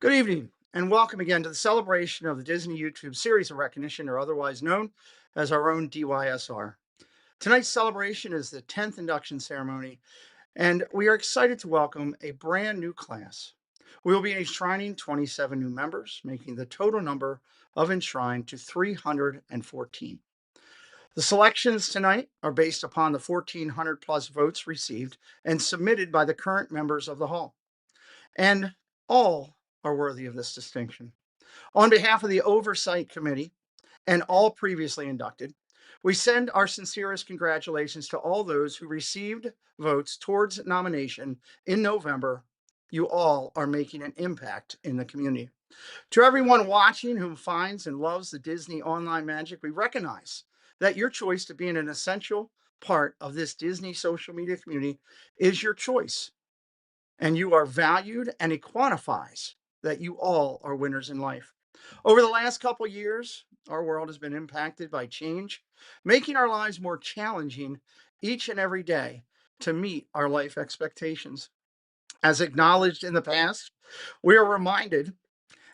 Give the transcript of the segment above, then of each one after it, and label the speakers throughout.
Speaker 1: Good evening, and welcome again to the celebration of the Disney YouTube Series of Recognition, or otherwise known as our own DYSR. Tonight's celebration is the 10th induction ceremony, and we are excited to welcome a brand new class. We will be enshrining 27 new members, making the total number of enshrined to 314. The selections tonight are based upon the 1,400 plus votes received and submitted by the current members of the hall. And all are worthy of this distinction. On behalf of the Oversight Committee and all previously inducted, we send our sincerest congratulations to all those who received votes towards nomination in November. You all are making an impact in the community. To everyone watching who finds and loves the Disney online magic, we recognize that your choice to be an essential part of this Disney social media community is your choice. And you are valued, and it quantifies that you all are winners in life. Over the last couple of years, our world has been impacted by change, making our lives more challenging each and every day to meet our life expectations. As acknowledged in the past, we are reminded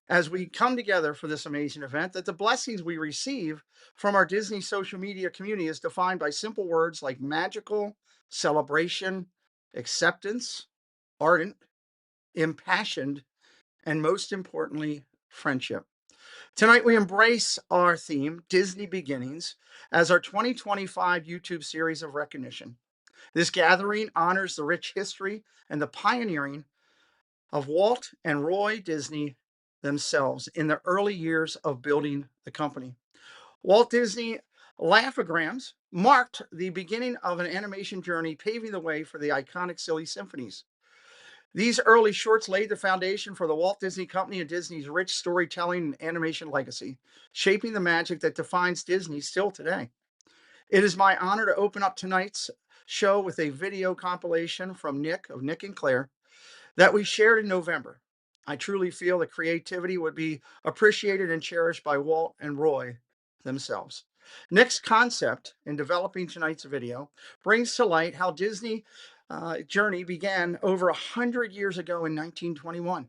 Speaker 1: as we come together for this amazing event that the blessings we receive from our Disney social media community is defined by simple words like magical, celebration, acceptance, ardent, impassioned, and most importantly, friendship. Tonight, we embrace our theme, Disney Beginnings, as our 2025 YouTube series of recognition. This gathering honors the rich history and the pioneering of Walt and Roy Disney themselves in the early years of building the company. Walt Disney Laughograms marked the beginning of an animation journey, paving the way for the iconic Silly Symphonies. These early shorts laid the foundation for the Walt Disney Company and Disney's rich storytelling and animation legacy, shaping the magic that defines Disney still today. It is my honor to open up tonight's show with a video compilation from Nick of Nick and Claire that we shared in November. I truly feel the creativity would be appreciated and cherished by Walt and Roy themselves. Nick's concept in developing tonight's video brings to light how Disney journey began over 100 years ago in 1921,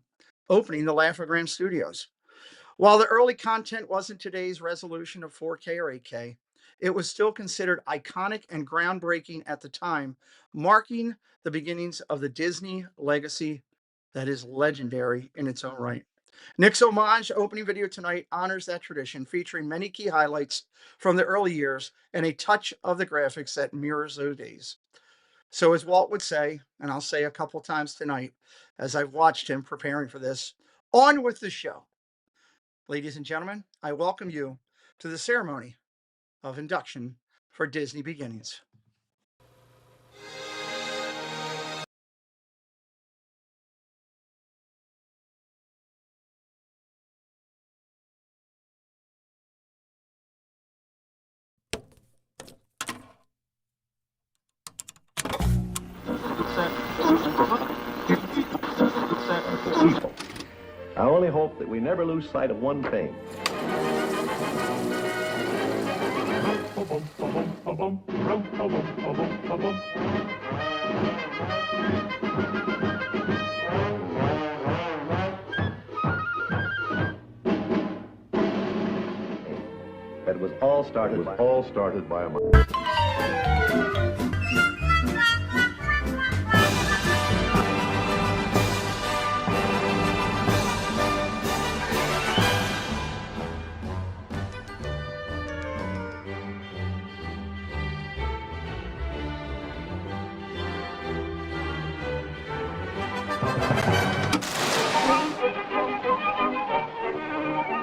Speaker 1: opening the Laugh-O-Gram Studios. While the early content wasn't today's resolution of 4K or 8K, it was still considered iconic and groundbreaking at the time, marking the beginnings of the Disney legacy that is legendary in its own right. Nick's homage opening video tonight honors that tradition, featuring many key highlights from the early years and a touch of the graphics that mirrors those days. So, as Walt would say, and I'll say a couple times tonight as I've watched him preparing for this, on with the show. Ladies and gentlemen, I welcome you to the ceremony of induction for Disney Beginnings.
Speaker 2: I only hope that we never lose sight of one thing. That was all started by a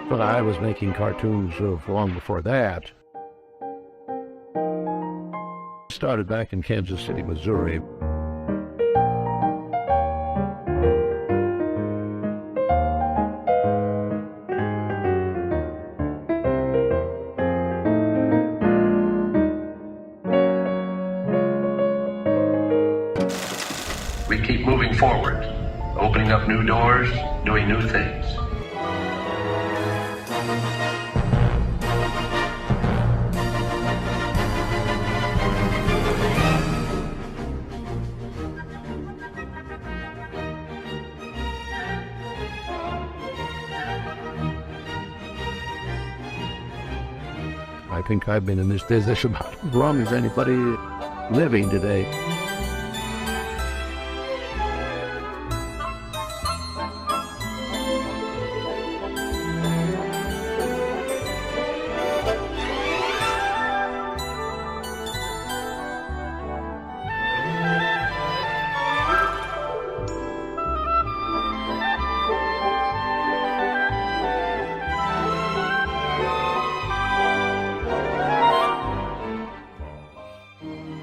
Speaker 3: But I was making cartoons long before that. Started back in Kansas City, Missouri.
Speaker 4: We keep moving forward, opening up new doors, doing new things.
Speaker 3: I think I've been in this business about as long as anybody living today.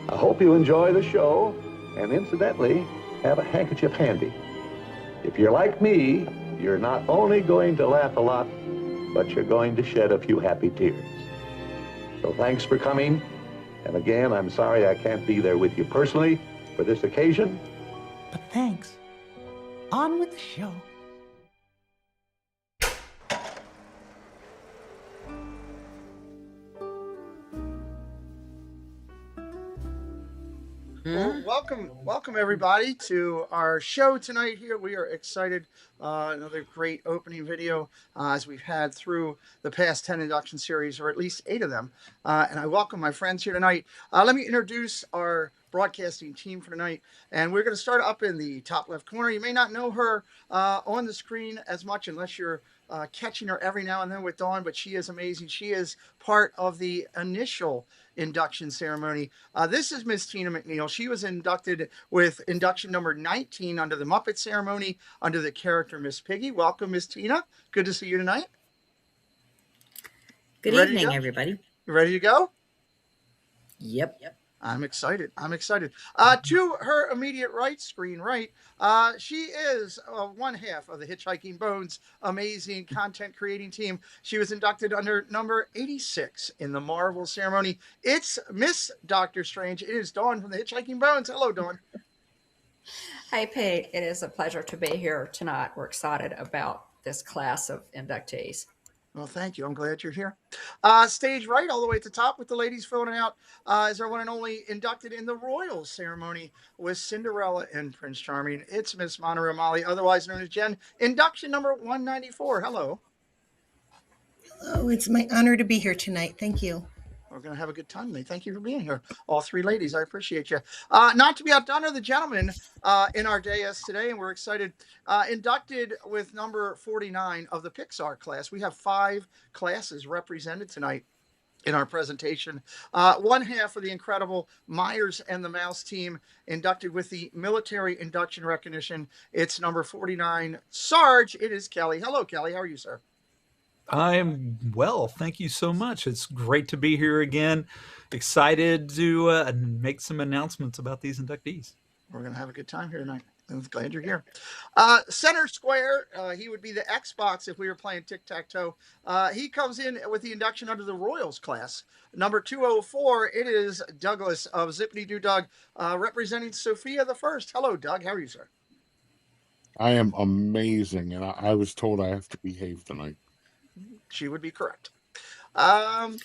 Speaker 2: I hope you enjoy the show, and incidentally, have a handkerchief handy. If you're like me, you're not only going to laugh a lot, but you're going to shed a few happy tears. So thanks for coming, and again, I'm sorry I can't be there with you personally for this occasion.
Speaker 5: But thanks. On with the show.
Speaker 1: Well, welcome everybody to our show tonight. Here we are excited. Another great opening video as we've had through the past 10 induction series, or at least 8 of them. And I welcome my friends here tonight. Let me introduce our broadcasting team for tonight. And we're going to start up in the top left corner. You may not know her on the screen as much unless you're catching her every now and then with Dawn, but she is amazing. She is part of the initial induction ceremony. This is Miss Tina McNeil. She was inducted with induction number 19 under the Muppet ceremony under the character Miss Piggy. Welcome, Miss Tina. Good to see you tonight.
Speaker 6: Good evening, everybody.
Speaker 1: You ready to go?
Speaker 6: Yep.
Speaker 1: I'm excited. I'm excited. To her immediate right, screen right, she is one half of the Hitchhiking Bones amazing content creating team. She was inducted under number 86 in the Marvel ceremony. It's Miss Doctor Strange. It is Dawn from the Hitchhiking Bones. Hello, Dawn.
Speaker 6: Hi, Pete. It is a pleasure to be here tonight. We're excited about this class of inductees.
Speaker 1: Well, thank you. I'm glad you're here. Stage right, all the way at the top with the ladies filling out, is our one and only inducted in the Royal ceremony with Cinderella and Prince Charming. It's Miss Monterey Molly, otherwise known as Jen. Induction number 194. Hello.
Speaker 7: Oh, it's my honor to be here tonight. Thank you.
Speaker 1: We're going to have a good time today. Thank you for being here. All three ladies, I appreciate you. Not to be outdone are the gentlemen in our dais today, and we're excited. Inducted with number 49 of the Pixar class. We have 5 classes represented tonight in our presentation. One half of the incredible Myers and the Mouse team inducted with the military induction recognition. It's number 49. Sarge, it is Kelly. Hello, Kelly. How are you, sir?
Speaker 8: I'm well. Thank you so much. It's great to be here again. Excited to make some announcements about these inductees.
Speaker 1: We're going to have a good time here tonight. I'm glad you're here. Center square, he would be the Xbox if we were playing tic-tac-toe. He comes in with the induction under the Royals class. Number 204, it is Douglas of Zippity Doo Doug, representing Sophia the First. Hello, Doug. How are you, sir?
Speaker 9: I am amazing, and I was told I have to behave tonight.
Speaker 1: She would be correct. And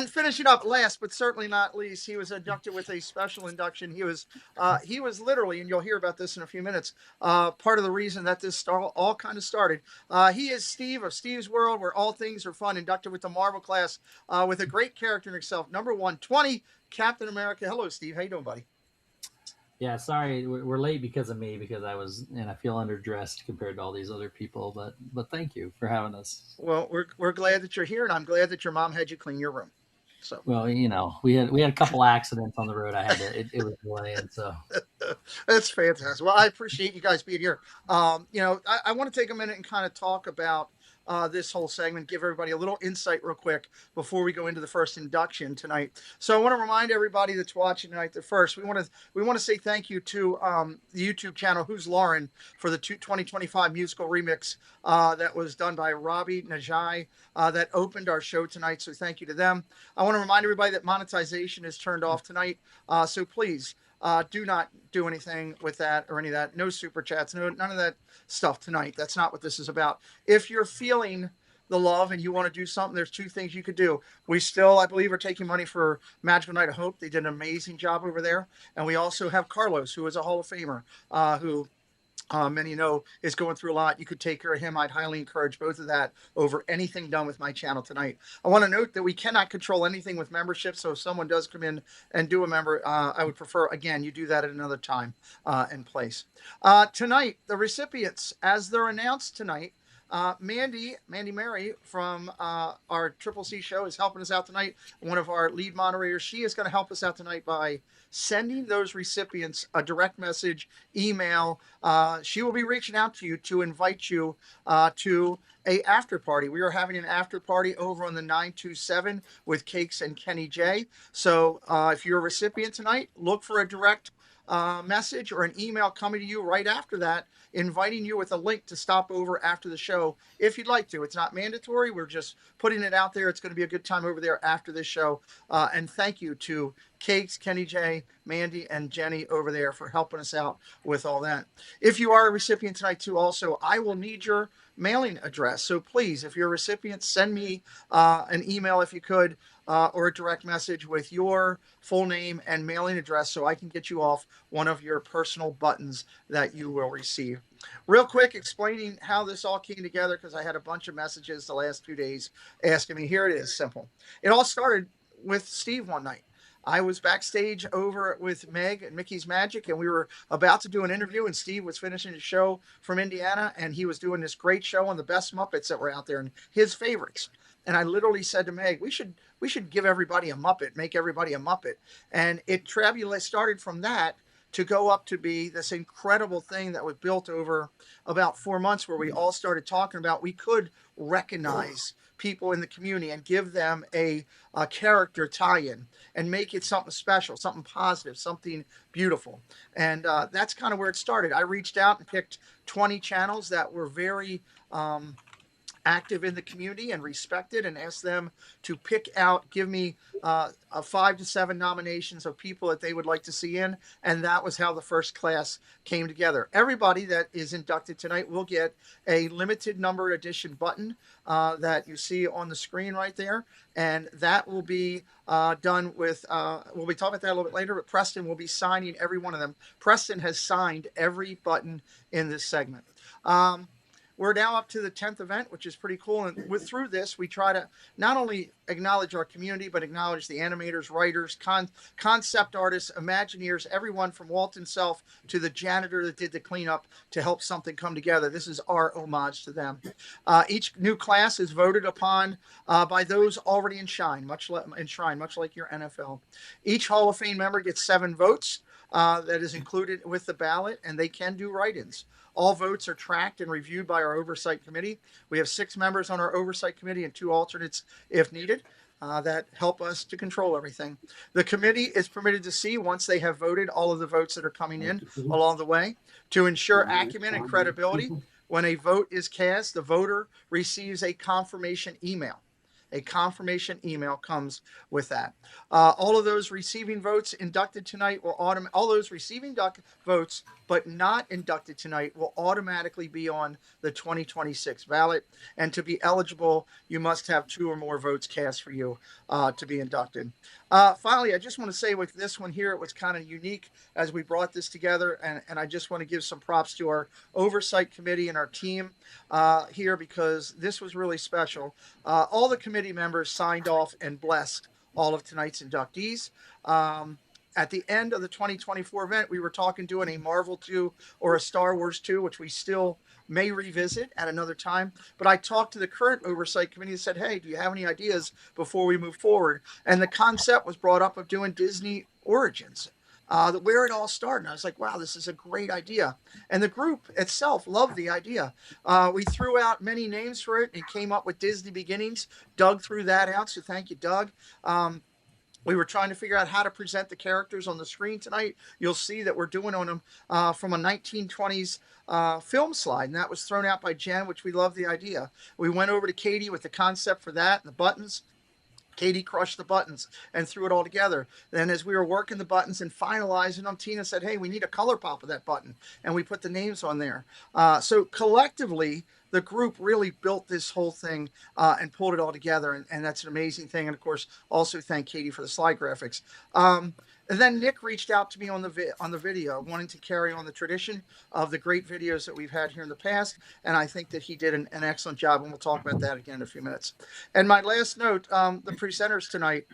Speaker 1: finishing up last but certainly not least, he was inducted with a special induction. He was literally, and you'll hear about this in a few minutes, part of the reason that this all kind of started. He is Steve of Steve's World, where all things are fun, inducted with the Marvel class, with a great character in himself. Number 120, Captain America. Hello, Steve. How you doing, buddy?
Speaker 10: Yeah, sorry, we're late because of me, because I feel underdressed compared to all these other people, but thank you for having us.
Speaker 1: Well, we're glad that you're here, and I'm glad that your mom had you clean your room. So,
Speaker 10: well, we had a couple accidents on the road. It was delayed, so
Speaker 1: that's fantastic. Well, I appreciate you guys being here. I want to take a minute and kind of talk about this whole segment, give everybody a little insight real quick before we go into the first induction tonight. So I want to remind everybody that's watching tonight that first we want to say thank you to the YouTube channel Who's Lauren for the 2025 musical remix that was done by Robbie Najai that opened our show tonight. So thank you to them. I want to remind everybody that monetization is turned off tonight. So please do not do anything with that or any of that. No super chats, none of that stuff tonight. That's not what this is about. If you're feeling the love and you want to do something, there's 2 things you could do. We still, I believe, are taking money for Magical Night of Hope. They did an amazing job over there. And we also have Carlos, who is a Hall of Famer, who many know is going through a lot. You could take care of him. I'd highly encourage both of that over anything done with my channel tonight. I want to note that we cannot control anything with membership. So if someone does come in and do a member, I would prefer, again, you do that at another time and place. Tonight, the recipients, as they're announced tonight, Mandy Mary from our Triple C show is helping us out tonight. One of our lead moderators. She is going to help us out tonight by sending those recipients a direct message, email. She will be reaching out to you to invite you to a after party. We are having an after party over on the 927 with Cakes and Kenny J. So if you're a recipient tonight, look for a direct message or an email coming to you right after that, inviting you with a link to stop over after the show if you'd like to. It's not mandatory. We're just putting it out there. It's going to be a good time over there after this show. And thank you to Cakes, Kenny J, Mandy, and Jenny over there for helping us out with all that. If you are a recipient tonight too, also, I will need your mailing address. So please, if you're a recipient, send me an email if you could, or a direct message with your full name and mailing address so I can get you off one of your personal buttons that you will receive. Real quick, explaining how this all came together, because I had a bunch of messages the last 2 days asking me. Here it is, simple. It all started with Steve one night. I was backstage over with Meg and Mickey's Magic, and we were about to do an interview, and Steve was finishing his show from Indiana, and he was doing this great show on the best Muppets that were out there and his favorites. And I literally said to Meg, we should give everybody a Muppet, make everybody a Muppet. And it started from that to go up to be this incredible thing that was built over about 4 months, where we all started talking about we could recognize people in the community and give them a character tie-in and make it something special, something positive, something beautiful. And that's kind of where it started. I reached out and picked 20 channels that were very active in the community and respected, and asked them to pick out, give me 5 to 7 nominations of people that they would like to see in. And that was how the first class came together. Everybody that is inducted tonight will get a limited number edition button that you see on the screen right there. And that will be done with, we'll be talking about that a little bit later, but Preston will be signing every one of them. Preston has signed every button in this segment. We're now up to the 10th event, which is pretty cool. And through this, we try to not only acknowledge our community, but acknowledge the animators, writers, concept artists, Imagineers, everyone from Walt himself to the janitor that did the cleanup to help something come together. This is our homage to them. Each new class is voted upon by those already enshrined, much like your NFL. Each Hall of Fame member gets 7 votes. That is included with the ballot, and they can do write-ins. All votes are tracked and reviewed by our oversight committee. We have 6 members on our oversight committee and 2 alternates if needed that help us to control everything. The committee is permitted to see, once they have voted, all of the votes that are coming in along the way. To ensure acumen and credibility, when a vote is cast, the voter receives a confirmation email. A confirmation email comes with that. All of those receiving votes inducted tonight will all those receiving votes but not inducted tonight will automatically be on the 2026 ballot. And to be eligible, you must have 2 or more votes cast for you to be inducted. Finally, I just want to say with this one here, it was kind of unique as we brought this together. And I just want to give some props to our oversight committee and our team here, because this was really special. All the committee members signed off and blessed all of tonight's inductees. At the end of the 2024 event, we were talking doing a Marvel 2 or a Star Wars 2, which we still may revisit at another time. But I talked to the current oversight committee and said, hey, do you have any ideas before we move forward? And the concept was brought up of doing Disney Origins, where it all started. And I was like, wow, this is a great idea. And the group itself loved the idea. We threw out many names for it and came up with Disney Beginnings. Doug threw that out, so thank you, Doug. We were trying to figure out how to present the characters on the screen tonight. You'll see that we're doing on them from a 1920s film slide, and that was thrown out by Jen, which we love the idea. We went over to Katie with the concept for that and the buttons. Katie crushed the buttons and threw it all together. Then as we were working the buttons and finalizing them, Tina said, hey, we need a color pop of that button. And we put the names on there. So collectively, the group really built this whole thing and pulled it all together. And that's an amazing thing. And of course, also thank Katie for the slide graphics. And then Nick reached out to me on the video, wanting to carry on the tradition of the great videos that we've had here in the past. And I think that he did an excellent job. And we'll talk about that again in a few minutes. And my last note, the presenters tonight,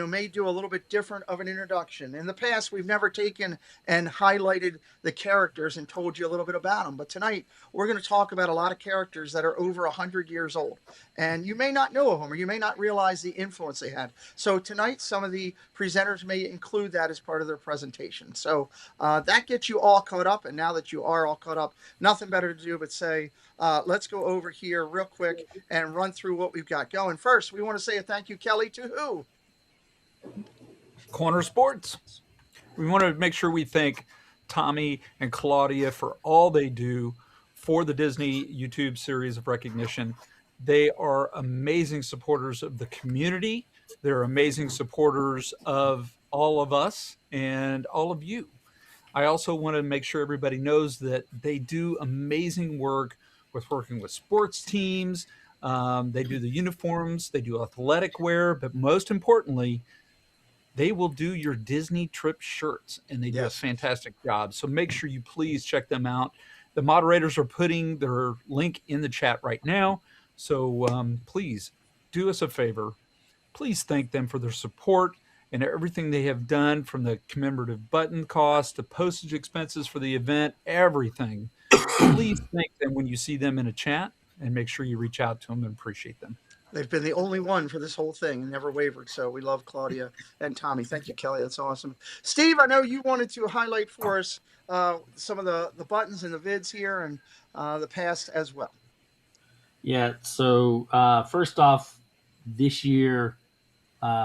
Speaker 1: may do a little bit different of an introduction. In the past, we've never taken and highlighted the characters and told you a little bit about them. But tonight, we're going to talk about a lot of characters that are over 100 years old. And you may not know of them, or you may not realize the influence they had. So tonight, some of the presenters may include that as part of their presentation. So that gets you all caught up. And now that you are all caught up, nothing better to do but say, let's go over here real quick and run through what we've got going. First, we want to say a thank you, Kelly, to who?
Speaker 8: Corner Sports. We want to make sure we thank Tommy and Claudia for all they do for the Disney YouTube series of recognition. They are amazing supporters of the community. They're amazing supporters of all of us and all of you. I also want to make sure everybody knows that they do amazing work with working with sports teams. They do the uniforms, they do athletic wear, but most importantly, they will do your Disney trip shirts, and they do a fantastic job. So make sure you please check them out. The moderators are putting their link in the chat right now. So please do us a favor. Please thank them for their support and everything they have done, from the commemorative button cost to postage expenses for the event, everything. Please thank them when you see them in a chat, and make sure you reach out to them and appreciate them.
Speaker 1: They've been the only one for this whole thing and never wavered. So we love Claudia and Tommy. Thank you, Kelly. That's awesome. Steve, I know you wanted to highlight for us some of the buttons and the vids here and the past as well.
Speaker 10: Yeah. So first off, this year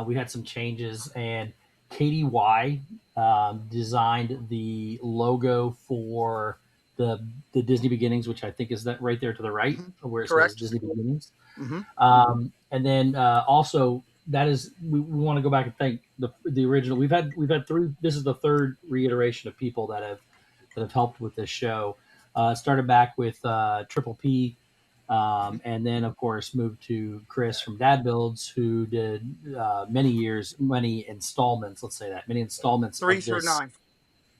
Speaker 10: we had some changes, and Katie Y designed the logo for the Disney Beginnings, which I think is that right there to the right,
Speaker 1: Mhm.
Speaker 10: where it says
Speaker 1: Correct.
Speaker 10: Disney Beginnings.
Speaker 1: Hmm.
Speaker 10: And then also that is we want to go back and thank the original. We've had three. This is the third reiteration of people that have helped with this show. Started back with Triple P, and then of course moved to Chris from Dad Builds, who did many years, many installments. Let's say that many installments
Speaker 1: Three
Speaker 10: of
Speaker 1: through
Speaker 10: this
Speaker 1: 9.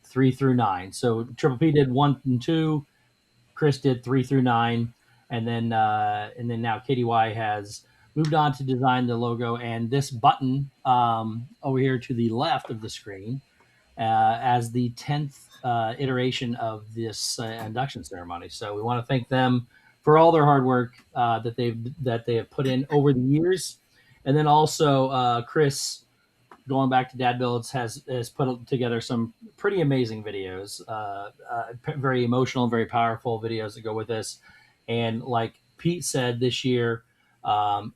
Speaker 10: 3 through 9. So Triple P did 1 and 2. Chris did 3 through 9, and then now KDY has moved on to design the logo and this button over here to the left of the screen as the 10th iteration of this induction ceremony. So we want to thank them for all their hard work that they have put in over the years, and then also Chris, going back to Dad Builds, has put together some pretty amazing videos, very emotional, very powerful videos that go with this. And like Pete said, this year,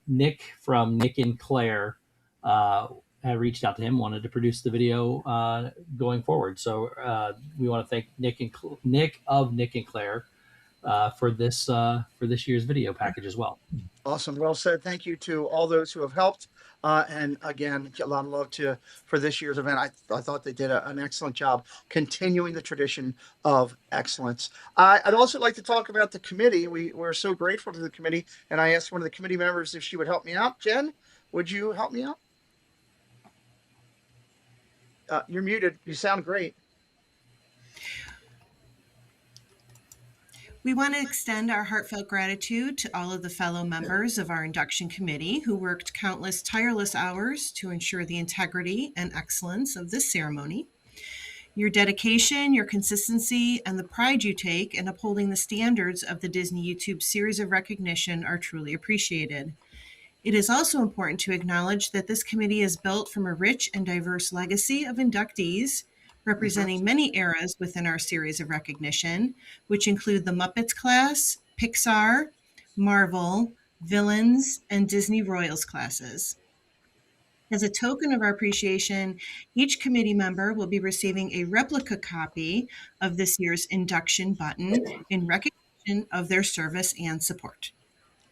Speaker 10: Nick from Nick and Claire had reached out to him, wanted to produce the video going forward. So we want to thank Nick of Nick and Claire for this year's video package as well.
Speaker 1: Awesome. Well said. Thank you to all those who have helped. And again, a lot of love for this year's event. I thought they did an excellent job continuing the tradition of excellence. I'd also like to talk about the committee. We're so grateful to the committee. And I asked one of the committee members if she would help me out. Jen, would you help me out? You're muted. You sound great.
Speaker 7: We want to extend our heartfelt gratitude to all of the fellow members of our induction committee who worked countless tireless hours to ensure the integrity and excellence of this ceremony. Your dedication, your consistency, and the pride you take in upholding the standards of the Disney YouTube Series of Recognition are truly appreciated. It is also important to acknowledge that this committee is built from a rich and diverse legacy of inductees representing many eras within our series of recognition, which include the Muppets class, Pixar, Marvel, Villains, and Disney Royals classes. As a token of our appreciation, each committee member will be receiving a replica copy of this year's induction button in recognition of their service and support.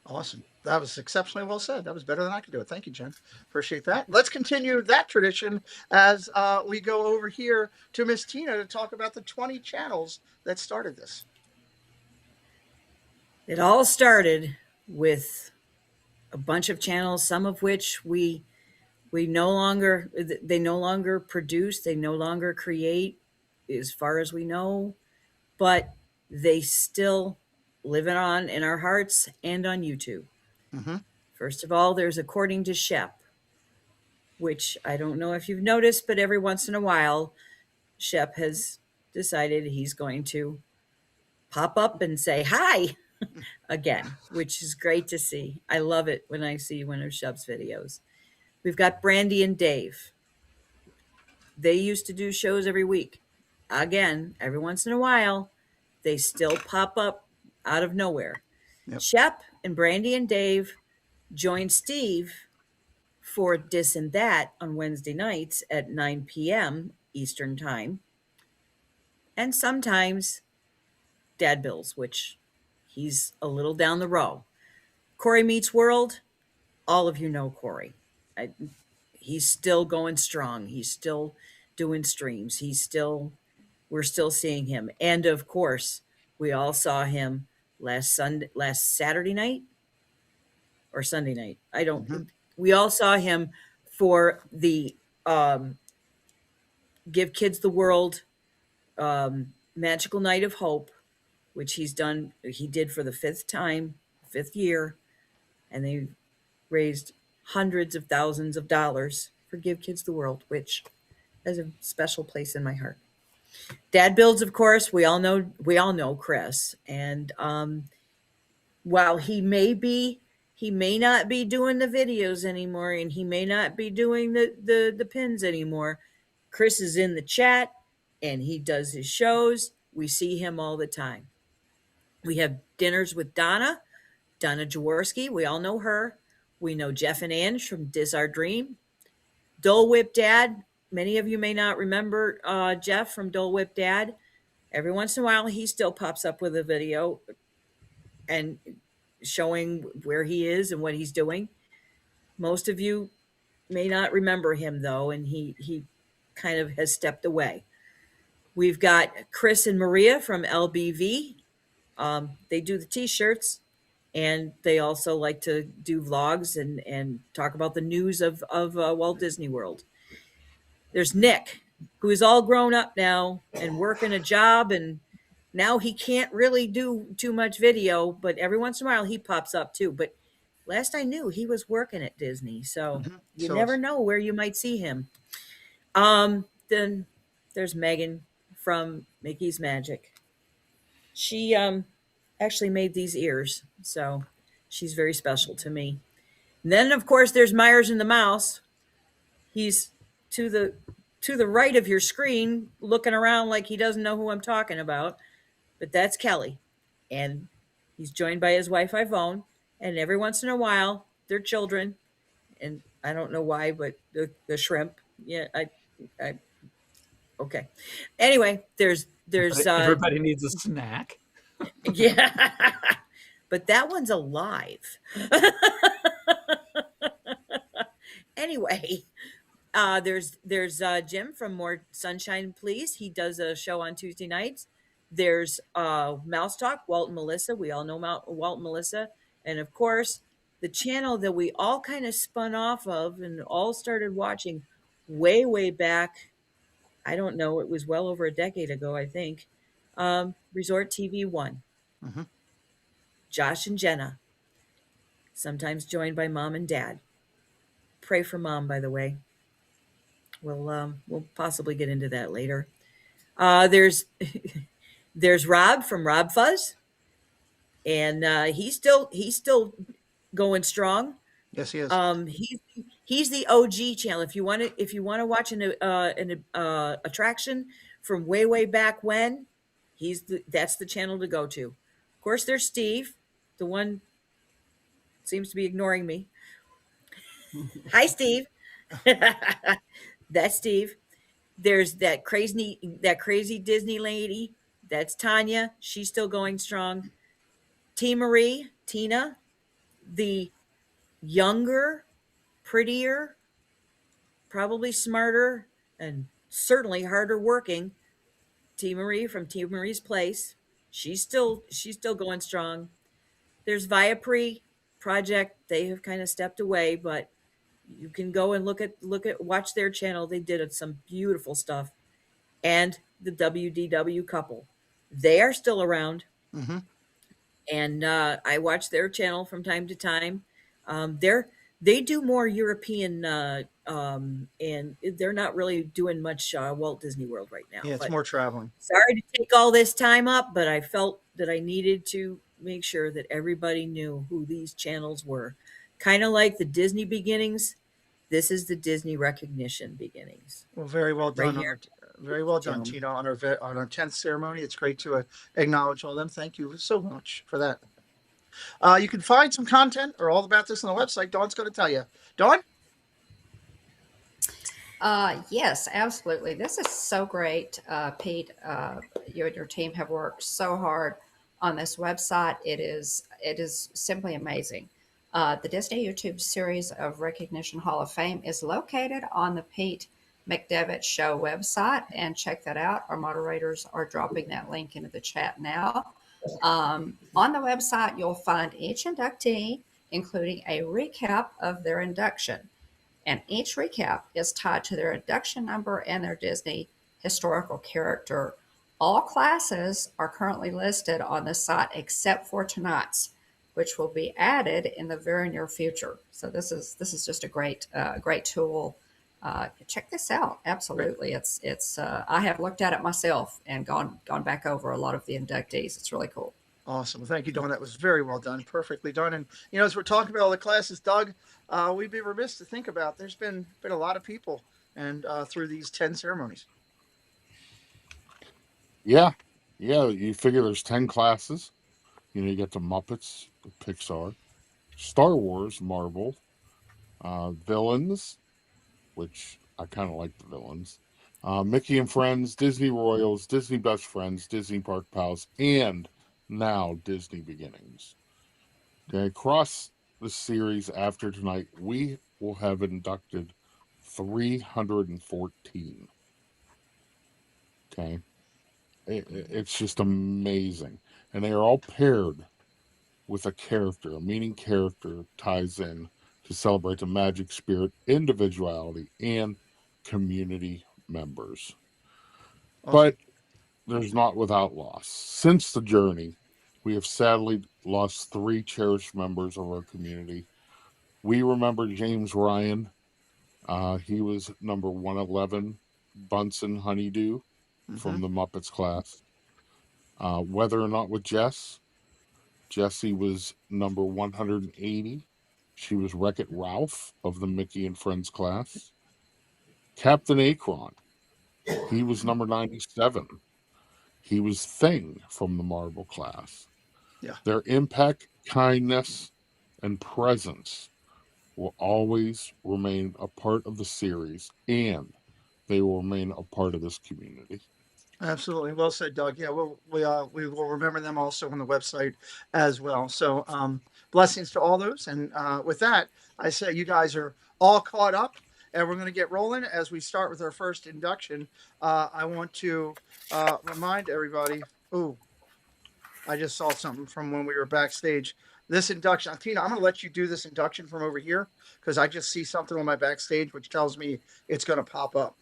Speaker 1: Awesome. That was exceptionally well said. That was better than I could do it. Thank you, Jen. Appreciate that. Let's continue that tradition as we go over here to Miss Tina to talk about the 20 channels that started this.
Speaker 11: It all started with a bunch of channels, some of which they no longer produce, they no longer create, as far as we know, but they still live on in our hearts and on YouTube.
Speaker 1: Mm-hmm.
Speaker 11: First of all, there's According to Shep, which I don't know if you've noticed, but every once in a while, Shep has decided he's going to pop up and say hi again, which is great to see. I love it when I see one of Shep's videos. We've got Brandy and Dave. They used to do shows every week. Again, every once in a while, they still pop up out of nowhere.
Speaker 1: Yep.
Speaker 11: Shep and Brandy and Dave joined Steve for Dis and That on Wednesday nights at 9 p.m. Eastern Time. And sometimes Dad Bills, which he's a little down the row. Corey Meets World, all of you know Corey. He's still going strong. He's still doing streams. We're still seeing him. And of course, we all saw him last Saturday night or Sunday night. We all saw him for the Give Kids the World Magical Night of Hope, which he did for the fifth year, and they raised hundreds of thousands of dollars for Give Kids the World, which has a special place in my heart. Dad Builds, of course, we all know Chris, and while he may not be doing the videos anymore, and he may not be doing the pins anymore, Chris is in the chat and he does his shows. We see him all the time. We have Dinners with Donna, Donna Jaworski, we all know her. We know Jeff and Ange from DYSR Dream. Dole Whip Dad, many of you may not remember Jeff from Dole Whip Dad. Every once in a while, he still pops up with a video and showing where he is and what he's doing. Most of you may not remember him, though, and he kind of has stepped away. We've got Chris and Maria from LBV. They do the T-shirts, and they also like to do vlogs and talk about the news of Walt Disney World. There's Nick, who is all grown up now and working a job, and now he can't really do too much video, but every once in a while he pops up too. But last I knew, he was working at Disney, so you
Speaker 1: So
Speaker 11: never know where you might see him. Then there's Megan from Mickey's Magic. She actually made these ears, so she's very special to me. And then, of course, there's Myers and the Mouse. He's to the right of your screen, looking around like he doesn't know who I'm talking about, but that's Kelly, and he's joined by his wife Yvonne, and every once in a while, their children, and I don't know why, but the shrimp, yeah, I okay. Anyway, there's
Speaker 8: everybody needs a snack.
Speaker 11: yeah, but that one's alive. Anyway, there's Jim from More Sunshine Please. He does a show on Tuesday nights. There's Mouse Talk, Walt and Melissa. We all know Walt and Melissa. And of course, the channel that we all kind of spun off of and all started watching way, way back. I don't know. It was well over a decade ago, I think. Resort TV 1.
Speaker 1: Mm-hmm.
Speaker 11: Josh and Jenna, sometimes joined by Mom and Dad. Pray for Mom, by the way. We'll possibly get into that later. There's Rob from Rob Fuzz, and he's still going strong.
Speaker 1: Yes, he is.
Speaker 11: He's the OG channel. If you want to watch an attraction from way back when, that's the channel to go to. Of course, there's Steve, the one seems to be ignoring me. Hi, Steve. That's Steve. There's that crazy Disney lady. That's Tanya. She's still going strong. Tina, the younger, prettier, probably smarter, and certainly harder working T. Marie from T. Marie's Place. She's still going strong. There's Viapre Project. They have kind of stepped away, but you can go and watch their channel. They did some beautiful stuff. And the WDW couple, they are still around.
Speaker 1: Mm-hmm.
Speaker 11: And I watch their channel from time to time. They do more European, and they're not really doing much Walt Disney World right now.
Speaker 1: Yeah, it's
Speaker 11: but
Speaker 1: more traveling.
Speaker 11: sorry to take all this time up, but I felt that I needed to make sure that everybody knew who these channels were. Kind of like the Disney beginnings. This is the Disney recognition beginnings.
Speaker 1: Well, very well done.
Speaker 11: Right here.
Speaker 1: Very well done,
Speaker 11: Gentlemen.
Speaker 1: Tina, on our 10th ceremony. It's great to acknowledge all of them. Thank you so much for that. You can find some content or all about this on the website. Dawn's going to tell you. Dawn?
Speaker 6: Yes, absolutely. This is so great, Pete. You and your team have worked so hard on this website. It is simply amazing. The Disney YouTube Series of Recognition Hall of Fame is located on the Pete McDevitt Show website, and check that out. Our moderators are dropping that link into the chat now. On the website, you'll find each inductee, including a recap of their induction. And each recap is tied to their induction number and their Disney historical character. All classes are currently listed on the site except for tonight's, which will be added in the very near future. So this is just a great tool. Check this out. Absolutely. It's I have looked at it myself and gone back over a lot of the inductees. It's really cool.
Speaker 1: Awesome. Thank you, Dawn. That was very well done. Perfectly done. And, as we're talking about all the classes, Doug, we'd be remiss to think about there's been a lot of people and through these 10 ceremonies.
Speaker 9: Yeah. You figure there's 10 classes. You get the Muppets, Pixar, Star Wars, Marvel, villains, which I kind of like the villains, Mickey and Friends, Disney Royals, Disney Best Friends, Disney Park Pals, and now Disney Beginnings. Okay, across the series after tonight, we will have inducted 314. Okay, it's just amazing, and they are all paired with a character. A meaning character ties in to celebrate the magic, spirit, individuality, and community members.
Speaker 1: Awesome.
Speaker 9: But there's not without loss. Since the journey, we have sadly lost 3 cherished members of our community. We remember James Ryan. He was number 111, Bunsen Honeydew from
Speaker 1: Mm-hmm.
Speaker 9: the Muppets class. Whether or not with Jessie was number 180. She was Wreck-It Ralph of the Mickey and Friends class. Captain Akron, he was number 97. He was Thing from the Marvel class.
Speaker 1: Yeah.
Speaker 9: Their impact, kindness, and presence will always remain a part of the series, and they will remain a part of this community.
Speaker 1: Absolutely. Well said, Doug. Yeah, we will remember them also on the website as well. So blessings to all those. And with that, I say you guys are all caught up, and we're going to get rolling as we start with our first induction. I want to remind everybody. Ooh, I just saw something from when we were backstage. This induction, Tina, I'm going to let you do this induction from over here because I just see something on my backstage which tells me it's going to pop up.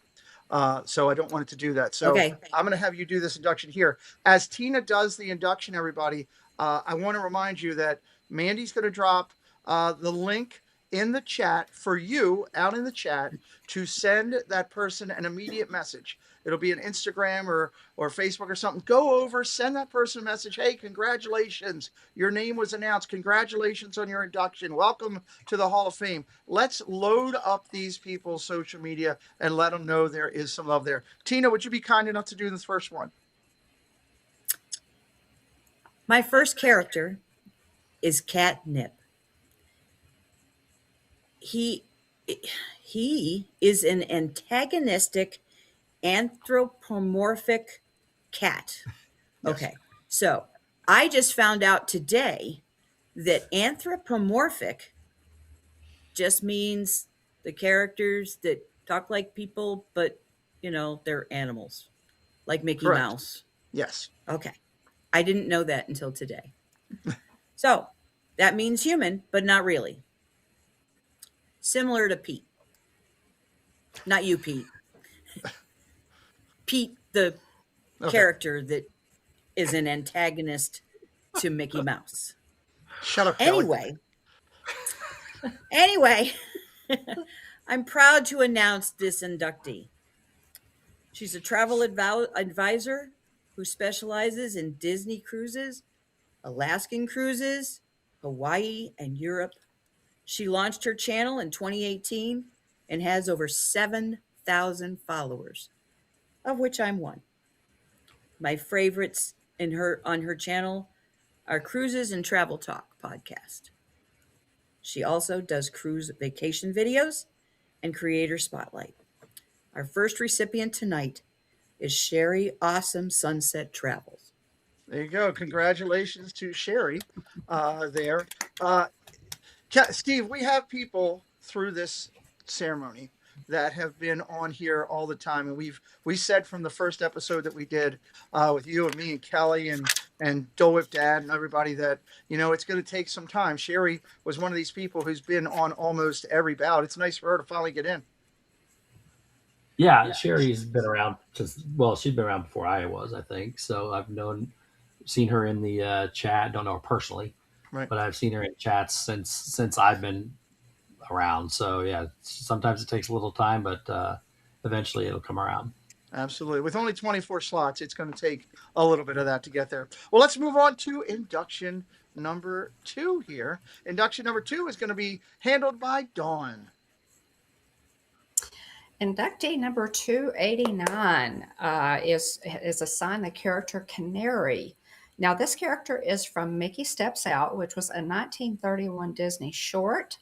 Speaker 1: So I don't want it to do that. So
Speaker 11: Okay.
Speaker 1: I'm going to have you do this induction here. As Tina does the induction, everybody, I want to remind you that Mandy's going to drop the link in the chat for you out in the chat to send that person an immediate message. It'll be an Instagram or Facebook or something. Go over, send that person a message. Hey, congratulations. Your name was announced. Congratulations on your induction. Welcome to the Hall of Fame. Let's load up these people's social media and let them know there is some love there. Tina, would you be kind enough to do this first one?
Speaker 11: My first character is Catnip. He is an antagonistic anthropomorphic cat.
Speaker 1: Yes.
Speaker 11: Okay. So I just found out today that anthropomorphic just means the characters that talk like people, but they're animals, like Mickey
Speaker 1: Correct.
Speaker 11: Mouse.
Speaker 1: Yes.
Speaker 11: Okay. I didn't know that until today. So that means human, but not really. Similar to Pete. Not you, Pete. Pete, the character that is an antagonist to Mickey Mouse.
Speaker 1: Shut up, Kelly.
Speaker 11: Anyway, I'm proud to announce this inductee. She's a travel advisor who specializes in Disney cruises, Alaskan cruises, Hawaii, and Europe. She launched her channel in 2018 and has over 7,000 followers, of which I'm one. My favorites on her channel are Cruises and Travel Talk podcast. She also does cruise vacation videos and creator spotlight. Our first recipient tonight is Sherry Awesome Sunset Travels.
Speaker 1: There you go. Congratulations to Sherry there. Steve, we have people through this ceremony that have been on here all the time. And we said from the first episode that we did with you and me and Kelly and Dole Whip Dad and everybody that, it's going to take some time. Sherry was one of these people who's been on almost every bout. It's nice for her to finally get in.
Speaker 10: Yeah, Sherry's been around she's been around before I was, I think. So I've seen her in the chat. Don't know her personally,
Speaker 1: right?
Speaker 10: But I've seen her in chats since I've been around. So yeah, sometimes it takes a little time, but eventually it'll come around.
Speaker 1: Absolutely. With only 24 slots, it's going to take a little bit of that to get there. Well, let's move on to induction number 2 here. Induction number 2 is going to be handled by Dawn.
Speaker 6: Inductee number 289 is assigned the character Canary. Now, this character is from Mickey Steps Out, which was a 1931 Disney short.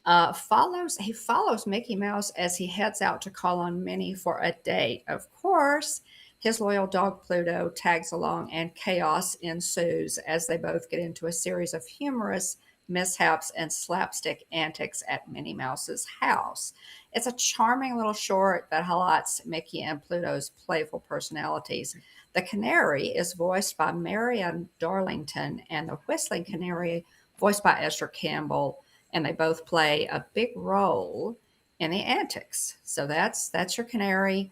Speaker 6: He follows Mickey Mouse as he heads out to call on Minnie for a date. Of course, his loyal dog Pluto tags along, and chaos ensues as they both get into a series of humorous mishaps and slapstick antics at Minnie Mouse's house. It's a charming little short that highlights Mickey and Pluto's playful personalities. The canary is voiced by Marianne Darlington, and the whistling canary voiced by Esther Campbell, and they both play a big role in the antics. So that's your canary.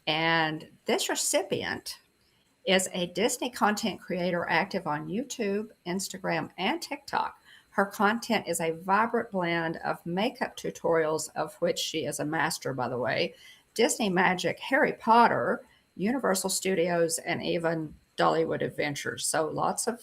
Speaker 6: And this recipient is a Disney content creator active on YouTube, Instagram, and TikTok. Her content is a vibrant blend of makeup tutorials, of which she is a master, by the way, Disney Magic, Harry Potter, Universal Studios, and even Dollywood Adventures. So lots of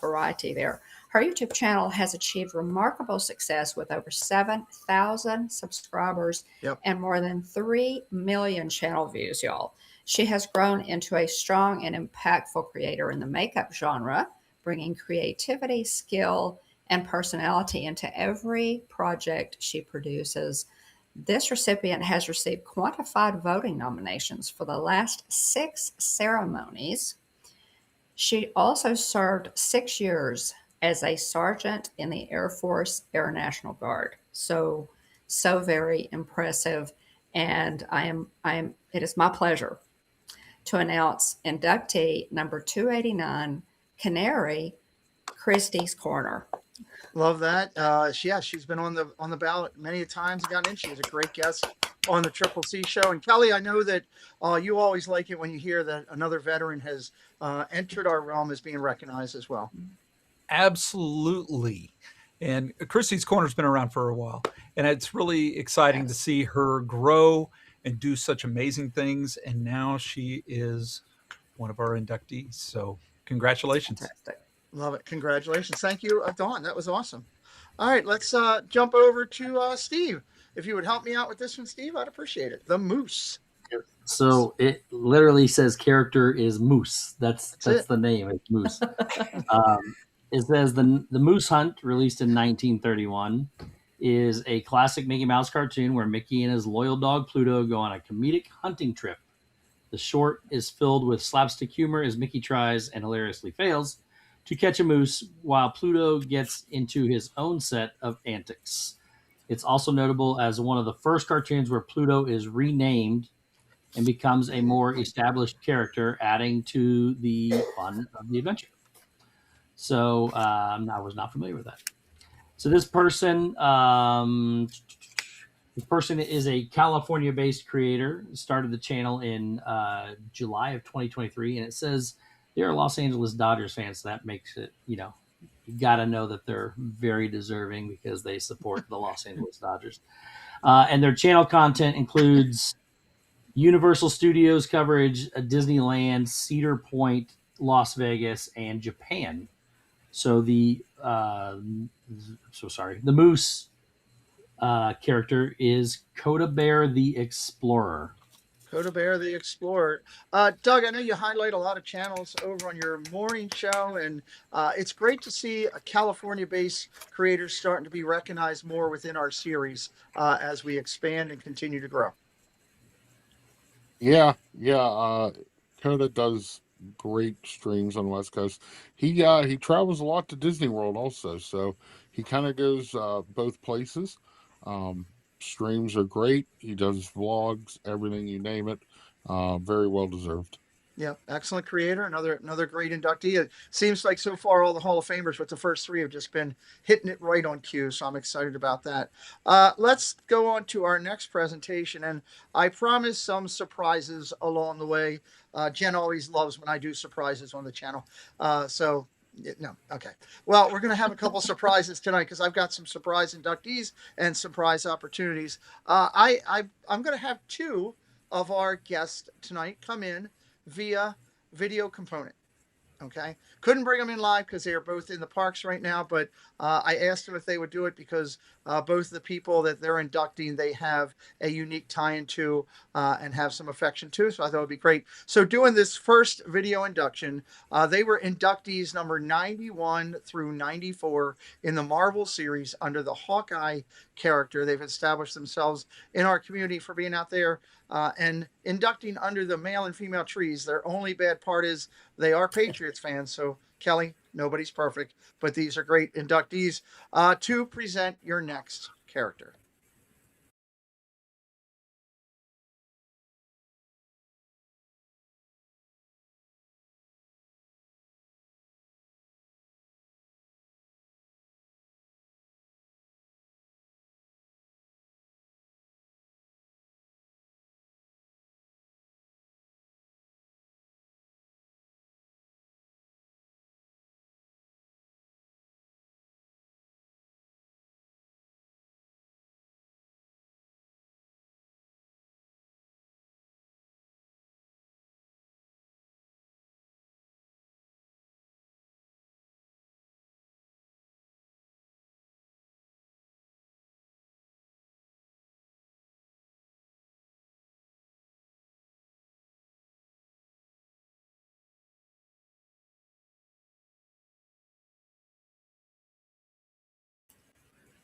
Speaker 6: variety there. Her YouTube channel has achieved remarkable success with over 7,000 subscribers and more than 3 million channel views, y'all. She has grown into a strong and impactful creator in the makeup genre, bringing creativity, skill, and personality into every project she produces. This recipient has received quantified voting nominations for the last 6 ceremonies. She also served 6 years as a sergeant in the Air Force Air National Guard. So very impressive. And it is my pleasure to announce inductee number 289, Canary, Christie's Corner.
Speaker 1: Love that. She's been on the ballot many times. Gotten in. She was a great guest on the Triple C show. And Kelly, I know that you always like it when you hear that another veteran has entered our realm as being recognized as well.
Speaker 8: Absolutely. And Christie's Corner's been around for a while, and it's really exciting to see her grow and do such amazing things. And now she is one of our inductees. So congratulations.
Speaker 6: Fantastic.
Speaker 1: Love it. Congratulations. Thank you, Dawn. That was awesome. All right, let's jump over to Steve. If you would help me out with this one, Steve, I'd appreciate it. The Moose.
Speaker 10: So it literally says character is Moose. That's the name. It's Moose. It says the Moose Hunt, released in 1931, is a classic Mickey Mouse cartoon where Mickey and his loyal dog Pluto go on a comedic hunting trip. The short is filled with slapstick humor as Mickey tries and hilariously fails to catch a moose while Pluto gets into his own set of antics. It's also notable as one of the first cartoons where Pluto is renamed and becomes a more established character, adding to the fun of the adventure. So I was not familiar with that. So this person is a California-based creator. Started the channel in July of 2023, and it says they're Los Angeles Dodgers fans. So that makes it, you got to know that they're very deserving because they support the Los Angeles Dodgers. And their channel content includes Universal Studios coverage, Disneyland, Cedar Point, Las Vegas, and Japan. So the Moose character is Coda Bear the Explorer.
Speaker 1: Coda Bear the Explorer. Doug, I know you highlight a lot of channels over on your morning show, and it's great to see a California-based creators starting to be recognized more within our series as we expand and continue to grow.
Speaker 9: Yeah. Coda does great streams on the West Coast. He travels a lot to Disney World also, so he kind of goes both places. Streams are great. He does vlogs, everything, you name it. Very well deserved.
Speaker 1: Yeah, excellent creator. Another great inductee. It seems like so far all the Hall of Famers with the first 3 have just been hitting it right on cue, so I'm excited about that. Let's go on to our next presentation, and I promise some surprises along the way. Jen always loves when I do surprises on the channel. No, okay. Well, we're going to have a couple surprises tonight because I've got some surprise inductees and surprise opportunities. I'm going to have 2 of our guests tonight come in via video component. Okay. Couldn't bring them in live because they are both in the parks right now, but I asked them if they would do it because both of the people that they're inducting, they have a unique tie into and have some affection to. So I thought it would be great. So doing this first video induction, they were inductees number 91 through 94 in the Marvel series under the Hawkeye character. They've established themselves in our community for being out there and inducting under the male and female trees. Their only bad part is they are Patriots fans. So, Kelly, nobody's perfect, but these are great inductees to present your next character.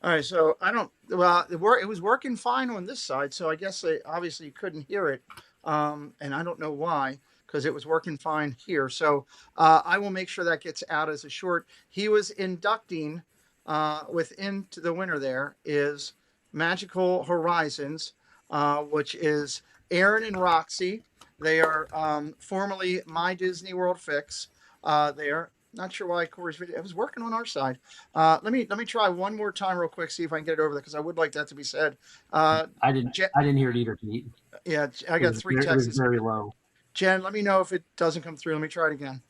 Speaker 1: All right, so I don't. Well, it was working fine on this side, so I guess they obviously couldn't hear it, and I don't know why because it was working fine here. So I will make sure that gets out as a short. He was inducting within to the winner. There is Magical Horizons, which is Aaron and Roxy. They are formerly My Disney World Fix. There. Not sure why Corey's video. It was working on our side. Let me try one more time real quick, see if I can get it over there because I would like that to be said.
Speaker 10: I didn't hear it either, Pete.
Speaker 1: Yeah, I got three texts.
Speaker 10: It was very low.
Speaker 1: Jen, let me know if it doesn't come through. Let me try it again.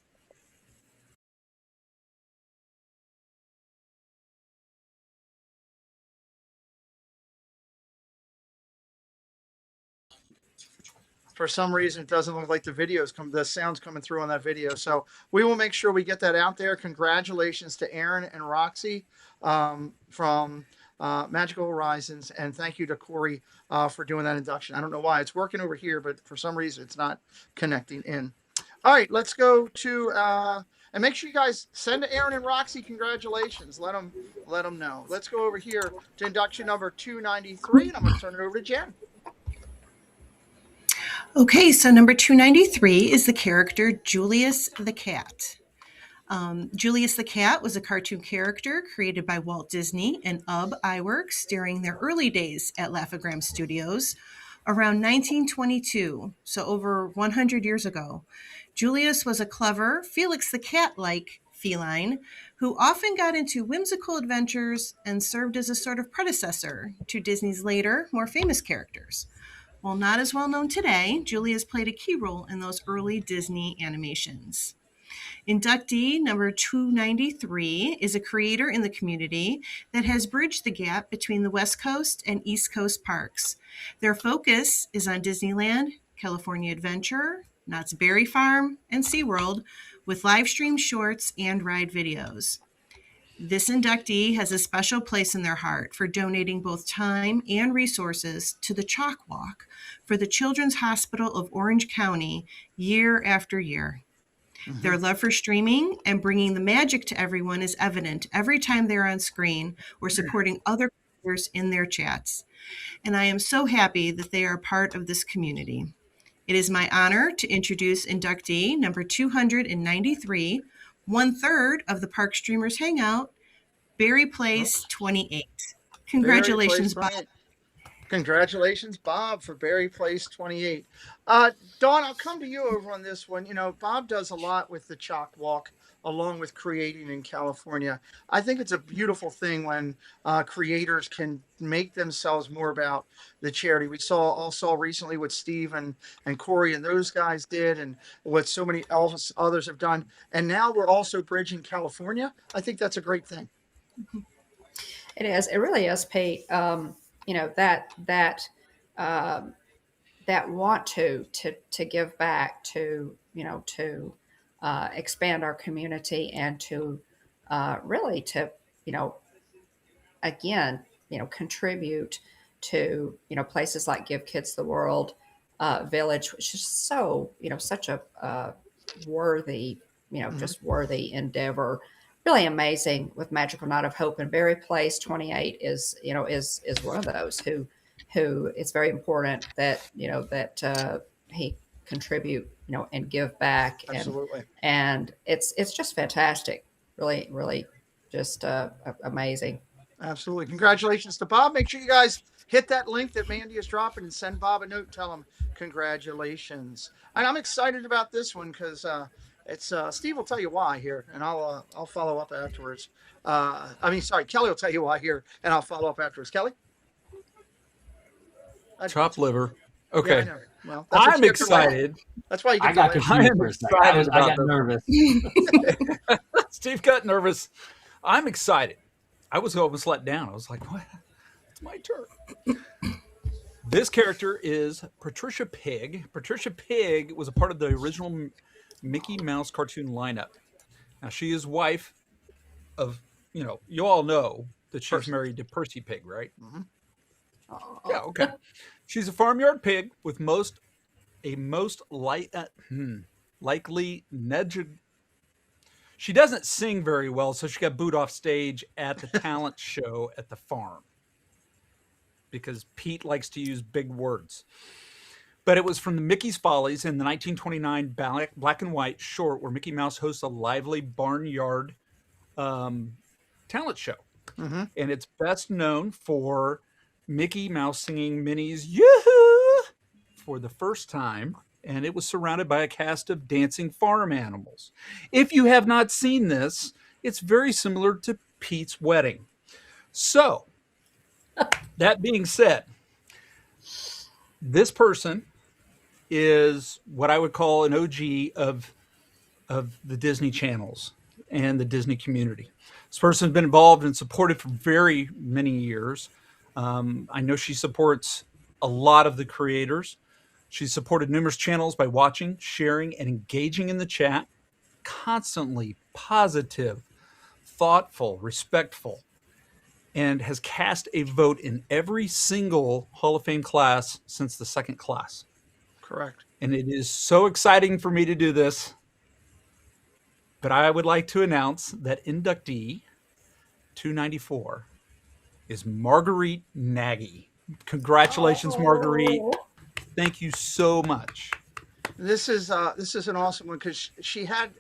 Speaker 1: For some reason, it doesn't look like the sound's coming through on that video. So we will make sure we get that out there. Congratulations to Aaron and Roxy from Magical Horizons. And thank you to Corey for doing that induction. I don't know why it's working over here, but for some reason it's not connecting in. All right, let's go to, and make sure you guys send to Aaron and Roxy congratulations. Let them know. Let's go over here to induction number 293, and I'm going to turn it over to Jen.
Speaker 7: Okay, so number 293 is the character Julius the Cat. Julius the Cat was a cartoon character created by Walt Disney and UB Iwerks during their early days at Laugh-O-Gram Studios around 1922, so over 100 years ago. Julius was a clever, Felix the Cat-like feline who often got into whimsical adventures and served as a sort of predecessor to Disney's later, more famous characters. While not as well known today, Julius played a key role in those early Disney animations. Inductee number 293 is a creator in the community that has bridged the gap between the West Coast and East Coast parks. Their focus is on Disneyland, California Adventure, Knott's Berry Farm, and SeaWorld, with live stream shorts and ride videos. This inductee has a special place in their heart for donating both time and resources to the Chalk Walk for the Children's Hospital of Orange County year after year. Mm-hmm. Their love for streaming and bringing the magic to everyone is evident every time they're on screen or supporting other creators in their chats. And I am so happy that they are part of this community. It is my honor to introduce inductee number 293, 1/3 of the Park Streamers Hangout, Berry Place 28. Congratulations, Bob.
Speaker 1: Congratulations, Bob, for Berry Place 28. Dawn, I'll come to you over on this one. You know, Bob does a lot with the Chalk Walk, along with creating in California. I think it's a beautiful thing when creators can make themselves more about the charity. We saw recently what Steve and Corey and those guys did, and what so many others have done. And now we're also bridging California. I think that's a great thing.
Speaker 6: It is. It really is, Pete. You know, that want to give back to, you know, to expand our community and to really to, again, contribute to, places like Give Kids the World Village, which is so, such a worthy, just worthy endeavor. Really amazing with Magical Night of Hope, and Berry Place 28 is, is one of those who it's very important that, that he contribute, and give back.
Speaker 1: Absolutely.
Speaker 6: And it's just fantastic. Really, really just amazing.
Speaker 1: Absolutely. Congratulations to Bob. Make sure you guys hit that link that Mandy is dropping and send Bob a note. Tell him congratulations. And I'm excited about this one because it's Steve will tell you why here, and I'll follow up afterwards. Kelly will tell you why here, and I'll follow up afterwards. Kelly?
Speaker 8: Chopped liver. Okay.
Speaker 1: Yeah, well,
Speaker 8: I'm excited.
Speaker 1: That's why you get
Speaker 10: I got confused for a second. I got nervous.
Speaker 8: Steve got nervous. I'm excited. I was almost let down. I was like, what? It's my turn. This character is Patricia Pig. Patricia Pig was a part of the original Mickey Mouse cartoon lineup. Now, she is wife of, you all know that she's married to Percy Pig, right?
Speaker 1: Mm-hmm.
Speaker 8: Yeah, okay. She's a farmyard pig with likely She doesn't sing very well, so she got booed off stage at the talent show at the farm because Pete likes to use big words. But it was from the Mickey's Follies in the 1929 black and white short where Mickey Mouse hosts a lively barnyard talent show.
Speaker 1: Mm-hmm.
Speaker 8: And it's best known for Mickey Mouse singing Minnie's Yoo-hoo for the first time. And it was surrounded by a cast of dancing farm animals. If you have not seen this, it's very similar to Pete's wedding. So, that being said, this person is what I would call an OG of the Disney channels and the Disney community. This person's been involved and supported for very many years. I know she supports a lot of the creators. She's supported numerous channels by watching, sharing, and engaging in the chat. Constantly positive, thoughtful, respectful, and has cast a vote in every single Hall of Fame class since the second class.
Speaker 1: Correct.
Speaker 8: And it is so exciting for me to do this. But I would like to announce that inductee 294 is Marguerite Nagy. Congratulations, Marguerite. Thank you so much.
Speaker 1: This is an awesome one because she had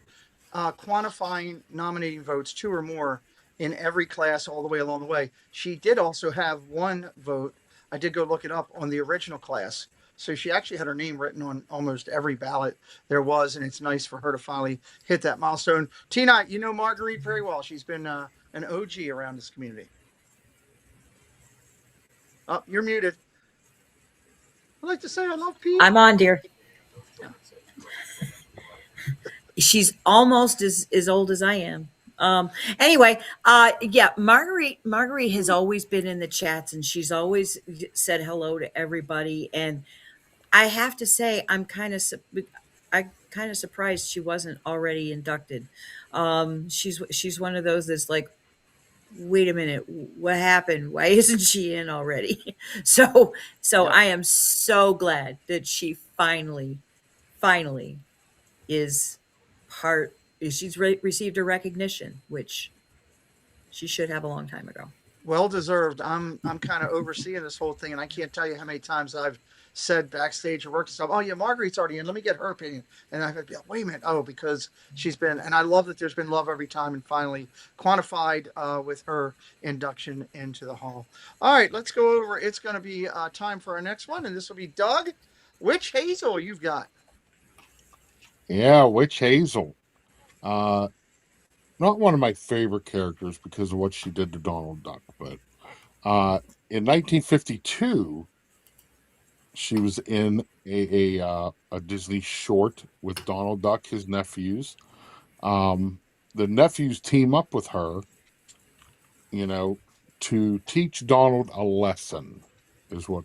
Speaker 1: quantifying nominating votes, 2 or more, in every class all the way along the way. She did also have 1 vote. I did go look it up on the original class. So she actually had her name written on almost every ballot there was, and it's nice for her to finally hit that milestone. Tina, you know Marguerite very well. She's been an OG around this community. Oh, you're muted. I like to say I love Pete.
Speaker 11: I'm on, dear. She's almost as old as I am. Anyway, yeah, Marguerite has always been in the chats, and she's always said hello to everybody. And I have to say, I'm kind of surprised she wasn't already inducted. She's one of those that's like, wait a minute, what happened? Why isn't she in already? So
Speaker 1: Yeah.
Speaker 11: I am so glad that she finally is she's received a recognition, which she should have a long time ago.
Speaker 1: Well deserved. I'm kind of overseeing this whole thing, and I can't tell you how many times I've said backstage or work stuff, oh yeah, Marguerite's already in, let me get her opinion. And I've been, wait a minute, because she's been, and I love that there's been love every time, and finally quantified with her induction into the hall. All right, let's go over. It's going to be time for our next one, and this will be Doug. Witch Hazel you've got?
Speaker 9: Yeah, Witch Hazel. Not one of my favorite characters because of what she did to Donald Duck, but in 1952, she was in a Disney short with Donald Duck, his nephews. The nephews team up with her, to teach Donald a lesson, is what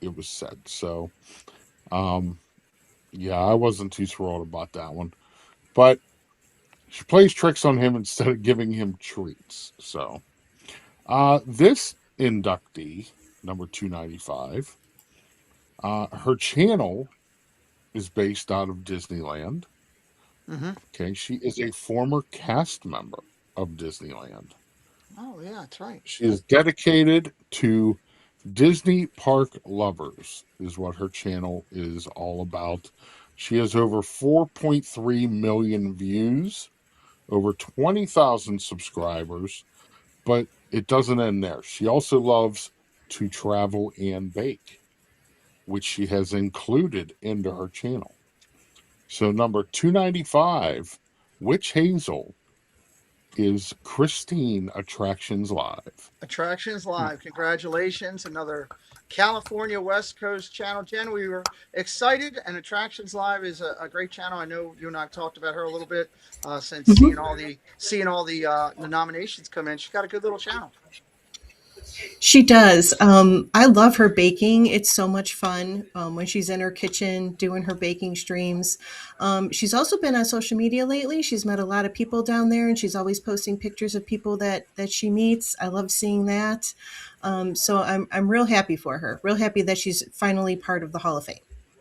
Speaker 9: it was said. So, yeah, I wasn't too thrilled about that one. But She plays tricks on him instead of giving him treats. So, this inductee, number 295, her channel is based out of Disneyland.
Speaker 1: Mm-hmm.
Speaker 9: Okay, she is a former cast member of Disneyland.
Speaker 1: Oh, yeah, that's right.
Speaker 9: She is dedicated to Disney park lovers, is what her channel is all about. She has over 4.3 million views, over 20,000 subscribers, but it doesn't end there. She also loves to travel and bake, which she has included into her channel. So number 295, Witch Hazel, is Christine Attractions Live.
Speaker 1: Attractions Live. Congratulations. Another California West Coast channel. Jen, we were excited, and Attractions Live is a great channel. I know you and I have talked about her a little bit since seeing all the nominations come in. She's got a good little channel.
Speaker 7: She does. I love her baking. It's so much fun when she's in her kitchen doing her baking streams. She's also been on social media lately. She's met a lot of people down there, and she's always posting pictures of people that she meets. I love seeing that. So I'm real happy for her. Real happy that she's finally part of the Hall of Fame.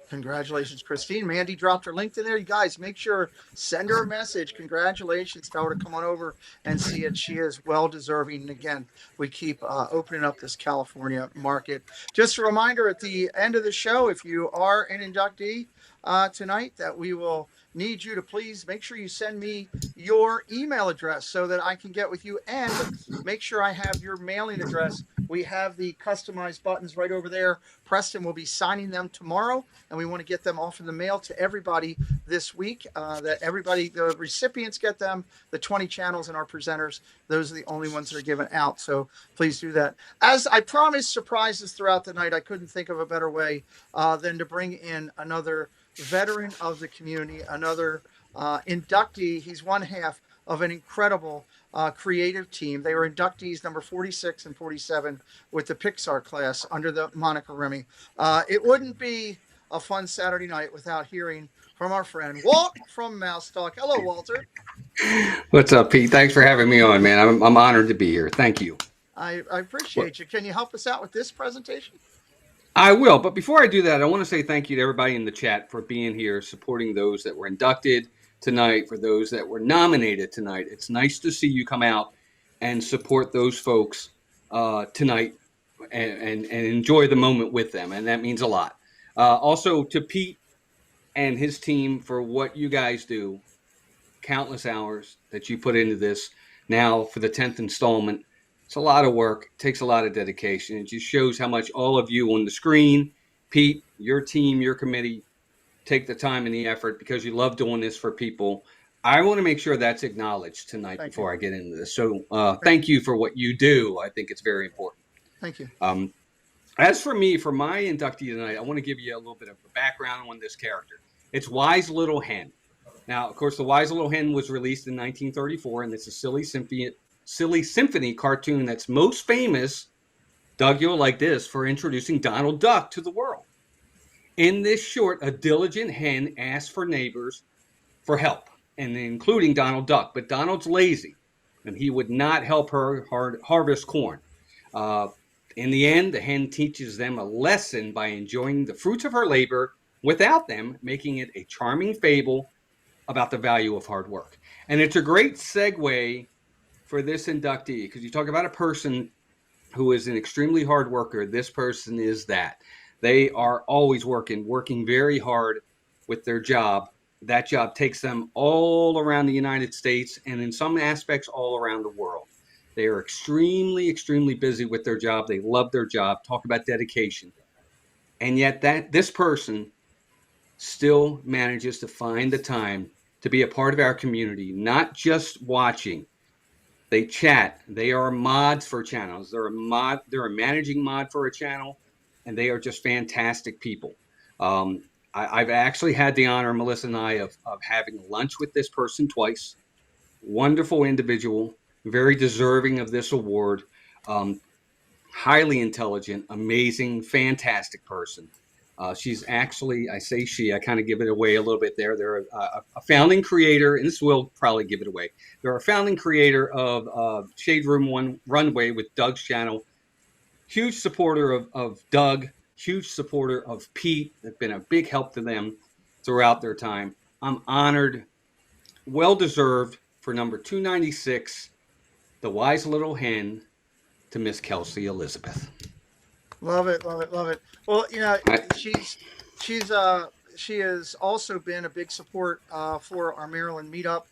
Speaker 1: Congratulations, Christine. Mandy dropped her link in there. You guys, make sure, send her a message. Congratulations. Tell her to come on over and see it. She is well deserving. And again, we keep opening up this California market. Just a reminder at the end of the show, if you are an inductee tonight, that we will need you to please make sure you send me your email address so that I can get with you, and make sure I have your mailing address. We have the customized buttons right over there. Preston will be signing them tomorrow, and we want to get them off in the mail to everybody this week, that everybody, the recipients get them. The 20 channels and our presenters, those are the only ones that are given out. So please do that. As I promised, surprises throughout the night. I couldn't think of a better way than to bring in another veteran of the community, another inductee. He's one half of an incredible creative team. They were inductees number 46 and 47 with the Pixar class under the moniker Remy. It wouldn't be a fun Saturday night without hearing from our friend Walt from Mouse Talk. Hello, Walter.
Speaker 12: What's up, Pete? Thanks for having me on, man. I'm honored to be here. Thank you.
Speaker 1: I appreciate you. Can you help us out with this presentation?
Speaker 12: I will, but before I do that, I want to say thank you to everybody in the chat for being here, supporting those that were inducted tonight, for those that were nominated tonight. It's nice to see you come out and support those folks tonight and enjoy the moment with them, and that means a lot. Also to Pete and his team for what you guys do, countless hours that you put into this now for the 10th installment. It's a lot of work. It takes a lot of dedication. It just shows how much all of you on the screen, Pete, your team, your committee, take the time and the effort because you love doing this for people. I want to make sure that's acknowledged tonight before I get into this. So thank you for what you do. I think it's very important.
Speaker 1: Thank you.
Speaker 12: As for me, for my inductee tonight, I want to give you a little bit of a background on this character. It's Wise Little Hen. Now, of course, The Wise Little Hen was released in 1934, and it's a silly symphony cartoon that's most famous, Doug, you'll like this, for introducing Donald Duck to the world. In this short, a diligent hen asks for neighbors for help, and including Donald Duck. But Donald's lazy, and he would not help her harvest corn. In the end, the hen teaches them a lesson by enjoying the fruits of her labor without them, making it a charming fable about the value of hard work. And it's a great segue for this inductee, because you talk about a person who is an extremely hard worker. This person is that. They are always working very hard with their job. That job takes them all around the United States and in some aspects all around the world. They are extremely, extremely busy with their job. They love their job. Talk about dedication. And yet this person still manages to find the time to be a part of our community, not just watching. They chat. They are mods for channels. They're a managing mod for a channel, and they are just fantastic people. I've actually had the honor, Melissa and I, of having lunch with this person twice. Wonderful individual, very deserving of this award. Highly intelligent, amazing, fantastic person. She's actually, I say she, I kind of give it away a little bit there. They're a founding creator, and this will probably give it away. They're a founding creator of Shade Room Runway with Doug's channel. Huge supporter of Doug, huge supporter of Pete. They've been a big help to them throughout their time. I'm honored, well deserved for number 296, The Wise Little Hen, to Miss Kelsey Elizabeth.
Speaker 1: Love it, love it, love it. Well, you know, she's she has also been a big support for our Maryland meetup.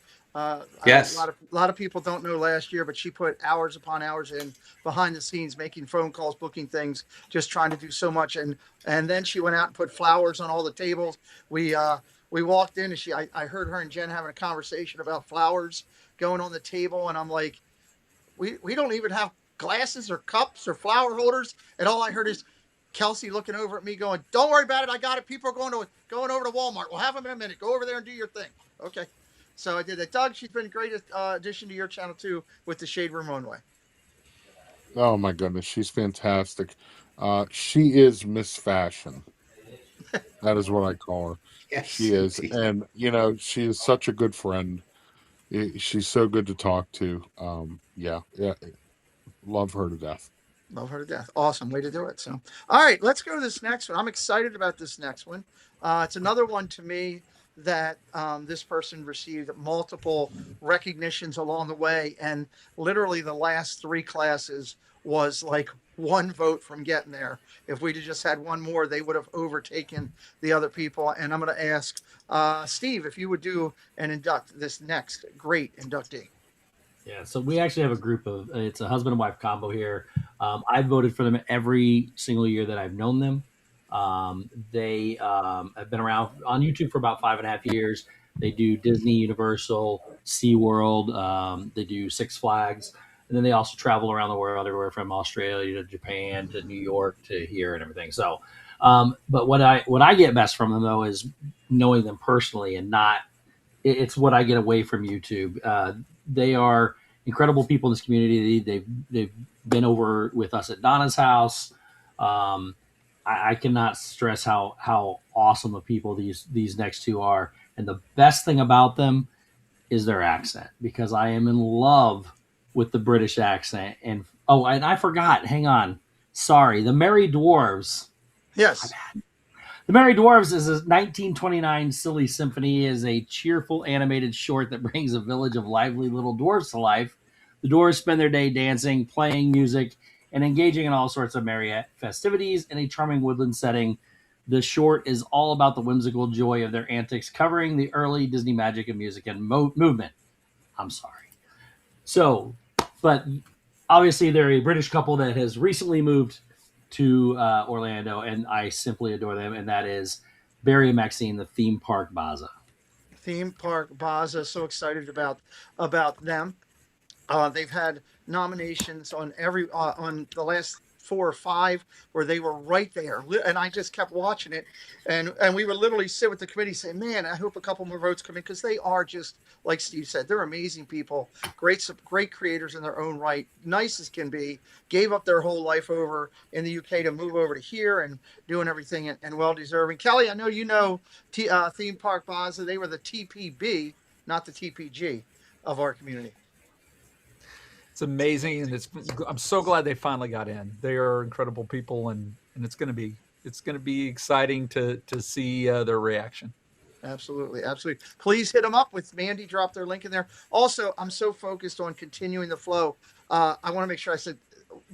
Speaker 12: Yes.
Speaker 1: A lot of people don't know last year, but she put hours upon hours in behind the scenes, making phone calls, booking things, just trying to do so much. And then she went out and put flowers on all the tables. We walked in and I heard her and Jen having a conversation about flowers going on the table, and I'm like, we don't even have glasses or cups or flower holders, and all I heard is Kelsey looking over at me going, "Don't worry about it, I got it. People are going over to Walmart. We'll have them in a minute. Go over there and do your thing." Okay. So I did that. Doug, she's been a great addition to your channel too with the Shade Room Runway.
Speaker 9: Oh my goodness, she's fantastic. She is Miss Fashion. That is what I call her.
Speaker 12: Yes,
Speaker 9: she is, and you know, she is such a good friend. She's so good to talk to. Yeah, love her to death.
Speaker 1: Love her to death. Awesome way to do it. So, all right, let's go to this next one. I'm excited about this next one. It's another one to me that this person received multiple recognitions along the way. And literally the last 3 classes was like 1 vote from getting there. If we'd have just had 1 more, they would have overtaken the other people. And I'm going to ask Steve if you would do and induct this next great inductee.
Speaker 10: Yeah, so we actually have a group of, it's a husband and wife combo here. I've voted for them every single year that I've known them. They have been around on YouTube for about 5.5 years. They do Disney, Universal, SeaWorld. They do Six Flags. And then they also travel around the world, everywhere from Australia to Japan to New York to here and everything. So, but what I get best from them, though, is knowing them personally and not, it's what I get away from YouTube. They are incredible people in this community. They've been over with us at Donna's house. I cannot stress how awesome of people these next 2 are. And the best thing about them is their accent, because I am in love with the British accent. And I forgot. Hang on. Sorry. The Merry Dwarves.
Speaker 1: Yes.
Speaker 10: The Merry Dwarves is a 1929 silly symphony, is a cheerful animated short that brings a village of lively little dwarves to life. The dwarves spend their day dancing, playing music, and engaging in all sorts of merry festivities in a charming woodland setting. The short is all about the whimsical joy of their antics, covering the early Disney magic and music and movement. I'm sorry. So, but obviously they're a British couple that has recently moved to Orlando, and I simply adore them, and that is Barry and Maxine, the Theme Park Baza.
Speaker 1: Theme Park Baza, so excited about them. They've had nominations on on the last 4 or 5 where they were right there, and I just kept watching it, and we would literally sit with the committee saying, "Man, I hope a couple more votes come in," because they are just like Steve said, they're amazing people, great creators in their own right, nice as can be. Gave up their whole life over in the UK to move over to here and doing everything and well deserving. Kelly, I know you know Theme Park Baza. They were the TPB, not the TPG of our community.
Speaker 8: It's amazing, and I'm so glad they finally got in. They are incredible people, and it's going to be exciting to see their reaction.
Speaker 1: Absolutely. Please hit them up with Mandy. Drop their link in there. Also, I'm so focused on continuing the flow. I want to make sure I said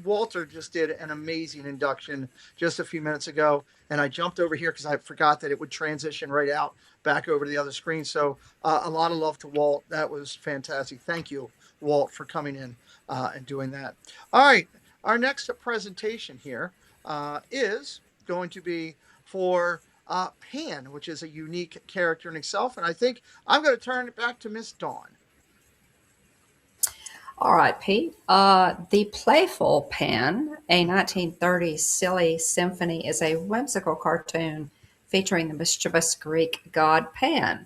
Speaker 1: Walter just did an amazing induction just a few minutes ago, and I jumped over here because I forgot that it would transition right out back over to the other screen. So a lot of love to Walt. That was fantastic. Thank you, Walt, for coming in and doing that. All right. Our next presentation here is going to be for Pan, which is a unique character in itself. And I think I'm going to turn it back to Miss Dawn.
Speaker 6: All right, Pete. The Playful Pan, a 1930s silly symphony, is a whimsical cartoon featuring the mischievous Greek god Pan.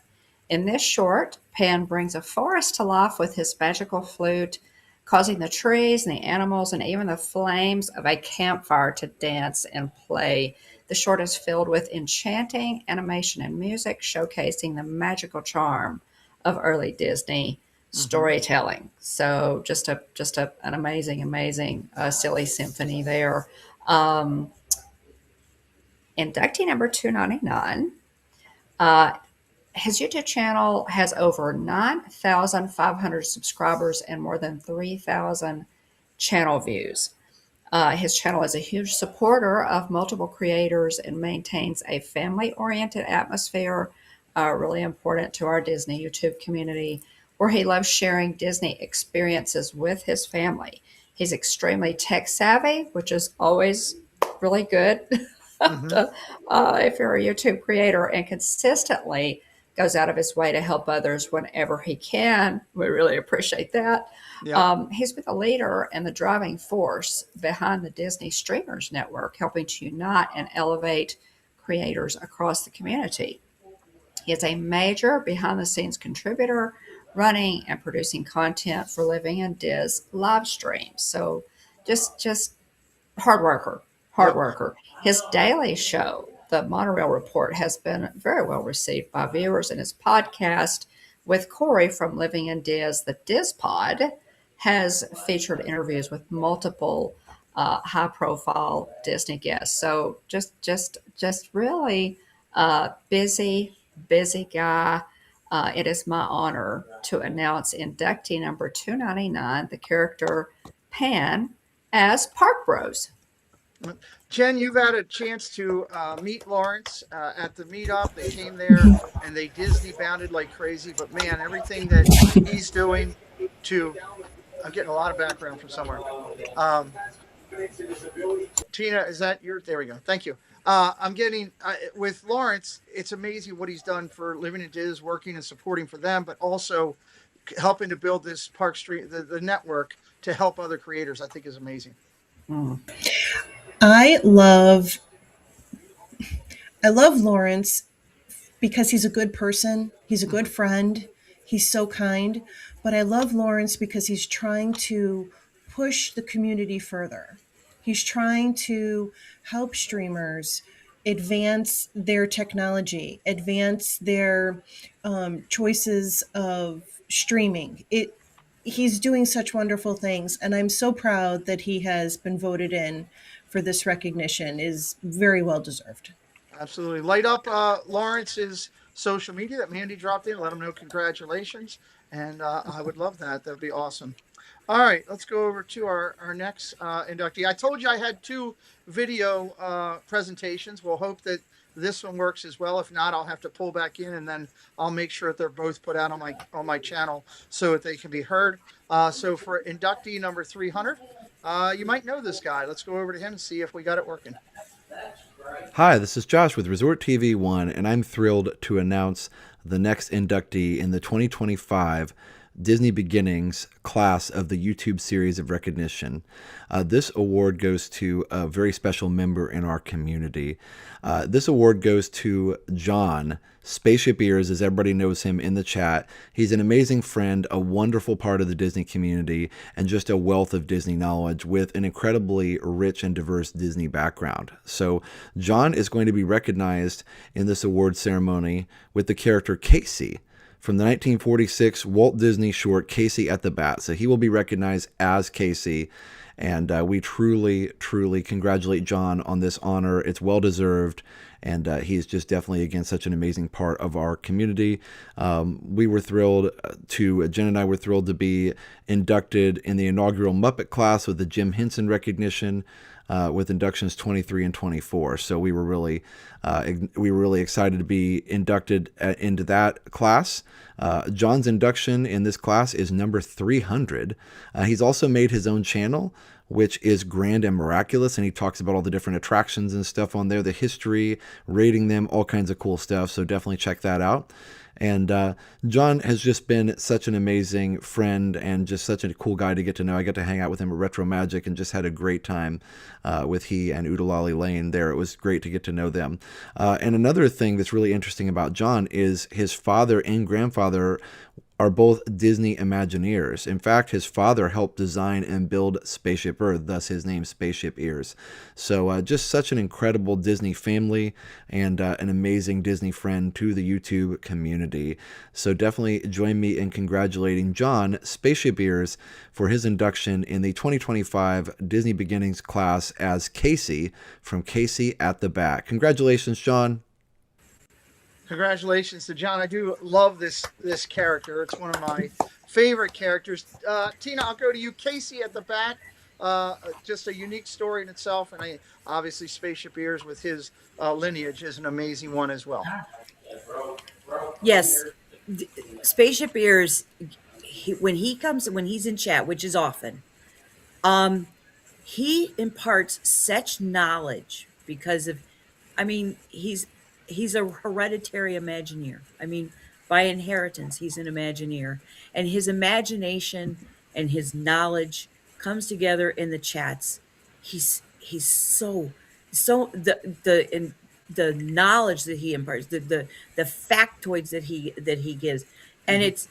Speaker 6: In this short, Pan brings a forest to life with his magical flute, causing the trees and the animals and even the flames of a campfire to dance and play. The short is filled with enchanting animation and music, showcasing the magical charm of early Disney storytelling. So an amazing silly symphony there. Inductee number 299. His YouTube channel has over 9,500 subscribers and more than 3,000 channel views. His channel is a huge supporter of multiple creators and maintains a family-oriented atmosphere, really important to our Disney YouTube community, where he loves sharing Disney experiences with his family. He's extremely tech-savvy, which is always really good if you're a YouTube creator, and consistently goes out of his way to help others whenever he can. We really appreciate that.
Speaker 1: Yeah.
Speaker 6: He's been the leader and the driving force behind the Disney Streamers Network, helping to unite and elevate creators across the community. He is a major behind-the-scenes contributor, running and producing content for Living in Diz live streams. So just hard worker. His daily show, the Monorail Report, has been very well received by viewers, and his podcast with Corey from Living in Diz, the Diz Pod, has featured interviews with multiple high-profile Disney guests. So just really busy guy. It is my honor to announce inductee number 299, the character Pan, as Park Bros.
Speaker 1: Jen, you've had a chance to meet Lawrence at the meetup. They came there and they Disney bounded like crazy. But man, everything that he's doing to, I'm getting a lot of background from somewhere. Tina, is that your? There we go. Thank you. I'm getting with Lawrence. It's amazing what he's done for Living in Diz, working and supporting for them, but also helping to build this Park Street, the network, to help other creators. I think is amazing.
Speaker 7: I love Lawrence because he's a good person. He's a good friend. He's so kind. But I love Lawrence because he's trying to push the community further. He's trying to help streamers advance their technology, advance their choices of streaming. He's doing such wonderful things, and I'm so proud that he has been voted in for this recognition. Is very well deserved.
Speaker 1: Absolutely. Light up Lawrence's social media that Mandy dropped in. Let him know congratulations. And I would love that. That would be awesome. All right, let's go over to our next inductee. I told you I had two video presentations. We'll hope that this one works as well. If not, I'll have to pull back in, and then I'll make sure that they're both put out on my channel so that they can be heard. So for inductee number 300, you might know this guy. Let's go over to him and see if we got it working.
Speaker 13: Hi, this is Josh with Resort TV 1, and I'm thrilled to announce the next inductee in the 2025 Disney Beginnings class of the YouTube Series of Recognition. This award goes to a very special member in our community. This award goes to John, Spaceship Ears, as everybody knows him in the chat. He's an amazing friend, a wonderful part of the Disney community, and just a wealth of Disney knowledge with an incredibly rich and diverse Disney background. So John is going to be recognized in this award ceremony with the character Casey from the 1946 Walt Disney short Casey at the Bat. So he will be recognized as Casey, and we truly congratulate John on this honor. It's well deserved, and he's just definitely, again, such an amazing part of our community. We were thrilled Jen and I were thrilled to be inducted in the inaugural Muppet class with the Jim Henson recognition, with inductions 23 and 24. So we were really excited to be inducted into that class. John's induction in this class is number 300. He's also made his own channel, which is Grand and Miraculous, and he talks about all the different attractions and stuff on there, the history, rating them, all kinds of cool stuff. So definitely check that out. And John has just been such an amazing friend and just such a cool guy to get to know. I got to hang out with him at Retro Magic and just had a great time with he and Oodalali Lane there. It was great to get to know them. And another thing that's really interesting about John is his father and grandfather are both Disney Imagineers. In fact, his father helped design and build Spaceship Earth, thus his name, Spaceship Ears. So just such an incredible Disney family and an amazing Disney friend to the YouTube community. So definitely join me in congratulating John, Spaceship Ears, for his induction in the 2025 Disney Beginnings class as Casey from Casey at the Bat. Congratulations, John.
Speaker 1: Congratulations to John. I do love this character. It's one of my favorite characters. Tina, I'll go to you. Casey at the Bat. Just a unique story in itself, and obviously Spaceship Ears with his lineage is an amazing one as well.
Speaker 11: Yes, Spaceship Ears. When he's in chat, which is often, he imparts such knowledge because of, I mean, he's a hereditary Imagineer. I mean, by inheritance, he's an Imagineer, and his imagination and his knowledge comes together in the chats. He's so the knowledge that he imparts, the factoids that he gives, and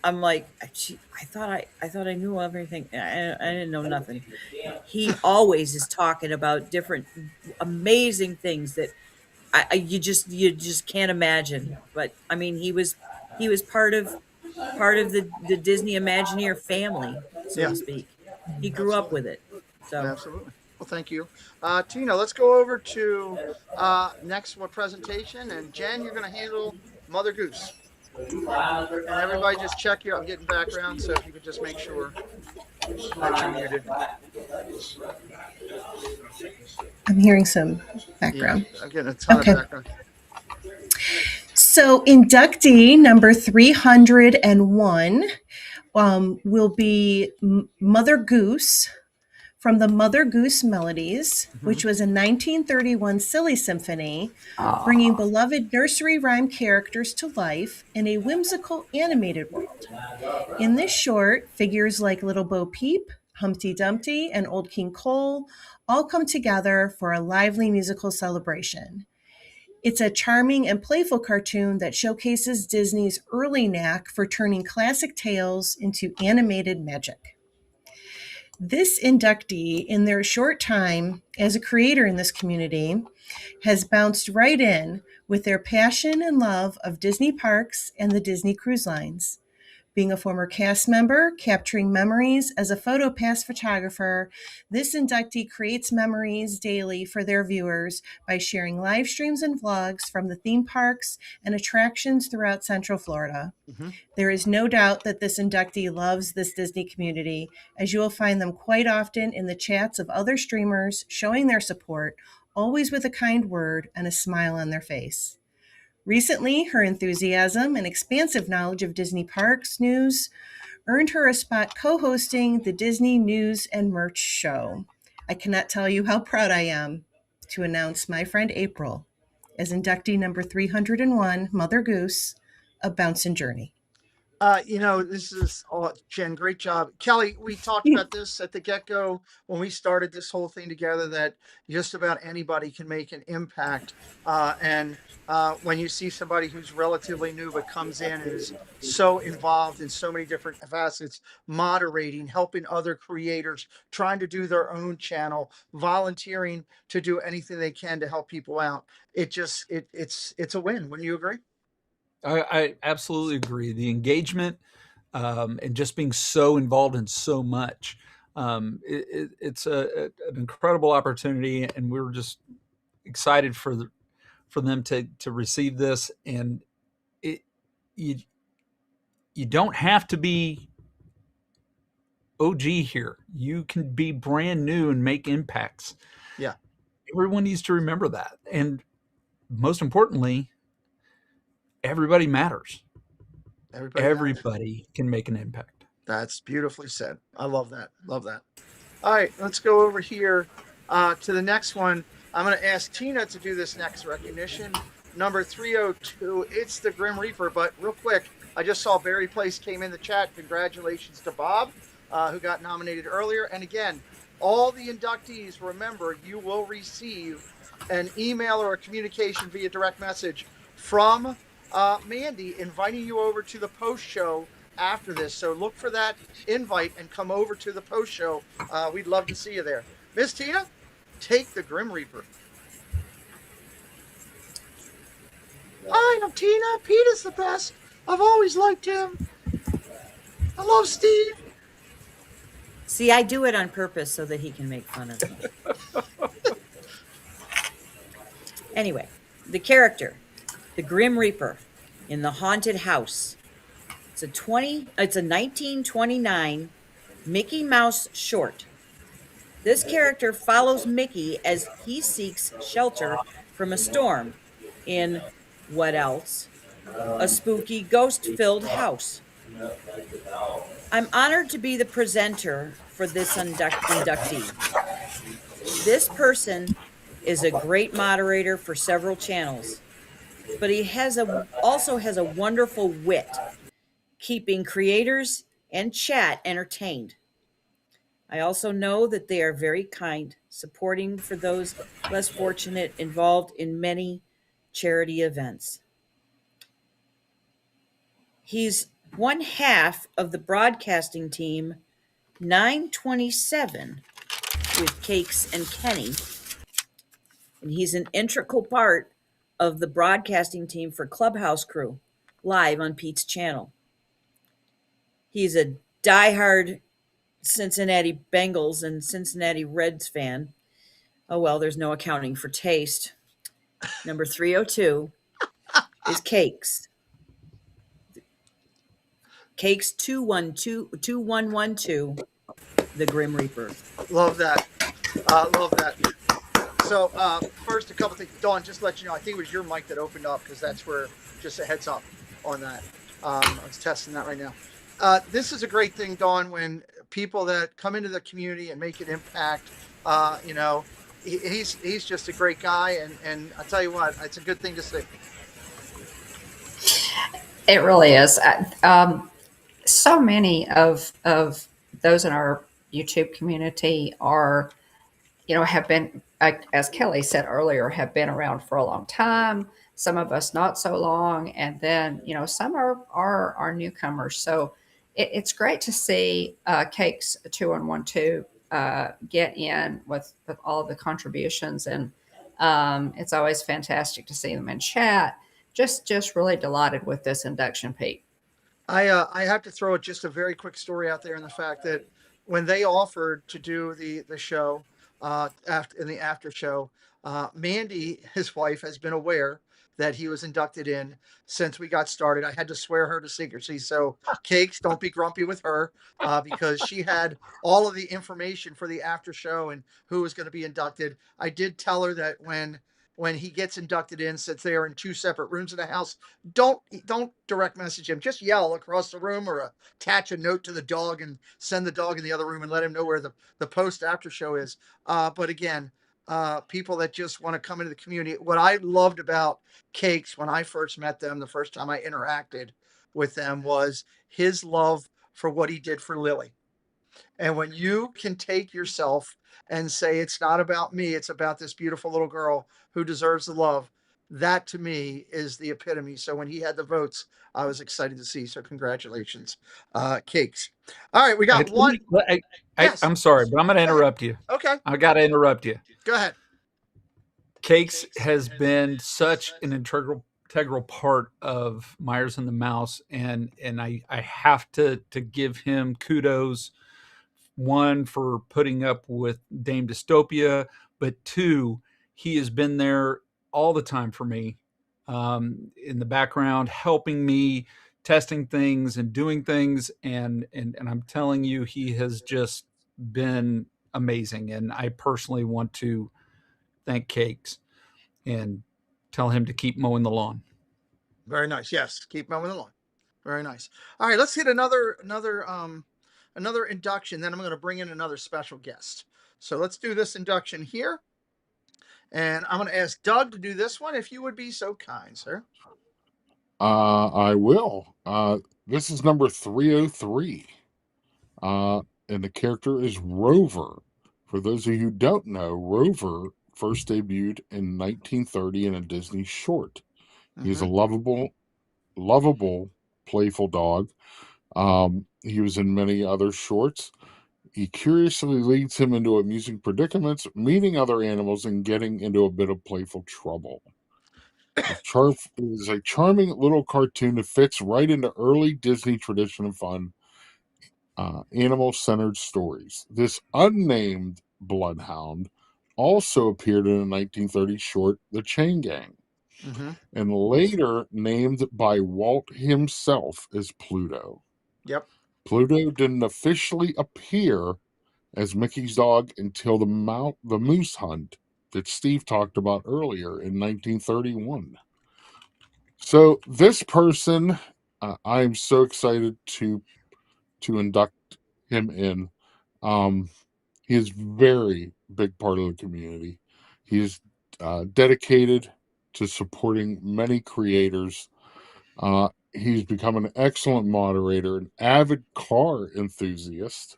Speaker 11: I'm like, I thought I knew everything. I didn't know nothing. He always is talking about different amazing things that you just can't imagine. But I mean, he was part of the Disney Imagineer family, so to speak. He grew up with it. So
Speaker 1: absolutely. Well, thank you. Tina, let's go over to next presentation. And Jen, you're going to handle Mother Goose. And everybody just check here. I'm getting background, so if you could just make sure that you're muted.
Speaker 7: I'm hearing some background.
Speaker 1: Yeah, I'm getting a ton of background.
Speaker 7: So inductee number 301 will be Mother Goose from the Mother Goose Melodies, which was a 1931 silly symphony, bringing beloved nursery rhyme characters to life in a whimsical animated world. In this short, figures like Little Bo Peep, Humpty Dumpty, and Old King Cole all come together for a lively musical celebration. It's a charming and playful cartoon that showcases Disney's early knack for turning classic tales into animated magic. This inductee, in their short time as a creator in this community, has bounced right in with their passion and love of Disney parks and the Disney Cruise Lines. Being a former cast member, capturing memories as a PhotoPass photographer, this inductee creates memories daily for their viewers by sharing live streams and vlogs from the theme parks and attractions throughout Central Florida. There is no doubt that this inductee loves this Disney community, as you will find them quite often in the chats of other streamers showing their support, always with a kind word and a smile on their face. Recently, her enthusiasm and expansive knowledge of Disney parks news earned her a spot co-hosting the Disney News and Merch Show. I cannot tell you how proud I am to announce my friend April as inductee number 301, Mother Goose, of Bouncin' Journey.
Speaker 1: This is Jen, great job. Kelly, we talked about this at the get-go when we started this whole thing together, that just about anybody can make an impact. And when you see somebody who's relatively new but comes in and is so involved in so many different facets, moderating, helping other creators, trying to do their own channel, volunteering to do anything they can to help people out, it's a win. Wouldn't you agree?
Speaker 8: I absolutely agree. The engagement and just being so involved in so much, it's an incredible opportunity, and we're just excited for them to receive this. And you don't have to be OG here. You can be brand new and make impacts.
Speaker 1: Yeah,
Speaker 8: everyone needs to remember that, and most importantly, everybody matters. Everybody can make an impact.
Speaker 1: That's beautifully said. I love that. Love that. All right, let's go over here to the next one. I'm going to ask Tina to do this next recognition. Number 302, it's the Grim Reaper. But real quick, I just saw Barry Place came in the chat. Congratulations to Bob, who got nominated earlier. And again, all the inductees, remember, you will receive an email or a communication via direct message from Mandy inviting you over to the post show after this. So look for that invite and come over to the post show. We'd love to see you there. Miss Tina, take the Grim Reaper. Hi, I'm Tina. Pete is the best. I've always liked him. I love Steve.
Speaker 11: See, I do it on purpose so that he can make fun of me. Anyway, the character, the Grim Reaper in the haunted house. It's a 1929 Mickey Mouse short. This character follows Mickey as he seeks shelter from a storm in what else? A spooky ghost-filled house. I'm honored to be the presenter for this inductee. This person is a great moderator for several channels, but he also has a wonderful wit, keeping creators and chat entertained. I also know that they are very kind, supporting for those less fortunate, involved in many charity events. He's one half of the broadcasting team 927 with Cakes and Kenny, and he's an integral part of the broadcasting team for Clubhouse Crew, live on Pete's channel. He's a diehard Cincinnati Bengals and Cincinnati Reds fan. Oh, well, there's no accounting for taste. Number 302 is Cakes. Cakes 2112, the Grim Reaper.
Speaker 1: Love that. Love that. So first, a couple things. Dawn, just to let you know, I think it was your mic that opened up because that's where, just a heads up on that. I was testing that right now. This is a great thing, Dawn, when people that come into the community and make an impact, he's just a great guy. And I'll tell you what, it's a good thing to see.
Speaker 6: It really is. So many of those in our YouTube community are, have been, as Kelly said earlier, have been around for a long time. Some of us not so long, and then some are newcomers. So it's great to see Cakes 2112 get in with all of the contributions, and it's always fantastic to see them in chat. Just really delighted with this induction, Pete.
Speaker 1: I have to throw just a very quick story out there in the fact that when they offered to do the show in the after show, Mandy, his wife, has been aware that he was inducted in since we got started. I had to swear her to secrecy. So Cakes, don't be grumpy with her because she had all of the information for the after show and who was going to be inducted. I did tell her that when he gets inducted in, since they are in two separate rooms in the house, don't direct message him. Just yell across the room or attach a note to the dog and send the dog in the other room and let him know where the post after show is. But again, people that just want to come into the community. What I loved about Cakes when I first met them, the first time I interacted with them, was his love for what he did for Lily. And when you can take yourself and say, it's not about me, it's about this beautiful little girl who deserves the love, that to me is the epitome. So when he had the votes, I was excited to see. So congratulations, Cakes. All right, we got one.
Speaker 8: Yes. I'm sorry, but I'm going to interrupt you.
Speaker 1: Okay.
Speaker 8: I got to interrupt you.
Speaker 1: Go ahead.
Speaker 8: Cakes has been such an integral part of Myers and the Mouse, and I have to give him kudos. One, for putting up with Dame Dystopia, but two, he has been there all the time for me, in the background, helping me, testing things and doing things, and I'm telling you, he has just been amazing. And I personally want to thank Cakes and tell him to keep mowing the lawn.
Speaker 1: Very nice. Yes, keep mowing the lawn. Very nice. All right, let's hit another induction. Then I'm going to bring in another special guest. So let's do this induction here. And I'm going to ask Doug to do this one, if you would be so kind, sir.
Speaker 9: I will. This is number 303. And the character is Rover. For those of you who don't know, Rover first debuted in 1930 in a Disney short. He's a lovable lovable, playful dog. He was in many other shorts. He curiously leads him into amusing predicaments, meeting other animals, and getting into a bit of playful trouble. It is a charming little cartoon that fits right into early Disney tradition of fun, animal-centered stories. This unnamed bloodhound also appeared in a 1930 short, The Chain Gang, and later named by Walt himself as Pluto.
Speaker 1: Yep.
Speaker 9: Pluto didn't officially appear as Mickey's dog until the moose hunt that Steve talked about earlier in 1931. So this person, I am so excited to induct him in. He is very big part of the community. He is dedicated to supporting many creators. He's become an excellent moderator, an avid car enthusiast,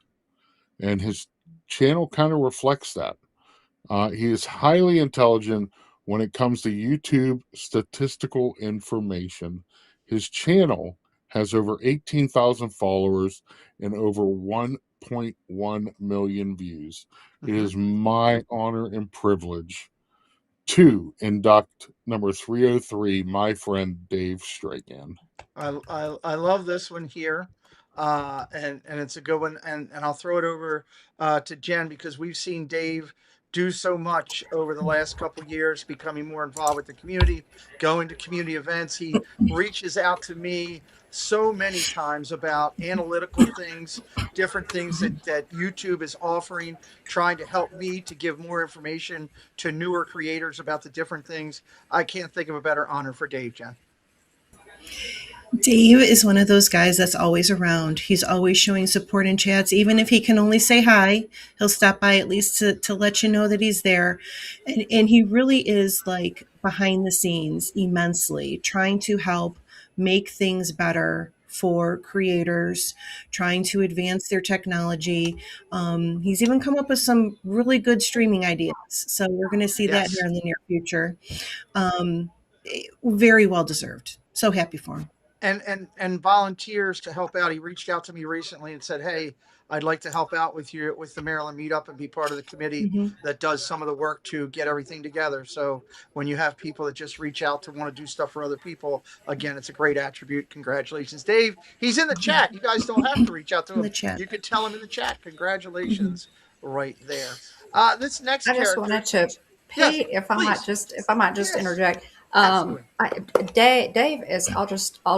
Speaker 9: and his channel kind of reflects that. He is highly intelligent when it comes to YouTube statistical information. His channel has over 18,000 followers and over 1.1 million views. It is my honor and privilege to induct number 303, my friend Dave Stragan.
Speaker 1: I love this one here, and it's a good one. And I'll throw it over to Jen, because we've seen Dave do so much over the last couple of years, becoming more involved with the community, going to community events. He reaches out to me so many times about analytical things, different things that YouTube is offering, trying to help me to give more information to newer creators about the different things. I can't think of a better honor for Dave, Jen.
Speaker 7: Dave is one of those guys that's always around. He's always showing support in chats. Even if he can only say hi, he'll stop by at least to let you know that he's there. And he really is like behind the scenes immensely, trying to help make things better for creators, trying to advance their technology. He's even come up with some really good streaming ideas. So we're going to see that here in the near future. Very well deserved. So happy for him.
Speaker 1: And volunteers to help out. He reached out to me recently and said, "Hey, I'd like to help out with you with the Maryland meetup and be part of the committee that does some of the work to get everything together." So when you have people that just reach out to want to do stuff for other people, again, it's a great attribute. Congratulations, Dave. He's in the chat. You guys don't have to reach out to him. You could tell him in the chat. Congratulations, right there. This next
Speaker 6: I just wanted to, Pete, if I might just interject. Dave is, I'll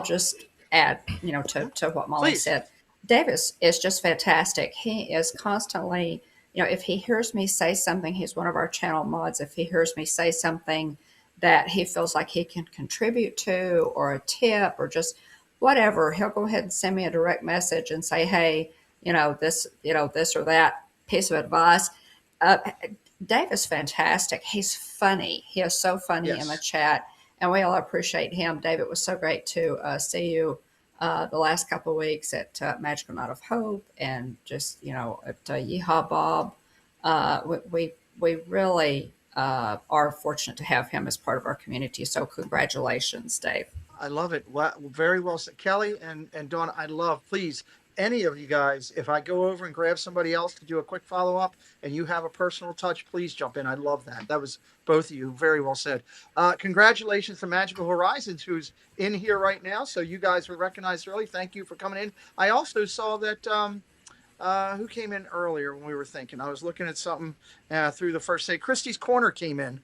Speaker 6: just add, to what Molly said. Dave is just fantastic. He is constantly, if he hears me say something, he's one of our channel mods. If he hears me say something that he feels like he can contribute to, or a tip, or just whatever, he'll go ahead and send me a direct message and say, "Hey, this or that piece of advice." Dave is fantastic. He's funny. He is so funny in the chat, and we all appreciate him. Dave, it was so great to see you the last couple of weeks at Magical Night of Hope, and just at Yeehaw Bob. We really are fortunate to have him as part of our community. So congratulations, Dave.
Speaker 1: I love it. Very well said, Kelly and Dawn. I love. Please, any of you guys, if I go over and grab somebody else to do a quick follow-up and you have a personal touch, please jump in. I love that. That was both of you. Very well said. Congratulations to Magical Horizons, who's in here right now. So you guys were recognized early. Thank you for coming in. I also saw that who came in earlier when we were thinking. I was looking at something through the first day. Christy's Corner came in,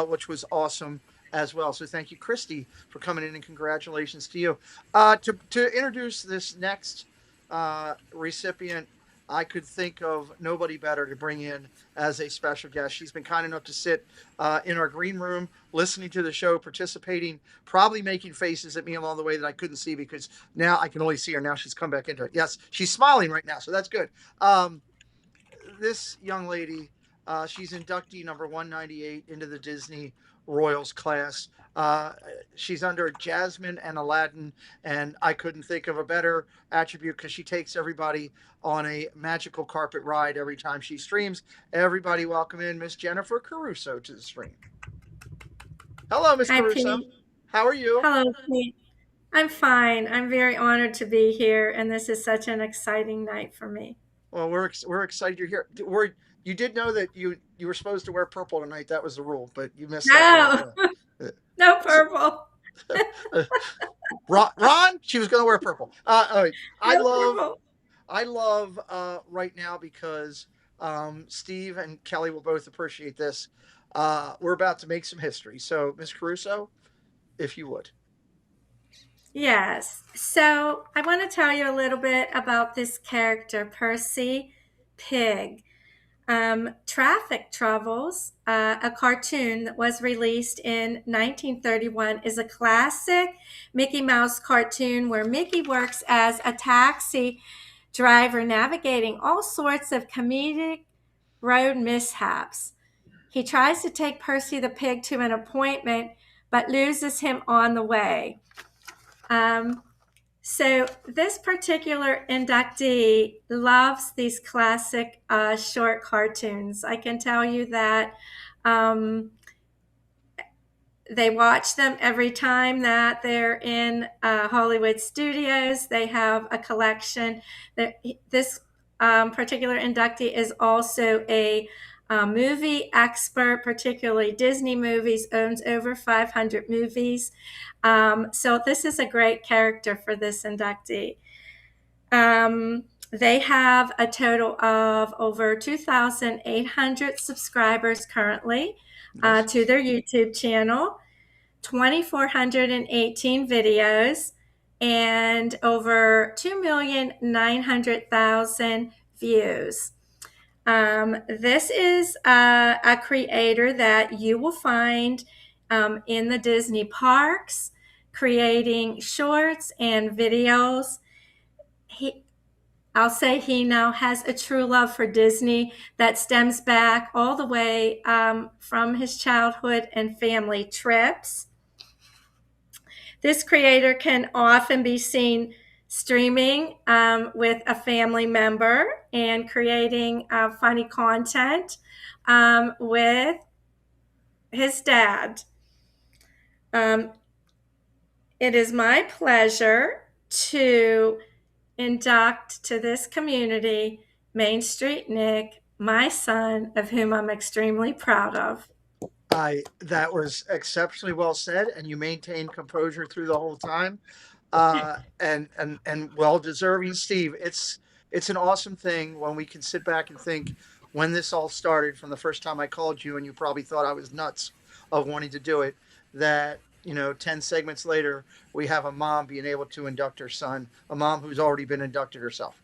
Speaker 1: which was awesome as well. So thank you, Christy, for coming in, and congratulations to you. To introduce this next recipient, I could think of nobody better to bring in as a special guest. She's been kind enough to sit in our green room, listening to the show, participating, probably making faces at me along the way that I couldn't see, because now I can only see her. Now she's come back into it. Yes, she's smiling right now, so that's good. This young lady, she's inductee number 198 into the Disney Royals class. She's under Jasmine and Aladdin, and I couldn't think of a better attribute, because she takes everybody on a magical carpet ride every time she streams. Everybody welcome in Miss Jennifer Caruso to the stream. Hello, Miss Caruso.
Speaker 14: Pete.
Speaker 1: How are you?
Speaker 14: Hello, Pete. I'm fine. I'm very honored to be here, and this is such an exciting night for me.
Speaker 1: Well, we're excited you're here. You did know that you were supposed to wear purple tonight. That was the rule, but you missed that
Speaker 14: No,
Speaker 1: rule.
Speaker 14: no
Speaker 1: So,
Speaker 14: purple.
Speaker 1: Ron, she was going to wear purple. All right. I
Speaker 14: No
Speaker 1: love
Speaker 14: purple.
Speaker 1: right now because Steve and Kelly will both appreciate this. We're about to make some history. So, Ms. Caruso, if you would.
Speaker 14: Yes. So I want to tell you a little bit about this character, Percy Pig. Traffic Troubles, a cartoon that was released in 1931, is a classic Mickey Mouse cartoon where Mickey works as a taxi driver navigating all sorts of comedic road mishaps. He tries to take Percy the pig to an appointment, but loses him on the way. So this particular inductee loves these classic short cartoons. I can tell you that they watch them every time that they're in Hollywood studios. They have a collection. This particular inductee is also a movie expert, particularly Disney movies, owns over 500 movies. So this is a great character for this inductee. They have a total of over 2,800 subscribers currently to their YouTube channel, 2,418 videos, and over 2,900,000 views. This is a creator that you will find in the Disney parks, creating shorts and videos. I'll say he now has a true love for Disney that stems back all the way from his childhood and family trips. This creator can often be seen streaming with a family member and creating funny content with his dad. It is my pleasure to induct to this community Main Street Nick, my son, of whom I'm extremely proud of.
Speaker 1: That was exceptionally well said, and you maintained composure through the whole time, and well deserving, Steve. It's an awesome thing when we can sit back and think when this all started from the first time I called you, and you probably thought I was nuts of wanting to do it. That 10 segments later, we have a mom being able to induct her son, a mom who's already been inducted herself.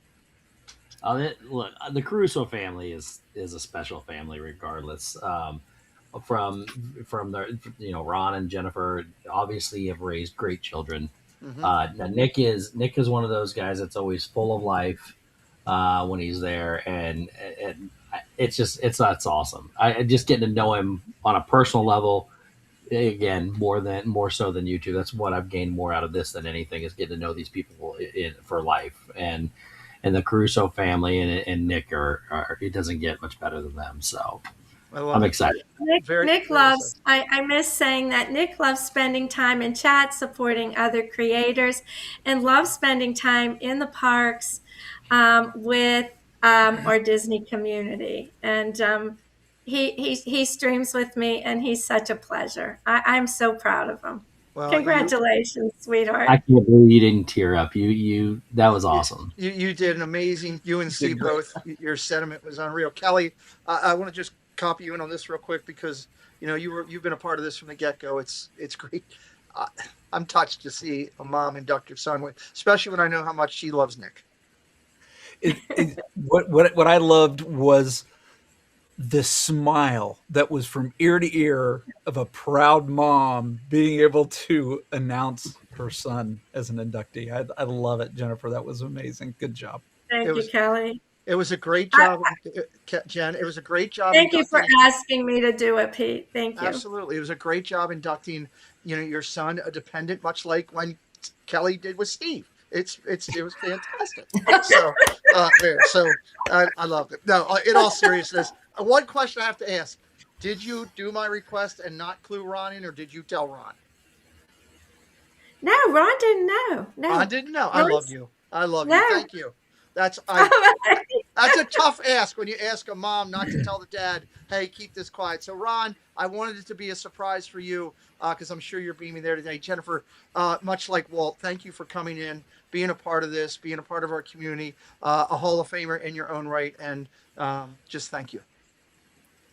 Speaker 10: Look, the Caruso family is a special family, regardless. From the Ron and Jennifer obviously have raised great children. Now Nick is one of those guys that's always full of life when he's there, and it's awesome. I just getting to know him on a personal level. Again, more so than YouTube. That's what I've gained more out of this than anything, is getting to know these people for life. And the Caruso family and Nick are it doesn't get much better than them. So I'm excited.
Speaker 14: Nick loves, I miss saying that Nick loves spending time in chat, supporting other creators, and loves spending time in the parks with our Disney community. And he streams with me, and he's such a pleasure. I'm so proud of him. Well, congratulations, sweetheart.
Speaker 10: I can't believe you didn't tear up. You that was awesome.
Speaker 1: You did an amazing. You and Steve both. Your sentiment was unreal. Kelly, I want to just copy you in on this real quick because you've been a part of this from the get-go. It's great. I'm touched to see a mom induct your son, especially when I know how much she loves Nick.
Speaker 8: What I loved was the smile that was from ear to ear of a proud mom being able to announce her son as an inductee. I love it, Jennifer. That was amazing. Good job.
Speaker 14: Thank you, Kelly.
Speaker 1: It was a great job, Jen. It was a great job.
Speaker 14: Thank you for asking me to do it, Pete. Thank you.
Speaker 1: Absolutely. It was a great job inducting, your son, a dependent, much like when Kelly did with Steve. It was fantastic. So I loved it. No, in all seriousness, one question I have to ask: did you do my request and not clue Ron in, or did you tell Ron?
Speaker 14: No, Ron didn't know. No,
Speaker 1: I didn't know. I love you. I love you.
Speaker 14: No.
Speaker 1: Thank you. That's a tough ask when you ask a mom not to tell the dad, hey, keep this quiet. So, Ron, I wanted it to be a surprise for you because I'm sure you're beaming there today. Jennifer, much like Walt, thank you for coming in, being a part of this, being a part of our community, a Hall of Famer in your own right. And just thank you.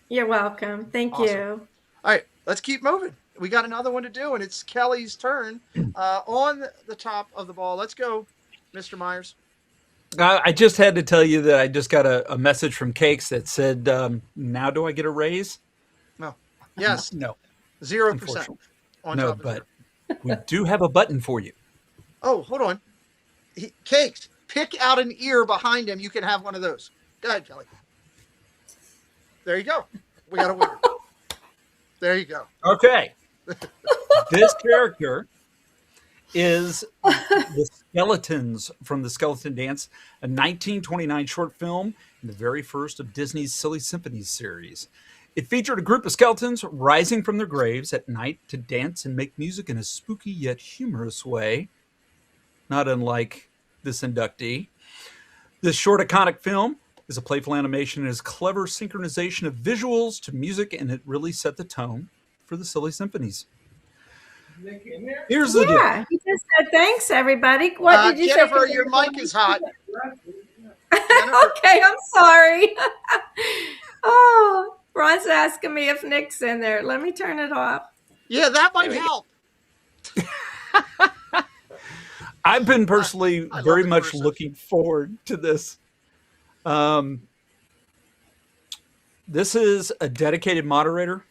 Speaker 14: You're welcome. Thank
Speaker 1: Awesome.
Speaker 14: you.
Speaker 1: All right, let's keep moving. We got another one to do, and it's Kelly's turn on the top of the ball. Let's go, Mr. Myers.
Speaker 8: I just had to tell you that I just got a message from Cakes that said, now do I get a raise?
Speaker 1: No. Yes.
Speaker 8: No.
Speaker 1: 0%.
Speaker 8: No, but we do have a button for you.
Speaker 1: Oh, hold on. Cakes, pick out an ear behind him. You can have one of those. Go ahead, Kelly. There you go. We got a winner. There you go.
Speaker 8: Okay. This character is the Skeletons from the Skeleton Dance, a 1929 short film and the very first of Disney's Silly Symphonies series. It featured a group of skeletons rising from their graves at night to dance and make music in a spooky yet humorous way, not unlike this inductee. This short iconic film is a playful animation and is clever synchronization of visuals to music, and it really set the tone for the Silly Symphonies. Here's the deal.
Speaker 14: Yeah, he just said thanks, everybody. What did you
Speaker 1: Jennifer,
Speaker 14: say?
Speaker 1: your mic is hot.
Speaker 14: Okay, I'm sorry. Oh, Ron's asking me if Nick's in there. Let me turn it off.
Speaker 1: Yeah, that might help.
Speaker 8: I've been personally very much looking forward to this. This is a dedicated moderator,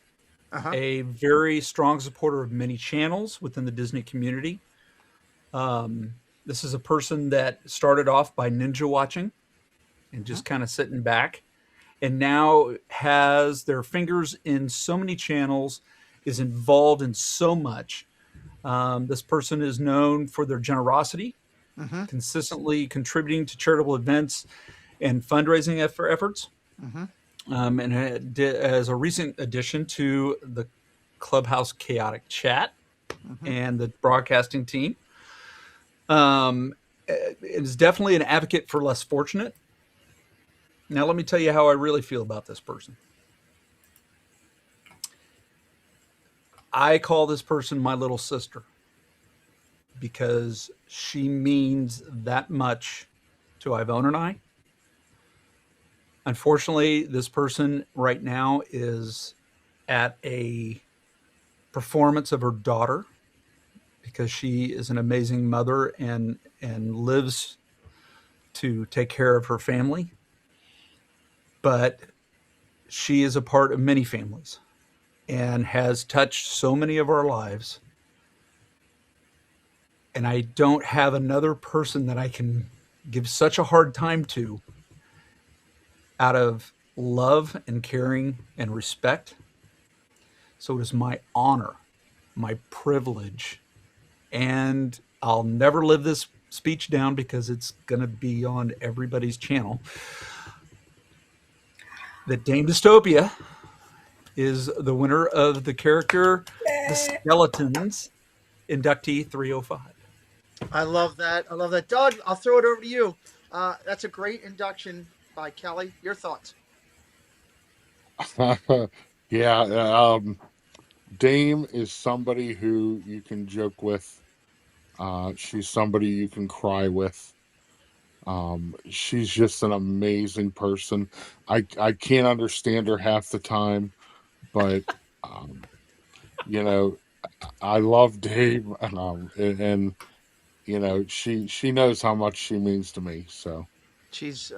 Speaker 8: a very strong supporter of many channels within the Disney community. This is a person that started off by ninja watching and just kind of sitting back, and now has their fingers in so many channels, is involved in so much. This person is known for their generosity, consistently contributing to charitable events and fundraising efforts. And as a recent addition to the Clubhouse Chaotic Chat and the broadcasting team. It is definitely an advocate for less fortunate. Now, let me tell you how I really feel about this person. I call this person my little sister because she means that much to Ivone and I. Unfortunately, this person right now is at a performance of her daughter because she is an amazing mother and lives to take care of her family. But she is a part of many families and has touched so many of our lives. And I don't have another person that I can give such a hard time to out of love and caring and respect. So it is my honor, my privilege, and I'll never live this speech down because it's going to be on everybody's channel, that Dame Dystopia is the winner of the character The Skeletons inductee 305.
Speaker 1: I love that. I love that. Doug, I'll throw it over to you. That's a great induction by Kelly. Your thoughts?
Speaker 9: Yeah, Dame is somebody who you can joke with. She's somebody you can cry with. She's just an amazing person. I can't understand her half the time, but you know, I love Dame, and you know, she knows how much she means to me. So
Speaker 1: she's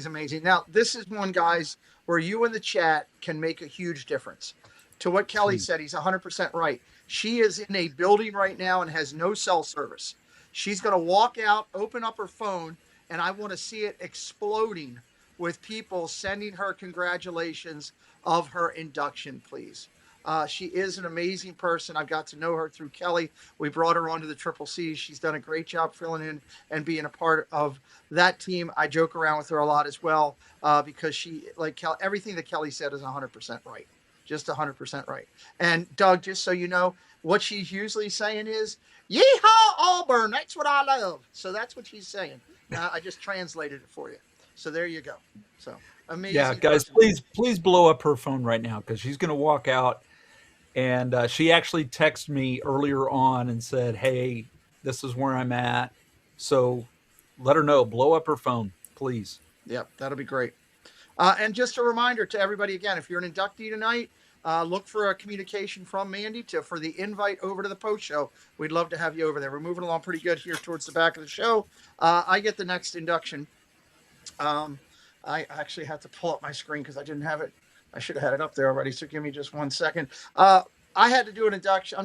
Speaker 1: amazing. Now, this is one, guys, where you in the chat can make a huge difference. To what Kelly said, he's 100% right. She is in a building right now and has no cell service. She's going to walk out, open up her phone, and I want to see it exploding with people sending her congratulations of her induction, please. She is an amazing person. I've got to know her through Kelly. We brought her onto the Triple C. She's done a great job filling in and being a part of that team. I joke around with her a lot as well because she, like everything that Kelly said is 100% right. just 100% right. And Doug, just so you know, what she's usually saying is, "Yeehaw, Auburn! That's what I love." So that's what she's saying. Now I just translated it for you. So there you go. So amazing.
Speaker 8: Yeah, guys, please blow up her phone right now because she's going to walk out. And she actually texted me earlier on and said, "Hey, this is where I'm at." So let her know. Blow up her phone, please.
Speaker 1: Yep, that'll be great. And just a reminder to everybody again, if you're an inductee tonight, look for a communication from Mandy for the invite over to the post show. We'd love to have you over there. We're moving along pretty good here towards the back of the show. I get the next induction. I actually had to pull up my screen because I didn't have it. I should have had it up there already. So give me just 1 second. I had to do an induction.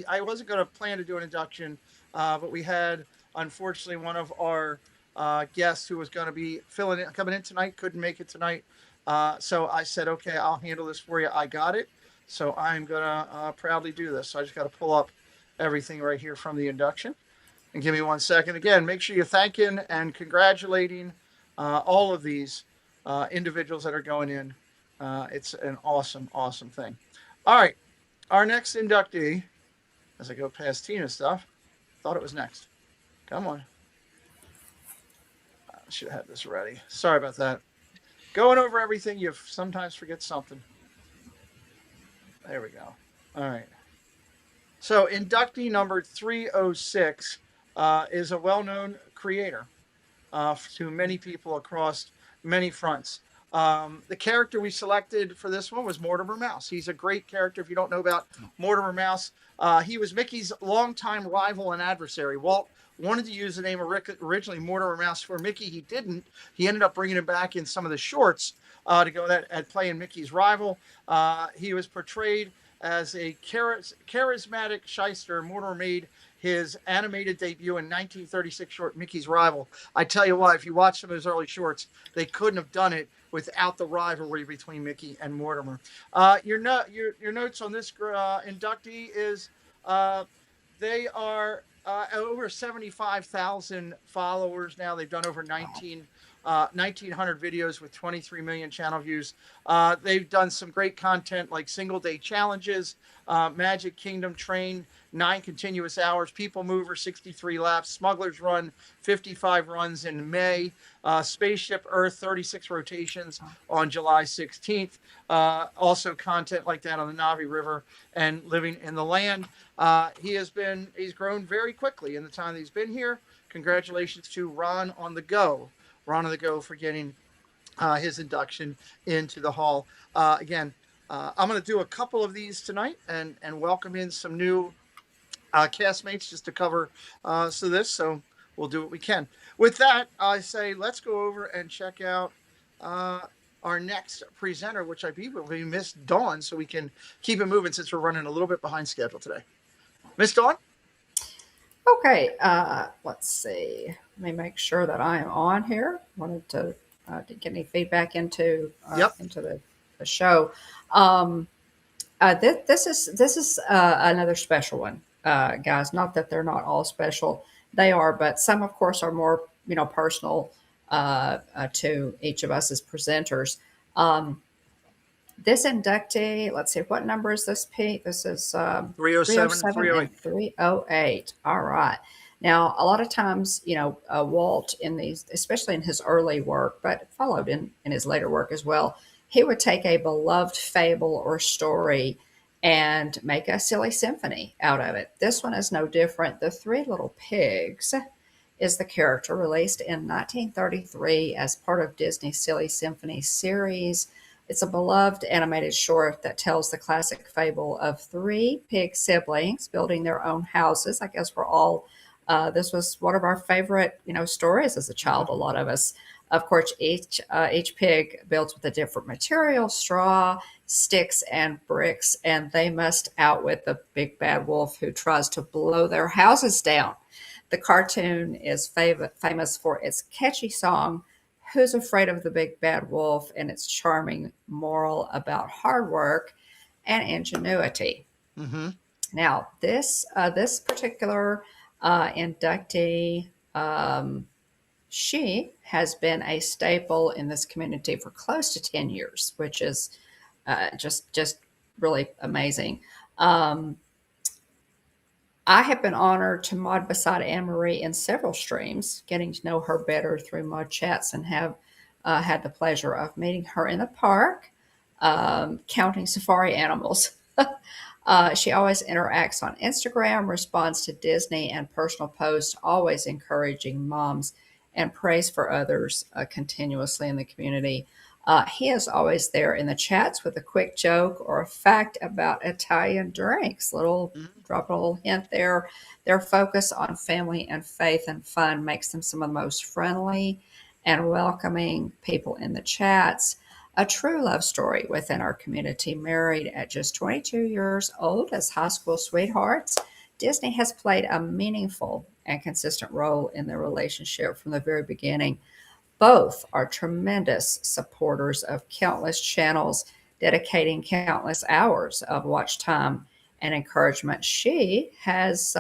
Speaker 1: I wasn't going to plan to do an induction, but we had, unfortunately, one of our guests who was going to be coming in tonight, couldn't make it tonight. So I said, okay, I'll handle this for you. I got it. So I'm going to proudly do this. So I just got to pull up everything right here from the induction. And give me 1 second. Again, make sure you're thanking and congratulating all of these individuals that are going in. It's an awesome, awesome thing. All right. Our next inductee, as I go past Tina's stuff, thought it was next. Come on. I should have had this ready. Sorry about that. Going over everything, you sometimes forget something. There we go. All right. So inductee number 306 is a well-known creator to many people across many fronts. The character we selected for this one was Mortimer Mouse. He's a great character. If you don't know about Mortimer Mouse, he was Mickey's longtime rival and adversary. Walt wanted to use the name originally Mortimer Mouse for Mickey. He didn't. He ended up bringing him back in some of the shorts to go at playing Mickey's rival. He was portrayed as a charismatic shyster. Mortimer made his animated debut in 1936 short Mickey's Rival. I tell you what, if you watch some of his early shorts, they couldn't have done it without the rivalry between Mickey and Mortimer. Your notes on this inductee is they are over 75,000 followers now. They've done over 1,900 videos with 23 million channel views. They've done some great content like single day challenges, Magic Kingdom Train, 9 continuous hours, People Mover, 63 laps, Smuggler's Run, 55 runs in May, Spaceship Earth, 36 rotations on July 16th. Also content like that on the Navi River and Living in the Land. He's grown very quickly in the time that he's been here. Congratulations to Ron on the Go for getting his induction into the hall. Again, I'm going to do a couple of these tonight and welcome in some new castmates just to cover so we'll do what we can. With that, I say let's go over and check out our next presenter, which I believe we missed Dawn, so we can keep it moving since we're running a little bit behind schedule today. Miss Dawn?
Speaker 6: Okay, let's see. Let me make sure that I am on here. Wanted to get any feedback into the show. This is another special one, guys. Not that they're not all special, they are, but some, of course, are more personal to each of us as presenters. This inductee, let's see, what number is this, Pete? This is
Speaker 1: 307 and
Speaker 6: 308. All right. Now, a lot of times, Walt in these, especially in his early work, but followed in his later work as well, he would take a beloved fable or story and make a silly symphony out of it. This one is no different. The Three Little Pigs is the character released in 1933 as part of Disney's Silly Symphony series. It's a beloved animated short that tells the classic fable of 3 pig siblings building their own houses. I guess we're all, this was one of our favorite, stories as a child, a lot of us. Of course, each pig builds with a different material, straw, sticks, and bricks, and they must outwit the big bad wolf who tries to blow their houses down. The cartoon is famous for its catchy song, Who's Afraid of the Big Bad Wolf, and its charming moral about hard work and ingenuity.
Speaker 1: Mm-hmm.
Speaker 6: Now, this particular inductee, she has been a staple in this community for close to 10 years, which is just really amazing. I have been honored to mod beside Anne Marie in several streams, getting to know her better through mod chats, and have had the pleasure of meeting her in the park, counting safari animals. She always interacts on Instagram, responds to Disney and personal posts, always encouraging moms and praise for others continuously in the community. He is always there in the chats with a quick joke or a fact about Italian drinks. Drop a little hint there. Their focus on family and faith and fun makes them some of the most friendly and welcoming people in the chats. A true love story within our community. Married at just 22 years old as high school sweethearts, Disney has played a meaningful and consistent role in their relationship from the very beginning. Both are tremendous supporters of countless channels, dedicating countless hours of watch time and encouragement. She has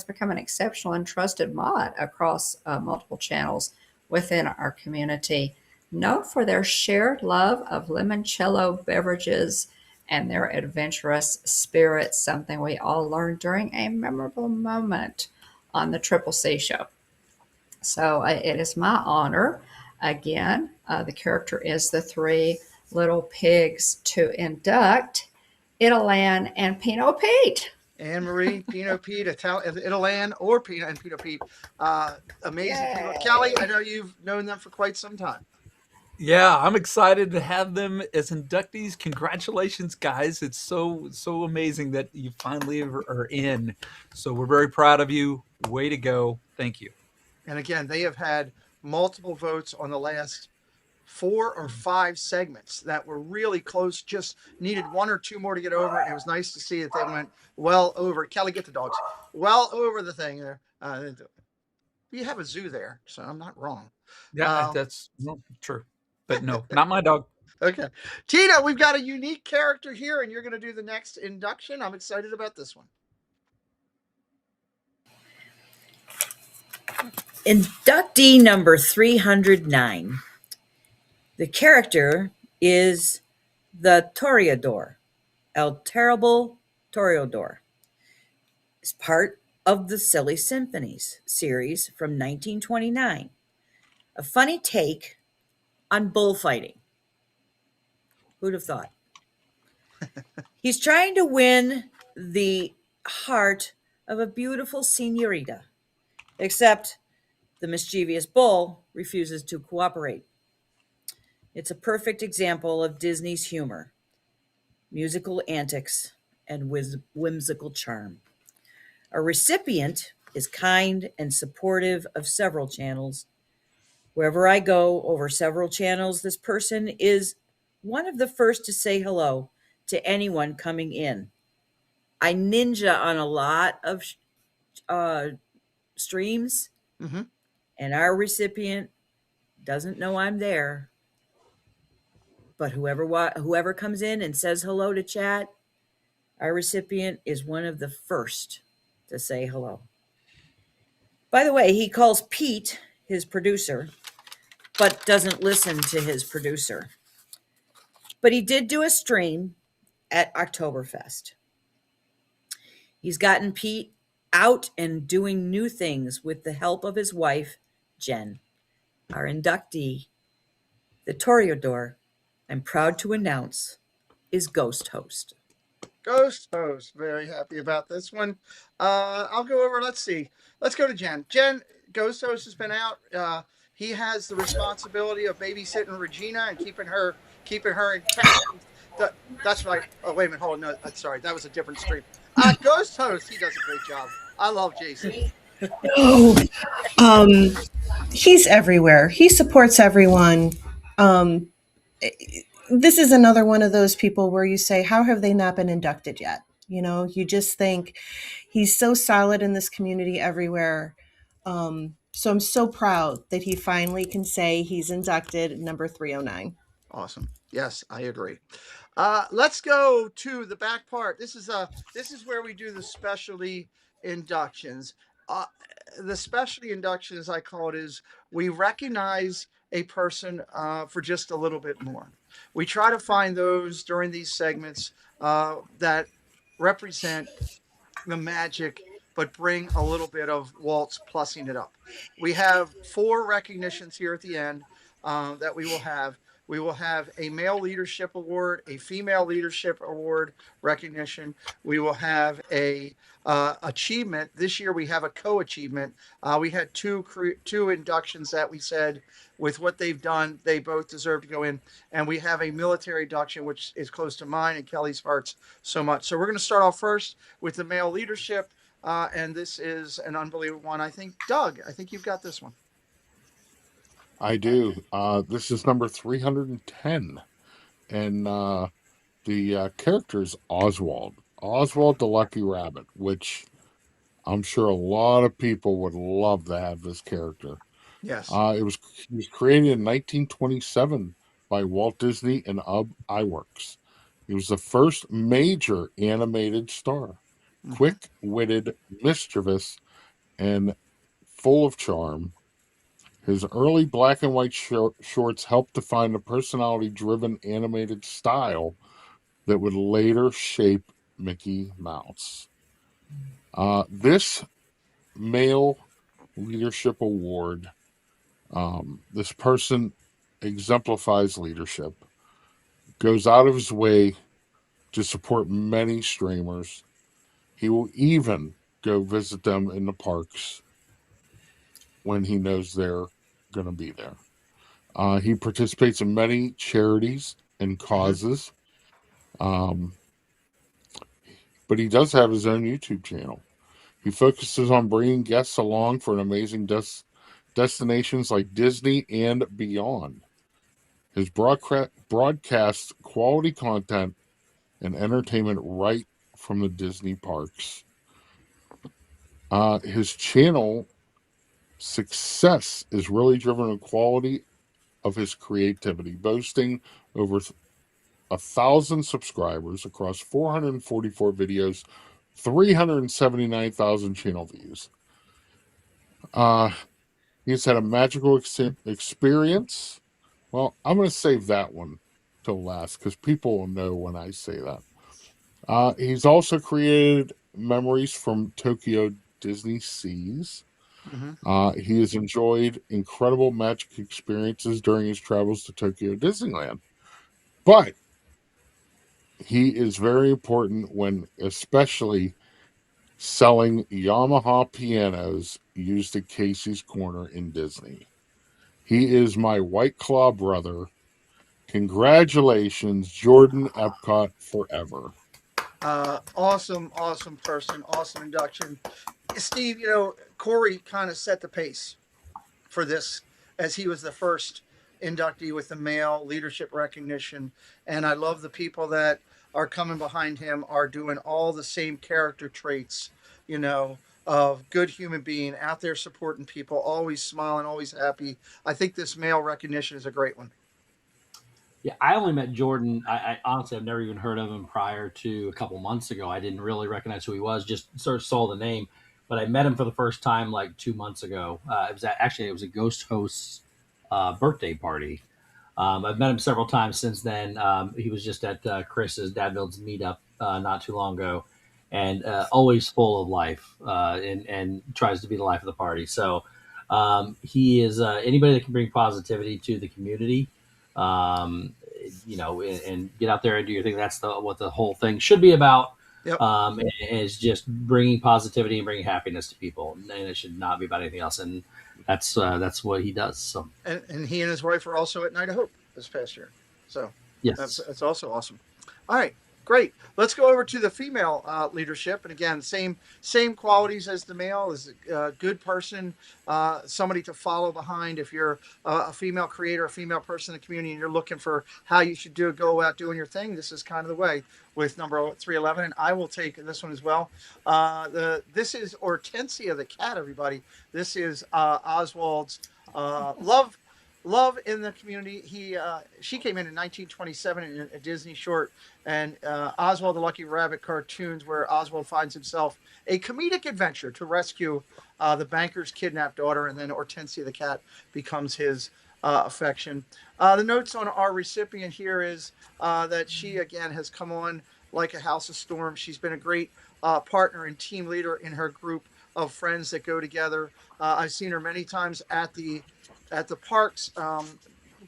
Speaker 6: become an exceptional and trusted mod across multiple channels within our community, known for their shared love of limoncello beverages and their adventurous spirit, something we all learned during a memorable moment on the Triple C show. So it is my honor. Again, the character is the three little pigs to induct Italan and Pinot Pete.
Speaker 1: Anne Marie, Pinot Pete, Italan, or Pinot and Pinot Pete. Amazing people. Kelly, I know you've known them for quite some time.
Speaker 8: Yeah, I'm excited to have them as inductees. Congratulations, guys. It's so amazing that you finally are in. So we're very proud of you. Way to go. Thank you.
Speaker 1: And again, they have had multiple votes on the last 4 or 5 segments that were really close, just needed 1 or 2 more to get over. And it was nice to see that they went well over. Kelly, get the dogs. Well over the thing there. You have a zoo there, so I'm not wrong.
Speaker 8: Yeah, that's true. But no, not my dog.
Speaker 1: Okay. Tina, we've got a unique character here, and you're going to do the next induction. I'm excited about this one.
Speaker 11: Inductee number 309. The character is the Toreador, El Terrible Toreador. It's part of the Silly Symphonies series from 1929. A funny take on bullfighting. Who'd have thought? He's trying to win the heart of a beautiful senorita, except the mischievous bull refuses to cooperate. It's a perfect example of Disney's humor, musical antics, and whimsical charm. A recipient is kind and supportive of several channels. Wherever I go over several channels, this person is one of the first to say hello to anyone coming in. I ninja on a lot of streams, and our recipient doesn't know I'm there. But whoever comes in and says hello to chat, our recipient is one of the first to say hello. By the way, he calls Pete his producer, but doesn't listen to his producer. But he did do a stream at Oktoberfest. He's gotten Pete out and doing new things with the help of his wife, Jen. Our inductee, the Toreador, I'm proud to announce, is Ghost Host.
Speaker 1: Ghost Host. Very happy about this one. I'll go over. Let's see. Let's go to Jen. Jen, Ghost Host has been out. He has the responsibility of babysitting Regina and keeping her in check. That's right. Oh, wait a minute. Hold on. No, sorry. That was a different stream. Ghost Host, he does a great job. I love Jason.
Speaker 7: He's everywhere. He supports everyone. This is another one of those people where you say, how have they not been inducted yet? You know, you just think he's so solid in this community everywhere. So I'm so proud that he finally can say he's inducted number 309.
Speaker 1: Awesome. Yes, I agree. Let's go to the back part. This is where we do the specialty inductions. The specialty induction, as I call it, is we recognize a person for just a little bit more. We try to find those during these segments that represent the magic, but bring a little bit of Walt's plussing it up. We have 4 recognitions here at the end that we will have. We will have a male leadership award, a female leadership award recognition. We will have a achievement. This year we have a co-achievement. We had two inductions that we said with what they've done, they both deserve to go in. And we have a military induction, which is close to mine and Kelly's hearts so much. So we're going to start off first with the male leadership. And this is an unbelievable one. I think, Doug, I think you've got this one.
Speaker 9: I do. This is number 310. And the character is Oswald. Oswald the Lucky Rabbit, which I'm sure a lot of people would love to have this character.
Speaker 1: Yes.
Speaker 9: He was created in 1927 by Walt Disney and iWorks. He was the first major animated star.
Speaker 1: Mhm.
Speaker 9: Quick-witted, mischievous, and full of charm. His early black and white shorts helped define the personality-driven animated style that would later shape Mickey Mouse. This male leadership award, this person exemplifies leadership, goes out of his way to support many streamers. He will even go visit them in the parks when he knows they're going to be there. He participates in many charities and causes. But he does have his own YouTube channel. He focuses on bringing guests along for an amazing destinations like Disney and beyond. His broadcasts quality content and entertainment right from the Disney parks. His channel success is really driven on the quality of his creativity, boasting over 1,000 subscribers across 444 videos, 379,000 channel views. He's had a magical experience. Well, I'm going to save that one till last because people will know when I say that. He's also created memories from Tokyo Disney Seas. He has enjoyed incredible magic experiences during his travels to Tokyo Disneyland. But he is very important when especially selling Yamaha pianos used at Casey's Corner in Disney. He is my White Claw brother. Congratulations, Jordan Epcot forever.
Speaker 1: Awesome person, awesome induction. Steve, you know, Corey kind of set the pace for this as he was the first inductee with the male leadership recognition. And I love the people that are coming behind him are doing all the same character traits, you know, of good human being out there supporting people, always smiling, always happy. I think this male recognition is a great one.
Speaker 10: Yeah, I only met Jordan. I honestly, I've never even heard of him prior to a couple months ago. I didn't really recognize who he was, just sort of saw the name. But I met him for the first time like 2 months ago. It was a Ghost Host's birthday party. I've met him several times since then. He was just at Chris's Dadville's meetup not too long ago, and always full of life and tries to be the life of the party. So he is anybody that can bring positivity to the community. You know, and get out there and do your thing. That's what the whole thing should be about.
Speaker 1: Yep.
Speaker 10: Is just bringing positivity and bringing happiness to people, and it should not be about anything else. And that's what he does. So,
Speaker 1: and he and his wife were also at Night of Hope this past year. So
Speaker 10: yes,
Speaker 1: that's also awesome. All right, great. Let's go over to the female leadership, and again, same qualities as the male. Is a good person, somebody to follow behind. If you're a female creator, a female person in the community, and you're looking for how you should go about doing your thing, this is kind of the way with number 311. And I will take this one as well. This is Hortensia the cat. Everybody, this is Oswald's love in the community. She came in 1927 in a Disney short, and Oswald the Lucky Rabbit cartoons, where Oswald finds himself a comedic adventure to rescue the banker's kidnapped daughter, and then Hortensia the cat becomes his affection. The notes on our recipient here is that she, again, has come on like a house of storms. She's been a great partner and team leader in her group of friends that go together. I've seen her many times at the parks,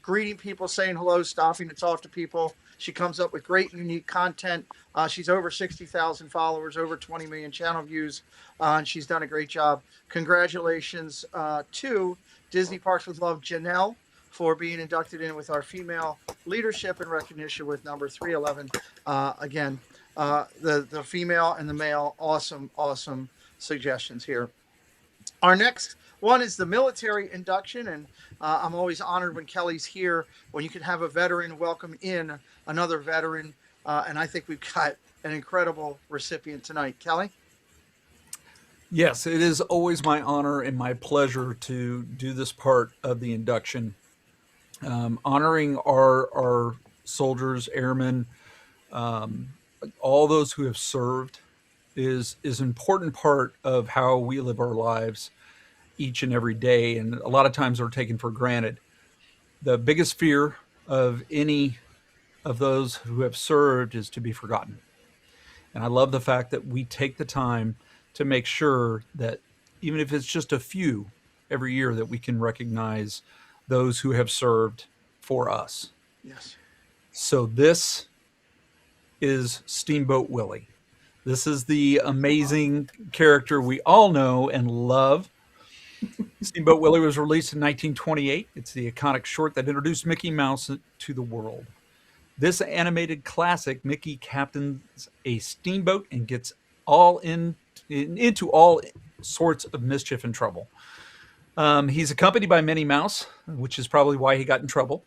Speaker 1: greeting people, saying hello, stopping to talk to people. She comes up with great, unique content. She's over 60,000 followers, over 20 million channel views, and she's done a great job. Congratulations to Disney Parks with Love, Janelle, for being inducted in with our female leadership and recognition with number 311. Again, the female and the male, awesome suggestions here. Our next one is the military induction, and I'm always honored when Kelly's here, when you can have a veteran welcome in another veteran, and I think we've got an incredible recipient tonight. Kelly?
Speaker 8: Yes, it is always my honor and my pleasure to do this part of the induction. Honoring our soldiers, airmen, all those who have served is an important part of how we live our lives each and every day, and a lot of times are taken for granted. The biggest fear of any of those who have served is to be forgotten. And I love the fact that we take the time to make sure that even if it's just a few every year, that we can recognize those who have served for us.
Speaker 1: Yes.
Speaker 8: So this is Steamboat Willie. This is the amazing character we all know and love. Steamboat Willie was released in 1928. It's the iconic short that introduced Mickey Mouse to the world. This animated classic, Mickey captains a steamboat and gets all into all sorts of mischief and trouble. He's accompanied by Minnie Mouse, which is probably why he got in trouble,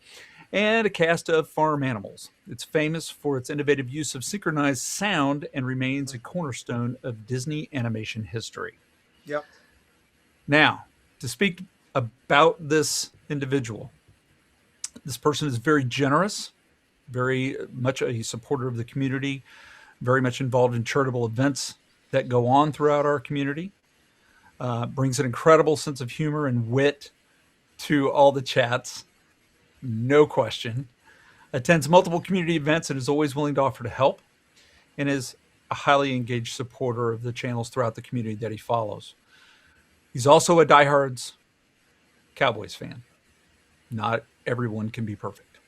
Speaker 8: and a cast of farm animals. It's famous for its innovative use of synchronized sound and remains a cornerstone of Disney animation history.
Speaker 1: Yep.
Speaker 8: Now, to speak about this individual, this person is very generous, very much a supporter of the community, very much involved in charitable events that go on throughout our community, brings an incredible sense of humor and wit to all the chats, no question, attends multiple community events and is always willing to offer to help, and is a highly engaged supporter of the channels throughout the community that he follows. He's also a diehard Cowboys fan. Not everyone can be perfect.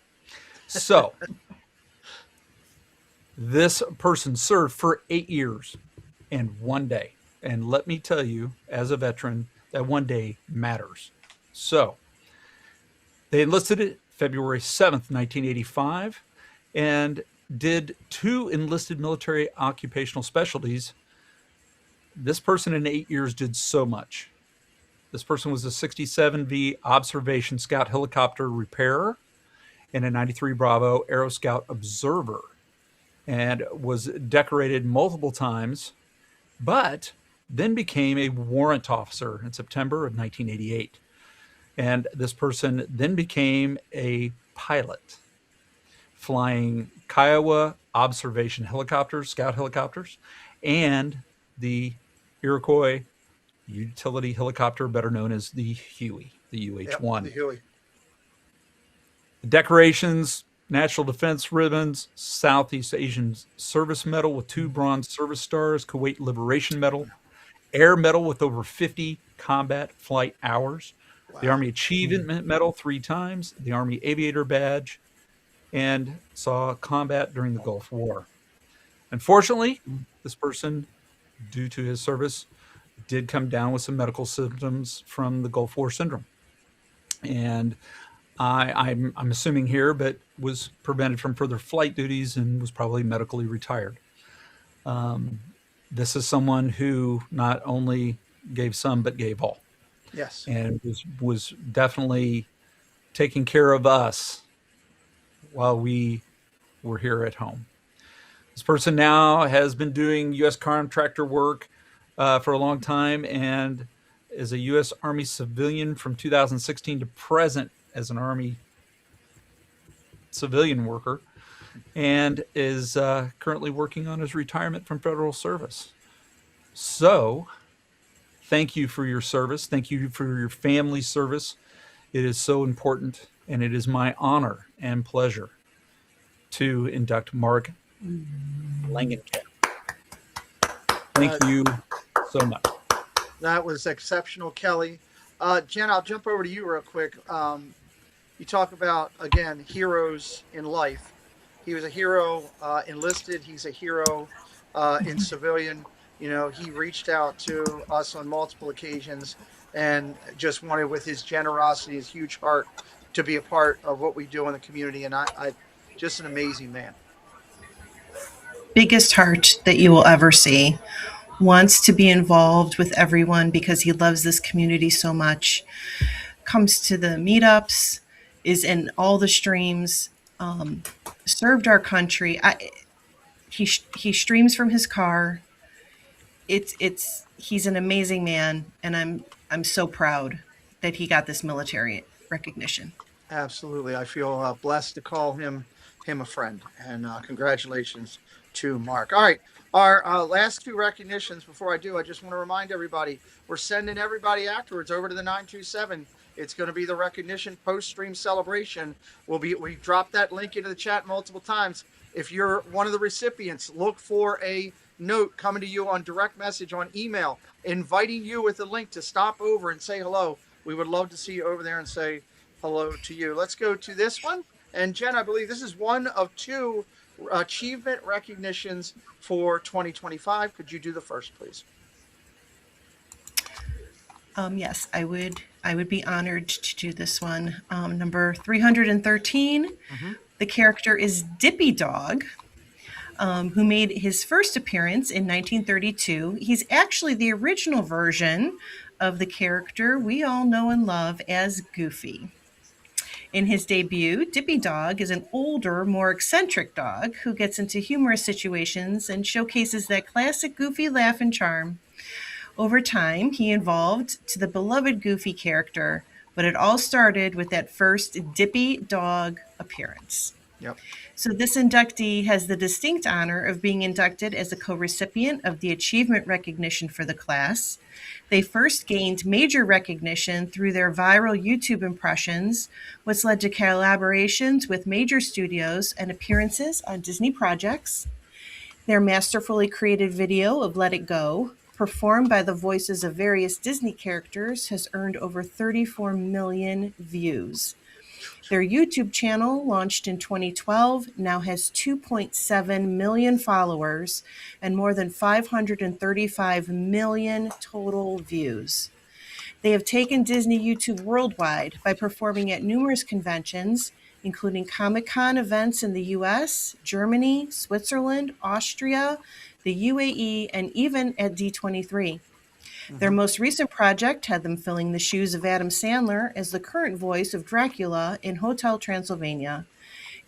Speaker 8: So, this person served for 8 years and 1 day. And let me tell you, as a veteran, that 1 day matters. So, they enlisted it February 7th, 1985, and did 2 enlisted military occupational specialties. This person in 8 years did so much. This person was a 67V observation scout helicopter repairer and a 93 Bravo Aero Scout observer, and was decorated multiple times, but then became a warrant officer in September of 1988. And this person then became a pilot, flying Kiowa observation helicopters, scout helicopters, and the Iroquois utility helicopter, better known as the Huey, the UH-1.
Speaker 1: Yep, the Huey.
Speaker 8: The decorations, National Defense Ribbons, Southeast Asian Service Medal with 2 Bronze Service Stars, Kuwait Liberation Medal, Air Medal with over 50 combat flight hours, the Army Achievement Medal 3 times, the Army Aviator Badge, and saw combat during the Gulf War. Unfortunately, this person, due to his service, did come down with some medical symptoms from the Gulf War syndrome. And I'm assuming here, but was prevented from further flight duties and was probably medically retired. This is someone who not only gave some, but gave all.
Speaker 1: Yes.
Speaker 8: And was definitely taking care of us while we were here at home. This person now has been doing U.S. contractor work for a long time and is a U.S. Army civilian from 2016 to present as an Army civilian worker, and is currently working on his retirement from federal service. So, thank you for your service. Thank you for your family service. It is so important, and it is my honor and pleasure to induct Mark Langenkamp. Thank you so much.
Speaker 1: That was exceptional, Kelly. Jen, I'll jump over to you real quick. You talk about, again, heroes in life. He was a hero enlisted. He's a hero in civilian. You know, he reached out to us on multiple occasions and just wanted, with his generosity, his huge heart, to be a part of what we do in the community. And I just an amazing man.
Speaker 7: Biggest heart that you will ever see. Wants to be involved with everyone because he loves this community so much. Comes to the meetups, is in all the streams, served our country. He streams from his car. He's an amazing man, and I'm so proud that he got this military recognition.
Speaker 1: Absolutely. I feel blessed to call him a friend, and congratulations to Mark. All right. Our last two recognitions. Before I do, I just want to remind everybody, we're sending everybody afterwards over to the 927. It's going to be the recognition post-stream celebration. We've dropped that link into the chat multiple times. If you're one of the recipients, look for a note coming to you on direct message on email, inviting you with a link to stop over and say hello. We would love to see you over there and say hello to you. Let's go to this one. And Jen, I believe this is one of two achievement recognitions for 2025. Could you do the first, please?
Speaker 7: Yes, I would be honored to do this one. Number 313, the character is Dippy Dog, who made his first appearance in 1932. He's actually the original version of the character we all know and love as Goofy. In his debut, Dippy Dog is an older, more eccentric dog who gets into humorous situations and showcases that classic Goofy laugh and charm. Over time, he evolved to the beloved Goofy character, but it all started with that first Dippy Dog appearance.
Speaker 1: Yep.
Speaker 7: So this inductee has the distinct honor of being inducted as a co-recipient of the achievement recognition for the class. They first gained major recognition through their viral YouTube impressions, which led to collaborations with major studios and appearances on Disney projects. Their masterfully created video of Let It Go, performed by the voices of various Disney characters, has earned over 34 million views. Their YouTube channel, launched in 2012, now has 2.7 million followers and more than 535 million total views. They have taken Disney YouTube worldwide by performing at numerous conventions, including Comic-Con events in the US, Germany, Switzerland, Austria, the UAE, and even at D23. Their most recent project had them filling the shoes of Adam Sandler as the current voice of Dracula in Hotel Transylvania.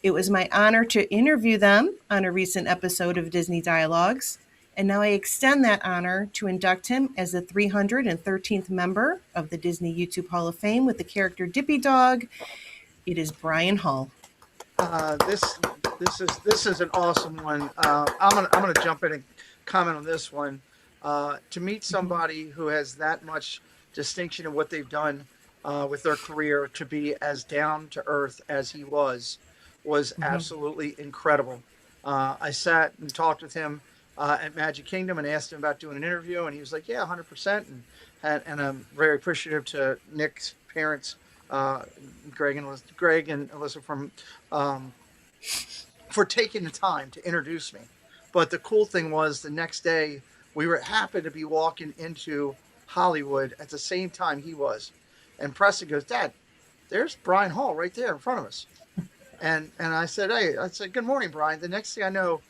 Speaker 7: It was my honor to interview them on a recent episode of Disney Dialogues, and now I extend that honor to induct him as the 313th member of the Disney YouTube Hall of Fame with the character Dippy Dog. It is Brian Hull.
Speaker 1: This is an awesome one. I'm gonna jump in and comment on this one. To meet somebody who has that much distinction in what they've done with their career, to be as down to earth as he was absolutely incredible. I sat and talked with him at Magic Kingdom and asked him about doing an interview, and he was like, "Yeah, 100%." And I'm very appreciative to Nick's parents, Greg and Alyssa, for taking the time to introduce me. But the cool thing was, the next day, we happened to be walking into Hollywood at the same time he was. And Preston goes, "Dad, there's Brian Hall right there in front of us." And I said, "Good morning, Brian." The next thing I know,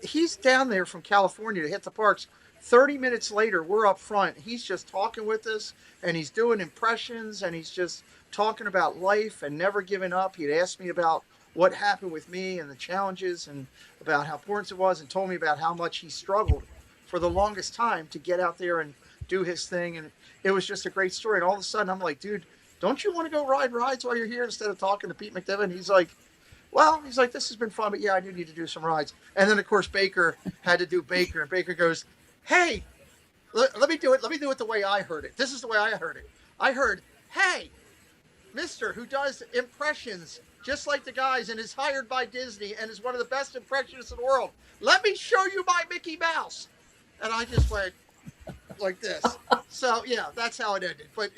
Speaker 1: he's down there from California to hit the parks. 30 minutes later, we're up front. He's just talking with us, and he's doing impressions, and he's just talking about life and never giving up. He'd asked me about what happened with me and the challenges and about how important it was, and told me about how much he struggled for the longest time to get out there and do his thing. And it was just a great story. And all of a sudden I'm like, "Dude, don't you want to go ride rides while you're here instead of talking to Pete McDevitt?" He's like, "This has been fun, but yeah, I do need to do some rides." And then of course Baker had to do Baker, and Baker goes, "Hey, let me do it. Let me do it the way I heard it. This is the way I heard it. I heard, 'Hey, Mister who does impressions just like the guys and is hired by Disney and is one of the best impressionists in the world. Let me show you my Mickey Mouse. And I just went like this. So yeah, that's how it ended. But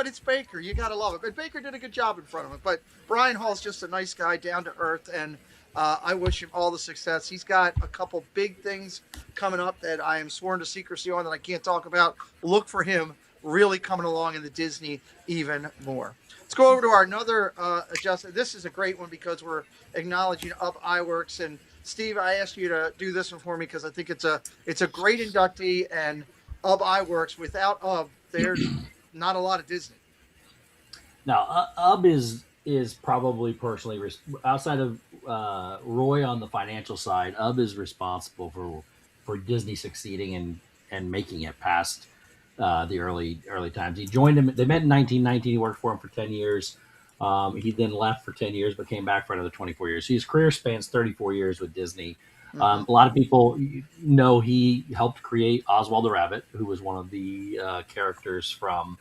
Speaker 1: it's Baker. You got to love it. But Baker did a good job in front of him. But Brian Hall's just a nice guy, down to earth, and I wish him all the success. He's got a couple big things coming up that I am sworn to secrecy on that I can't talk about. Look for him really coming along in the Disney even more. Let's go over to our another adjustment. This is a great one because we're acknowledging Up iWorks. And Steve, I asked you to do this one for me because I think it's a great inductee, and Up iWorks. Without Up, there's not a lot of Disney.
Speaker 10: Now, Ub is probably personally outside of Roy on the financial side. Ub is responsible for Disney succeeding and making it past the early times. He joined him. They met in 1919. He worked for him for 10 years. He then left for 10 years, but came back for another 24 years. So his career spans 34 years with Disney. A lot of people know he helped create Oswald the Rabbit, who was one of the characters from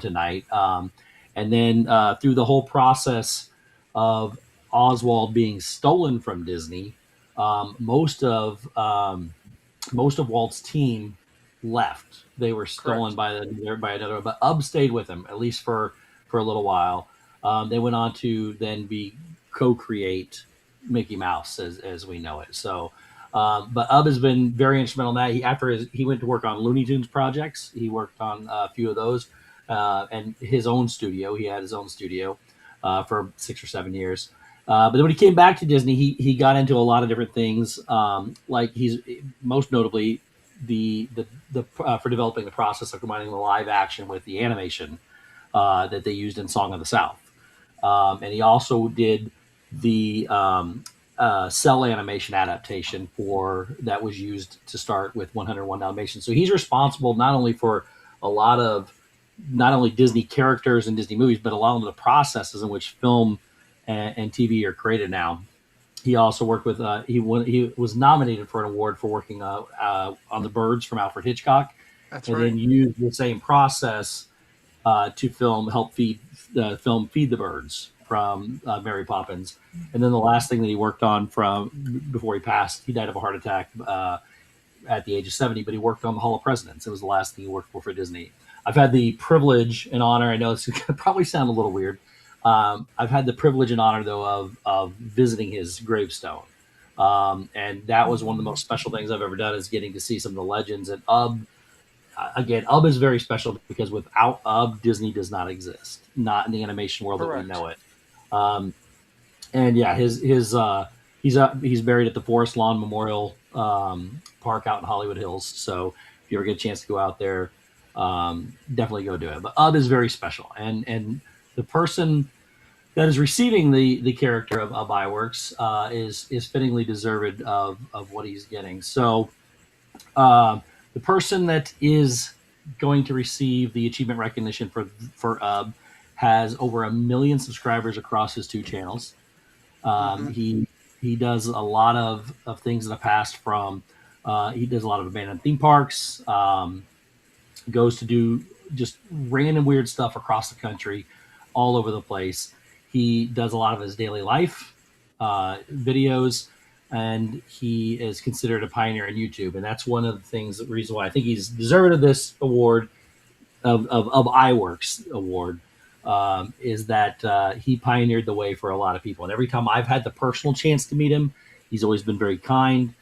Speaker 10: Tonight. And then through the whole process of Oswald being stolen from Disney, most of Walt's team left. They were stolen by another, but Ub stayed with him at least for a little while. They went on to then co-create Mickey Mouse as we know it. So, but Ub has been very instrumental in that. He went to work on Looney Tunes projects. He worked on a few of those, and his own studio. He had his own studio for 6 or 7 years. But then when he came back to Disney, he got into a lot of different things. Like he's most notably for developing the process of combining the live action with the animation that they used in Song of the South. And he also did the cell animation adaptation that was used to start with 101 Dalmatians. So he's responsible not only for not only Disney characters and Disney movies, but a lot of the processes in which film and TV are created now. He also worked with he was nominated for an award for working on The Birds from Alfred Hitchcock.
Speaker 1: That's
Speaker 10: and
Speaker 1: right.
Speaker 10: Then used the same process to help feed the Birds from Mary Poppins. And then the last thing that he worked on before he passed, he died of a heart attack at the age of 70, but he worked on The Hall of Presidents. It was the last thing he worked for Disney. I've had the privilege and honor, I know it's going to probably sound a little weird, I've had the privilege and honor, though, of visiting his gravestone. And that was one of the most special things I've ever done, is getting to see some of the legends. And Ub is very special because without Ub, Disney does not exist, not in the animation world
Speaker 1: Correct.
Speaker 10: that we know it. And yeah, he's buried at the Forest Lawn Memorial Park out in Hollywood Hills. So if you ever get a chance to go out there, definitely go do it. But Ub is very special, and the person that is receiving the character of Ub iWorks is fittingly deserved of what he's getting. So the person that is going to receive the achievement recognition for Ub has over 1 million subscribers across his 2 channels. He does a lot of things in the past. He does a lot of abandoned theme parks. Goes to do just random weird stuff across the country, all over the place. He does a lot of his daily life videos, and he is considered a pioneer in YouTube. And that's one of the reason why I think he's deserving of this award, of iWorks award, is that he pioneered the way for a lot of people. And every time I've had the personal chance to meet him, he's always been very kind,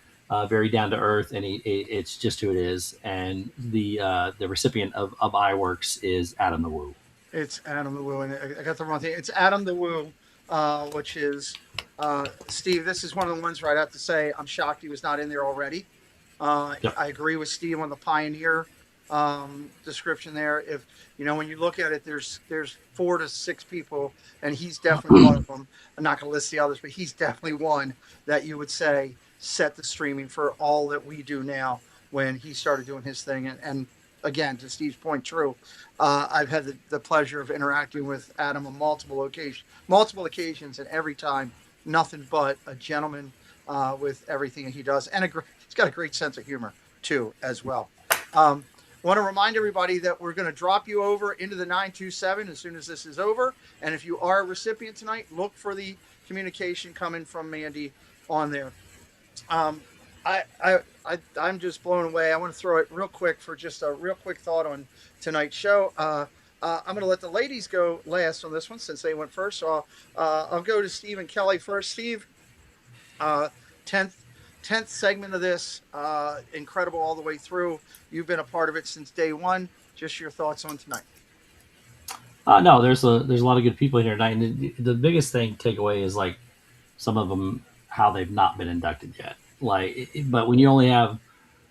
Speaker 10: very down to earth, and it's just who it is. And the recipient of iWorks is Adam the Woo.
Speaker 1: It's Adam the Woo, and I got the wrong thing. It's Adam the Woo, which is Steve. This is one of the ones where I'd have to say I'm shocked he was not in there already.
Speaker 10: Yep.
Speaker 1: I agree with Steve on the pioneer description there. If when you look at it, there's 4 to 6 people, and he's definitely one of them. I'm not going to list the others, but he's definitely one that you would say set the streaming for all that we do now when he started doing his thing. And again, to Steve's point, true. I've had the pleasure of interacting with Adam on multiple occasions, and every time, nothing but a gentleman with everything that he does, and he's got a great sense of humor too, as well. Want to remind everybody that we're going to drop you over into the 927 as soon as this is over. And if you are a recipient tonight, look for the communication coming from Mandy on there. I'm just blown away. I want to throw it real quick for just a real quick thought on tonight's show. I'm going to let the ladies go last on this one since they went first. So I'll go to Steve and Kelly first. Steve, 10th segment of this, incredible all the way through. You've been a part of it since day one. Just your thoughts on tonight.
Speaker 10: No, there's a lot of good people here tonight. And the biggest thing takeaway is like some of them how they've not been inducted yet. But when you only have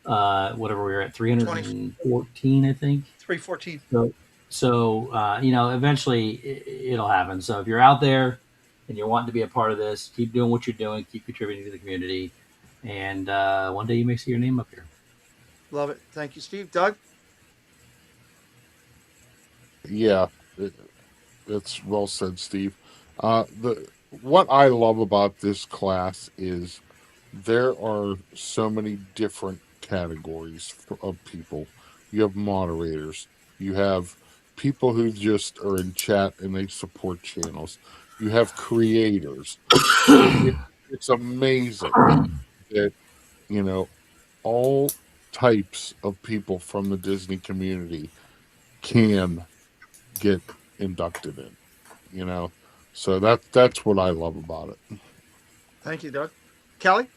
Speaker 10: whatever we were at 314, I think
Speaker 1: 314.
Speaker 10: So eventually it'll happen. So if you're out there and you're wanting to be a part of this, keep doing what you're doing, keep contributing to the community, and one day you may see your name up here.
Speaker 1: Love it. Thank you, Steve. Doug?
Speaker 9: Yeah, it's well said, Steve. What I love about this class is there are so many different categories of people. You have moderators. You have people who just are in chat and they support channels. You have creators. It's amazing that, all types of people from the Disney community can get inducted in, so that's what I love about it.
Speaker 1: Thank you, Doug. Kelly?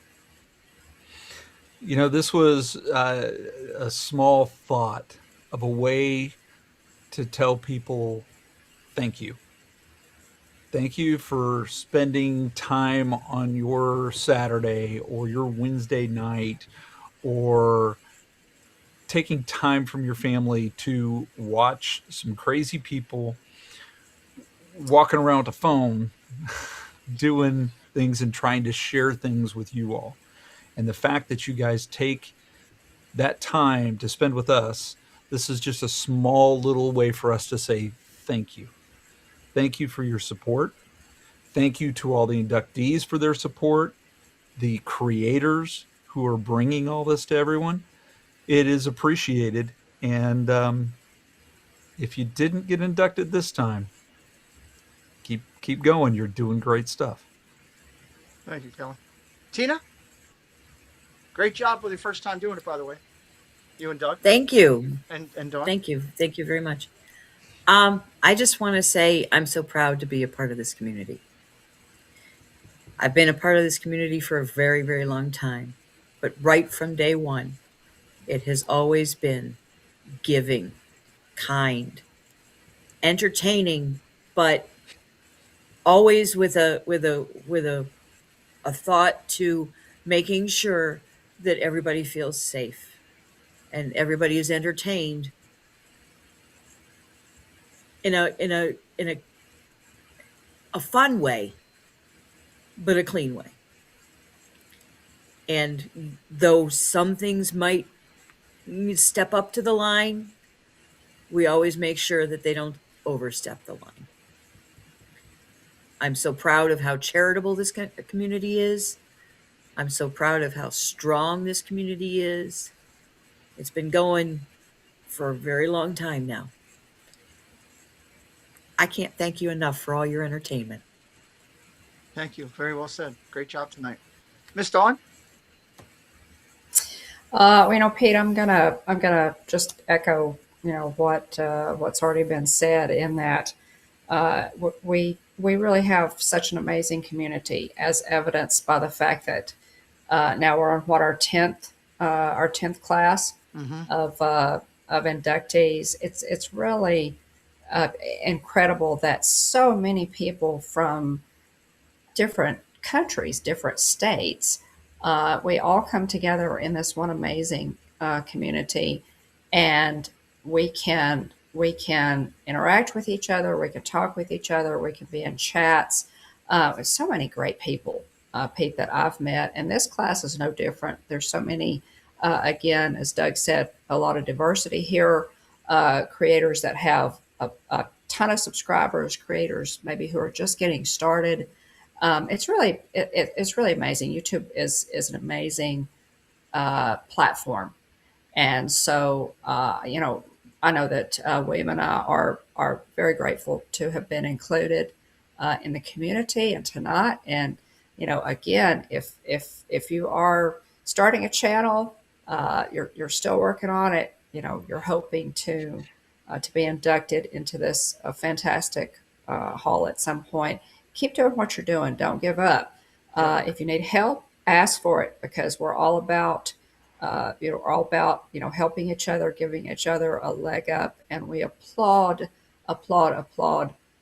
Speaker 8: This was a small thought of a way to tell people thank you. Thank you for spending time on your Saturday or your Wednesday night, or taking time from your family to watch some crazy people walking around with a phone doing things and trying to share things with you all. And the fact that you guys take that time to spend with us, this is just a small little way for us to say thank you. Thank you for your support. Thank you to all the inductees for their support, the creators who are bringing all this to everyone. It is appreciated. And if you didn't get inducted this time, keep going. You're doing great stuff.
Speaker 1: Thank you, Kelly. Tina? Great job with your first time doing it, by the way. You and Doug.
Speaker 11: Thank you.
Speaker 1: And Dawn.
Speaker 11: Thank you. Thank you very much. I just want to say I'm so proud to be a part of this community. I've been a part of this community for a very, very long time. But right from day one, it has always been giving, kind, entertaining, but always with a thought to making sure that everybody feels safe and everybody is entertained in a fun way, but a clean way. And though some things might step up to the line, we always make sure that they don't overstep the line. I'm so proud of how charitable this community is. I'm so proud of how strong this community is. It's been going for a very long time now. I can't thank you enough for all your entertainment.
Speaker 1: Thank you. Very well said. Great job tonight. Miss Dawn?
Speaker 6: Pete, I'm gonna just echo, what's already been said in that we really have such an amazing community, as evidenced by the fact that now we're on our 10th class of inductees. It's really incredible that so many people from different countries, different states, we all come together in this one amazing community, and we can interact with each other, we can talk with each other, we can be in chats. So many great people, Pete, that I've met, and this class is no different. There's so many, again, as Doug said, a lot of diversity here, creators that have a ton of subscribers, creators maybe who are just getting started. It's really amazing. YouTube is an amazing platform, And so, I know that William and I are very grateful to have been included in the community and tonight. And again, if you are starting a channel, you're still working on it. You're hoping to be inducted into this fantastic hall at some point. Keep doing what you're doing. Don't give up. If you need help, ask for it, because we're all about helping each other, giving each other a leg up, and we applaud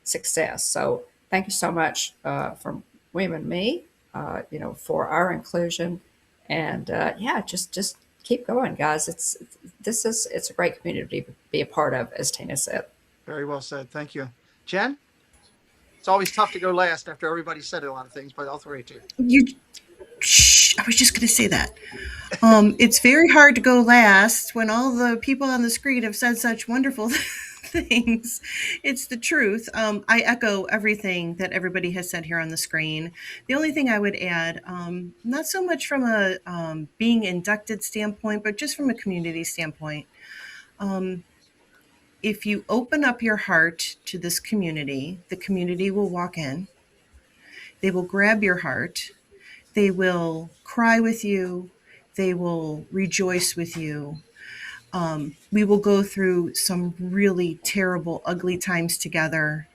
Speaker 6: success. So thank you so much from William and me, for our inclusion, and just keep going, guys. It's a great community to be a part of, as Tina said.
Speaker 1: Very well said. Thank you. Jen? It's always tough to go last after everybody said a lot of things, but I'll throw it to you.
Speaker 7: I was just going to say that. It's very hard to go last when all the people on the screen have said such wonderful things. It's the truth. I echo everything that everybody has said here on the screen. The only thing I would add, not so much from a being inducted standpoint, but just from a community standpoint. If you open up your heart to this community, the community will walk in. They will grab your heart. They will cry with you. They will rejoice with you. We will go through some really terrible, ugly times together.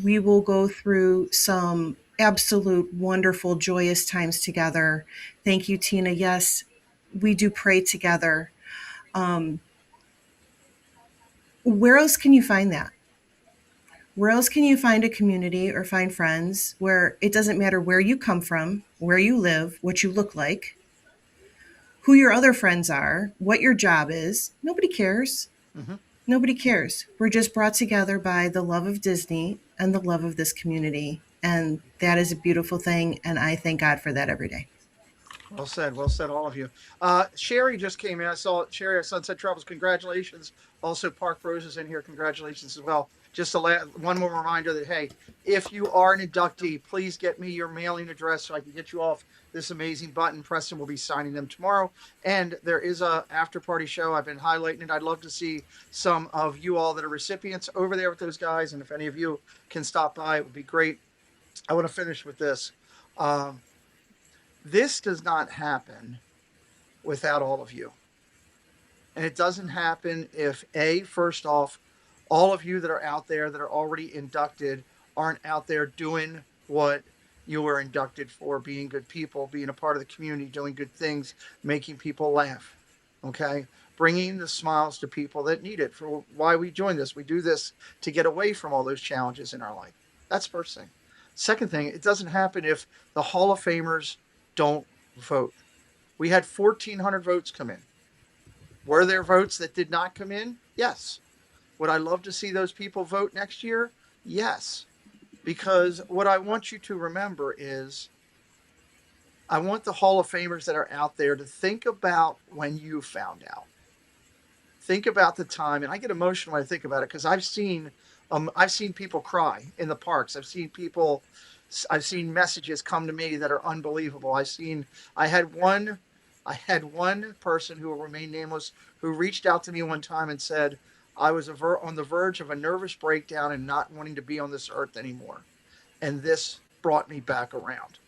Speaker 7: We will go through some absolute, wonderful, joyous times together. Thank you, Tina. Yes, we do pray together. Where else can you find that? Where else can you find a community or find friends where it doesn't matter where you come from, where you live, what you look like, who your other friends are, what your job is? Nobody cares.
Speaker 1: Mm-hmm.
Speaker 7: Nobody cares. We're just brought together by the love of Disney and the love of this community. And that is a beautiful thing. And I thank God for that every day.
Speaker 1: Well said, all of you. Sherry just came in. I saw Sherry at Sunset Travels. Congratulations. Also, Park Rose is in here. Congratulations as well. Just one more reminder that, hey, if you are an inductee, please get me your mailing address so I can get you off this amazing button. Preston will be signing them tomorrow. And there is a after party show. I've been highlighting it. I'd love to see some of you all that are recipients over there with those guys. And if any of you can stop by, it would be great. I want to finish with this. This does not happen without all of you. And it doesn't happen if, first off, all of you that are out there that are already inducted aren't out there doing what you were inducted for, being good people, being a part of the community, doing good things, making people laugh, okay? Bringing the smiles to people that need it for why we joined this. We do this to get away from all those challenges in our life. That's the first thing. Second thing, it doesn't happen if the Hall of Famers don't vote. We had 1,400 votes come in. Were there votes that did not come in? Yes. Would I love to see those people vote next year? Yes. Because what I want you to remember is I want the Hall of Famers that are out there to think about when you found out. Think about the time, and I get emotional when I think about it because I've seen people cry in the parks. I've seen messages come to me that are unbelievable. I had one person who will remain nameless who reached out to me one time and said, I was on the verge of a nervous breakdown and not wanting to be on this earth anymore. And this brought me back around.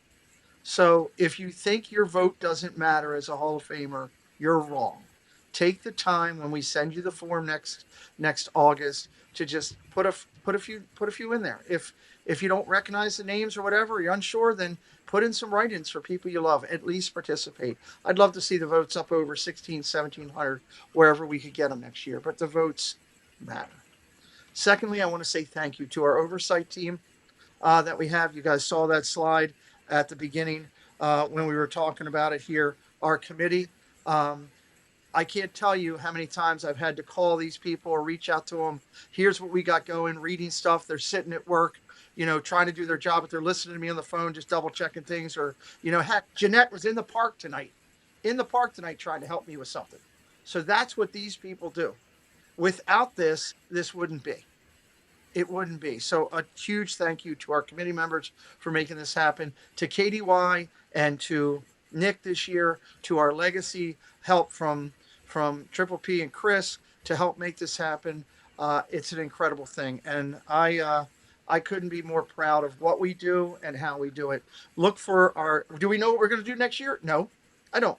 Speaker 1: So if you think your vote doesn't matter as a Hall of Famer, you're wrong. Take the time when we send you the form next August to just put a few in there. If you don't recognize the names or whatever, you're unsure, then put in some write-ins for people you love. At least participate. I'd love to see the votes up over 1,700, wherever we could get them next year. But the votes matter. Secondly, I want to say thank you to our oversight team that we have. You guys saw that slide at the beginning when we were talking about it here. Our committee. I can't tell you how many times I've had to call these people or reach out to them. Here's what we got going, reading stuff. They're sitting at work, trying to do their job, but they're listening to me on the phone, just double checking things. Or, heck, Jeanette was in the park tonight trying to help me with something. So that's what these people do. Without this wouldn't be. It wouldn't be. So a huge thank you to our committee members for making this happen, to KDY and to Nick this year, to our legacy help from from Triple P and Chris to help make this happen. It's an incredible thing, and I couldn't be more proud of what we do and how we do it. Look for our. Do we know what we're going to do next year? No, I don't.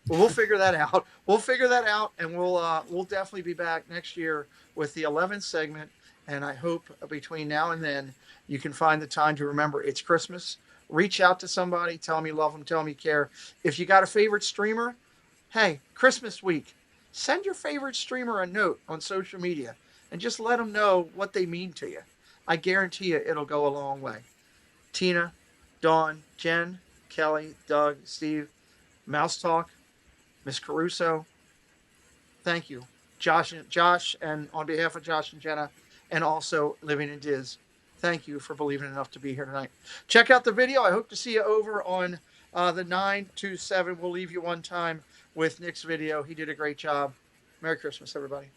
Speaker 1: Well, we'll figure that out. We'll figure that out, and we'll definitely be back next year with the 11th segment. And I hope between now and then you can find the time to remember it's Christmas. Reach out to somebody, tell them you love them, tell them you care. If you got a favorite streamer, hey, Christmas week, send your favorite streamer a note on social media and just let them know what they mean to you. I guarantee you it'll go a long way. Tina, Dawn, Jen, Kelly, Doug, Steve, Mouse Talk, Miss Caruso, thank you. Josh, and on behalf of Josh and Jenna, and also Living in Diz, thank you for believing enough to be here tonight. Check out the video. I hope to see you over on the 927. We'll leave you one time with Nick's video. He did a great job. Merry Christmas, everybody.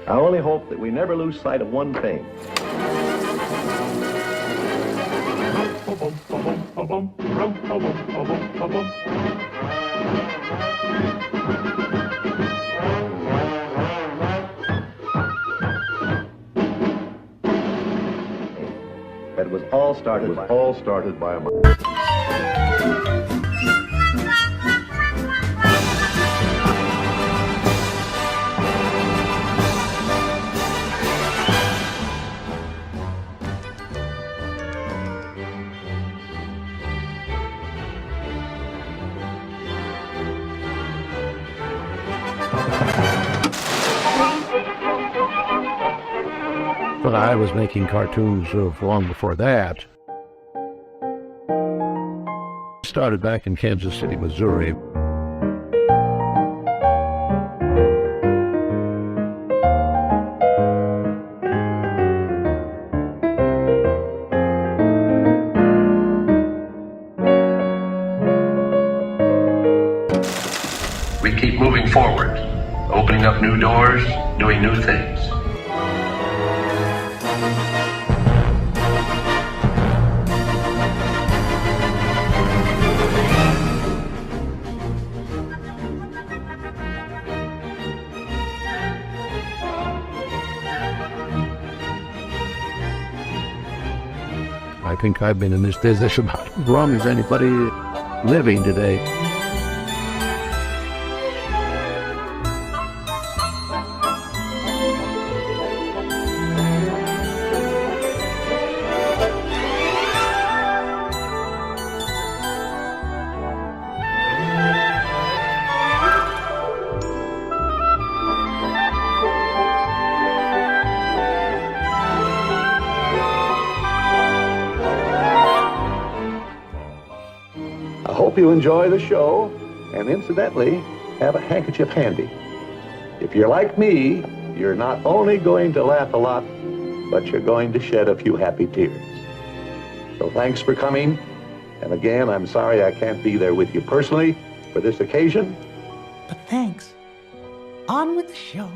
Speaker 2: I only hope that we never lose sight of one thing. That was all started by a
Speaker 3: But I was making cartoons long before that. Started back in Kansas City, Missouri.
Speaker 4: We keep moving forward, opening up new doors, doing new things.
Speaker 3: I think I've been in this business about as long as anybody living today.
Speaker 2: Hope you enjoy the show, and incidentally, have a handkerchief handy. If you're like me, you're not only going to laugh a lot, but you're going to shed a few happy tears. So thanks for coming, and again, I'm sorry I can't be there with you personally for this occasion.
Speaker 5: But thanks. On with the show.